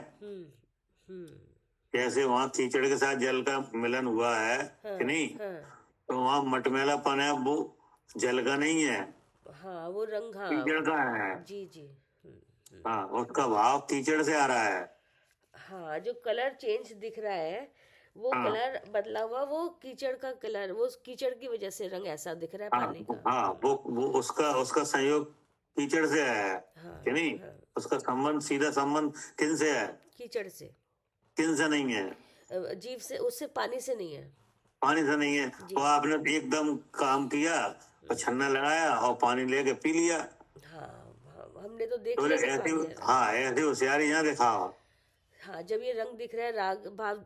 जैसे वहाँ कीचड़ के साथ जल का मिलन हुआ है कि नहीं, तो वहाँ मटमैलापन है, वो जल का नहीं है। हाँ, वो रंग, हाँ कीचड़ का है। जी जी। हाँ, उसका भाव कीचड़ से आ रहा है। हाँ, जो कलर चेंज दिख रहा है वो कलर बदला हुआ, वो कीचड़ का कलर, वो कीचड़ की वजह से रंग ऐसा दिख रहा है पानी का। हाँ, वो उसका संयोग कीचड़ से है कि नहीं? उसका संबंध, सीधा संबंध किन से है? कीचड़ से। किन से नहीं है? जीव से, उससे, पानी से नहीं है। पानी से नहीं है। तो आपने एकदम काम किया और छन्ना लगाया और पानी लेके पी लिया। हाँ, हमने तो देख तो लिया। ऐसी होशियारी यहाँ दिखाओ। हाँ, जब ये रंग दिख रहा है,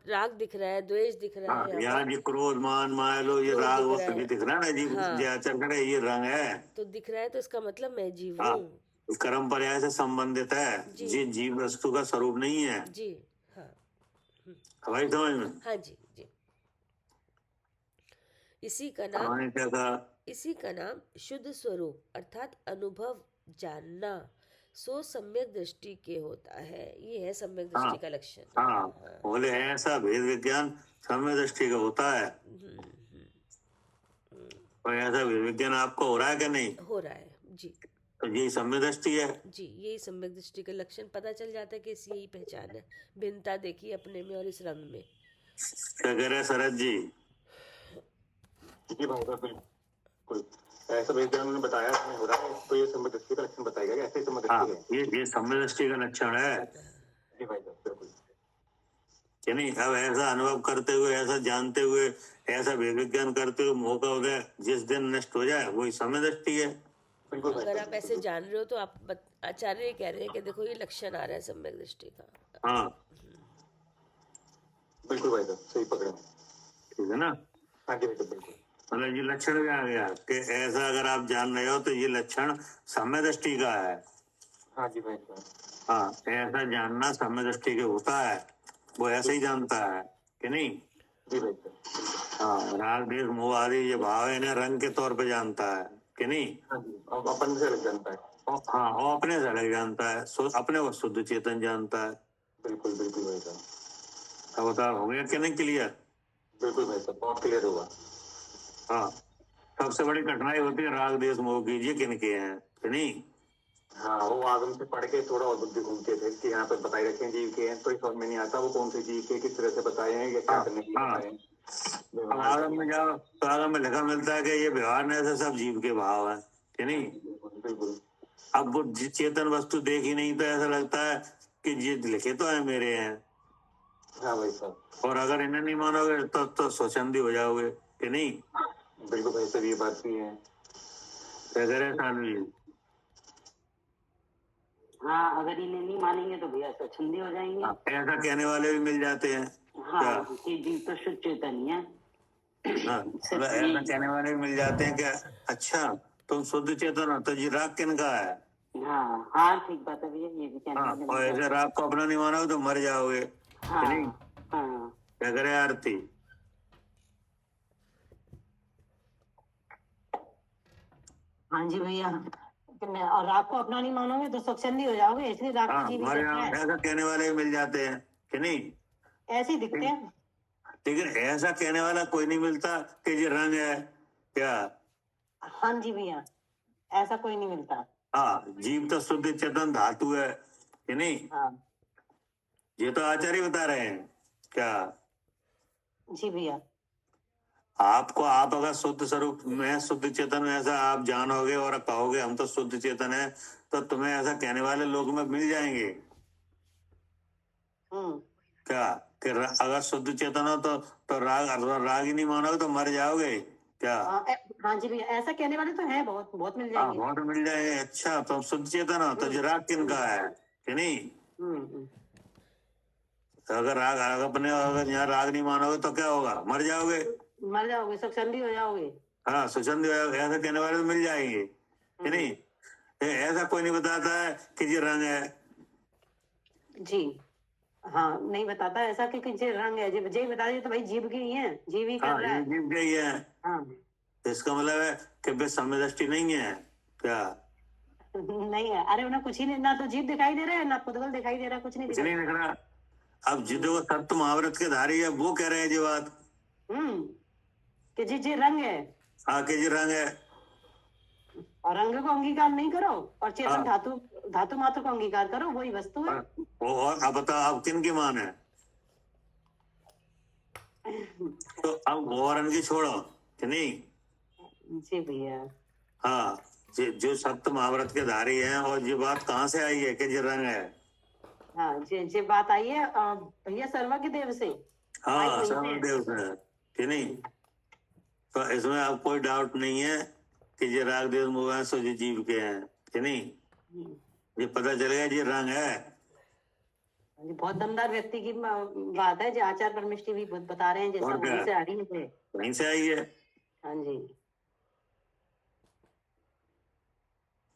राग दिख रहा है, द्वेष दिख रहा है, यहाँ जी क्रोध मान मायालो ये राग वो सभी दिख रहा है ना जी। जो आचरण करे ये रंग है तो दिख रहा है, तो इसका मतलब मैं जीव हूँ। कर्म पर्याय से संबंधित है, जी जीव वस्तु का स्वरूप नहीं है जी। हाँ, हमारी समझ में। हाँ जी जी। इसी का नाम शुद्ध स्वरूप अर्थात अनुभव जानना सो सम्यक दृष्टि के होता है। ये है सम्यक दृष्टि का लक्षण। हाँ, बोले ऐसा भेद विज्ञान सम्यक दृष्टि का होता है। और ऐसा भेद विज्ञान आपको हो रहा है कि नहीं? हो रहा है जी। तो यही सम्यक दृष्टि है जी, यही सम्यक दृष्टि का लक्षण पता चल जाता है कि इसी यही पहचान है। भिन्नता देखी अपने में और इस रंग में। क्या कह रहे हैं शरद जी? ऐसा विज्ञान ने बताया हो रहा है, तो ये सम्यक दृष्टि का लक्षण बताएगा कि ऐसे सम्यक दृष्टि है। ये सम्यक दृष्टि का लक्षण है जी भाई साहब, बिल्कुल कि नहीं? अब ऐसा अनुभव करते हुए, ऐसा जानते हुए, ऐसा भेद विज्ञान करते हुए मोह का उदय जिस दिन नष्ट हो जाए वही सम्यक दृष्टि है। अगर आप ऐसे जान रहे हो तो आप आचार्य कह रहे हैं कि देखो ये लक्षण आ रहा है सम्यक दृष्टि का। हाँ, बिल्कुल भाई साहब, सही पकड़े। ठीक है ना? हाँ जी भाई साहब, बिल्कुल। मतलब ये लक्षण भी आ गया कि ऐसा अगर आप जान रहे हो तो ये लक्षण सम्यक दृष्टि का है। हाँ जी भाई साहब। हाँ, ऐसा जानना सम्यक दृष्टि के होता है, वो ऐसे ही जानता है कि नहीं? जी भाई साहब। हाँ, राग देश मोह आदि ये भाव है इन्हें रंग के तौर पे जानता है कि नहीं? हाँ जी, अब अपन से लग जानता है। हाँ, और अपने से अलग जानता है, अपने को शुद्ध चेतन जानता है। बिल्कुल बिल्कुल भाई साहब। अब बताओ, हो गया कि नहीं क्लियर? बिल्कुल भाई साहब, बहुत क्लियर हुआ। हाँ, सबसे बड़ी कठिनाई होती है राग देश मोह की, ये किनके हैं कि नहीं? हाँ, वो आगम से पढ़ के थोड़ा और बुद्धि घूमते थे कि यहाँ पे बताए रखे हैं जीव के हैं, तो इस समझ में नहीं आता वो कौन से जीव के किस तरह से बताए हैं या क्या करने के लिए बताए हैं। अब आगम में जाओ तो आगम में लिखा मिलता है कि ये व्यवहार में ऐसे सब जीव के भाव है कि नहीं? बिल्कुल। अब वो चेतन वस्तु देखी नहीं तो ऐसा लगता है कि ये लिखे तो है मेरे हैं हाँ भाई साहब, और अगर इन्हें नहीं मानोगे तो स्वच्छंदी हो जाओगे कि नहीं? बिल्कुल भाई साहब, ये बात भी है। क्या करे सानवी? हाँ, अगर इन्हें नहीं मानेंगे तो भैया स्वच्छंदी हो जाएंगे। ऐसा कहने वाले भी मिल जाते हैं। क्या? हाँ, कि जीव तो शुद्ध चेतन है। हाँ, मतलब ऐसा कहने वाले भी मिल जाते हैं। क्या? अच्छा, तुम शुद्ध चेतन हो तो ये राग किनका है? हाँ हाँ, ठीक बात है भैया, ये भी कहने हाँ, वाले और मिल ऐसे जाते राग को अपना नहीं मानोगे तो मर जाओगे हैं। कि नहीं? हाँ हाँ क्या करे आरती? हाँ जी भैया, और राग को अपना नहीं मानोगे तो स्वच्छंदी हो जाओगे, इसलिए राग हाँ, की जीविका मर क्या जाओ, है? ऐसा कहने वाले भी मिल जाते हैं कि नहीं? ऐसे ही दिखते हैं। लेकिन ऐसा कहने वाला कोई नहीं मिलता कि ये रंग है। क्या? हाँ जी भैया, ऐसा कोई नहीं मिलता। हाँ, जीव तो शुद्ध चेतन धातु है कि नहीं? हाँ ये तो आचार्य बता रहे हैं। क्या? जी भैया। आपको, आप अगर शुद्ध स्वरूप में शुद्ध चेतन में ऐसा आप जानोगे और कहोगे हम तो शुद्ध चेतन है, तो तुम्हें ऐसा कहने वाले लोग में मिल जाएंगे। क्या? कि अगर शुद्ध चेतन हो तो राग ही नहीं मानोगे तो मर जाओगे। क्या? हाँ जी भैया, ऐसा कहने वाले तो हैं, बहुत बहुत मिल हाँ, जाएंगे। बहुत मिल जाएंगे। अच्छा, तो शुद्ध चेतन हो तो ये राग किनका है कि नहीं? तो अगर अगर यहाँ राग नहीं मानोगे तो क्या होगा? मर जाओगे। मर जाओगे, स्वच्छंदी हो जाओगे। हाँ, स्वच्छंद ऐसा कहने वाले तो मिल जाएंगे कि नहीं? ऐसा कोई नहीं बताता है कि ये रंग है। जी हाँ, नहीं बताता ऐसा कि ये रंग है। जी बता दीजिए तो भाई जीव की ही है, जीव ही कर हाँ, रहा ये है। जीव के ही है। हाँ इसका मतलब है कि वे समदृष्टि नहीं है। क्या? नहीं है, अरे उन्हें कुछ ही नहीं, ना तो जीव दिखाई दे रहा है ना पुद्गल दिखाई दे रहा है, कुछ नहीं कुछ दिखाई। नहीं दिख रहा। अब जिदो सत्य महाव्रत के धारी है वो कह रहे हैं ये बात कि जी रंग है। हाँ, कि ये रंग है। और रंग को अंगीकार नहीं करो और चेतन हाँ। धातु मात्र को अंगीकार करो, वही वस्तु है। और अब बताओ, अब किन की मान है? तो अब गौरन की छोड़ो कि नहीं? जी भैया। हाँ, जो सत्य महाव्रत के धारी हैं, और ये बात कहाँ से आई है कि ये रंग है? हाँ जी बात आई है भैया सर्वज्ञ देव से। हाँ, सर्वदेव से कि नहीं? तो इसमें अब कोई डाउट नहीं है कि ये राग देव मोह सो ये जीव के हैं कि नहीं? ये पता चल गया ये रंग है। बहुत दमदार व्यक्ति की बात है, जो आचार्य परमेष्ठी भी बता रहे हैं, जैसा वहीं से आ रही है। वहीं से आई है। हाँ जी।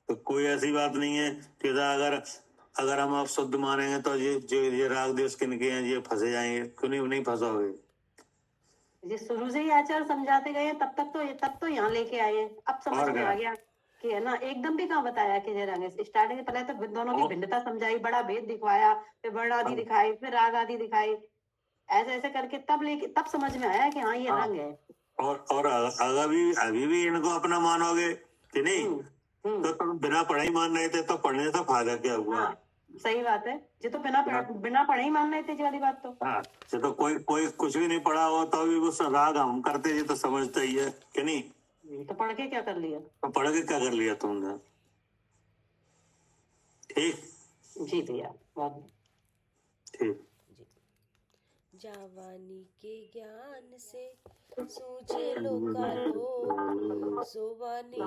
तो कोई ऐसी बात नहीं है कि अगर हम आप शुद्ध मानेंगे तो ये राग देश किनके हैं, ये फंसे जाएंगे। क्यों नहीं फंसोगे? ये शुरू से ही आचार्य समझाते गए, तब तो यहाँ लेके आए। अब समझ में आ गया कि है ना, एकदम भी कहाँ बताया कि रंग। स्टार्टिंग में पहले तो दोनों की भिन्नता समझाई, बड़ा भेद दिखवाया, फिर वर्ण आदि दिखाए, फिर राग आदि दिखाए, ऐसे ऐसे करके तब समझ में आया कि हाँ ये रंग है। और अभी भी इनको अपना मानोगे कि नहीं? तो तुम बिना पढ़े ही मान रहे थे, तो पढ़ने से फायदा क्या हुआ? हाँ, सही बात है। ये तो बिना पढ़े ही मान रहे थे, वाली बात तो। हाँ, तो कोई कुछ भी नहीं पढ़ा हो तो भी वो राग हम करते ये तो समझता ही है कि नहीं? तो पढ़ के क्या कर लिया? तो पढ़ के क्या कर लिया तुमने? ठीक। जी भैया, बहुत ठीक। जावानी के ज्ञान से सूझे लोका लो, सोवानी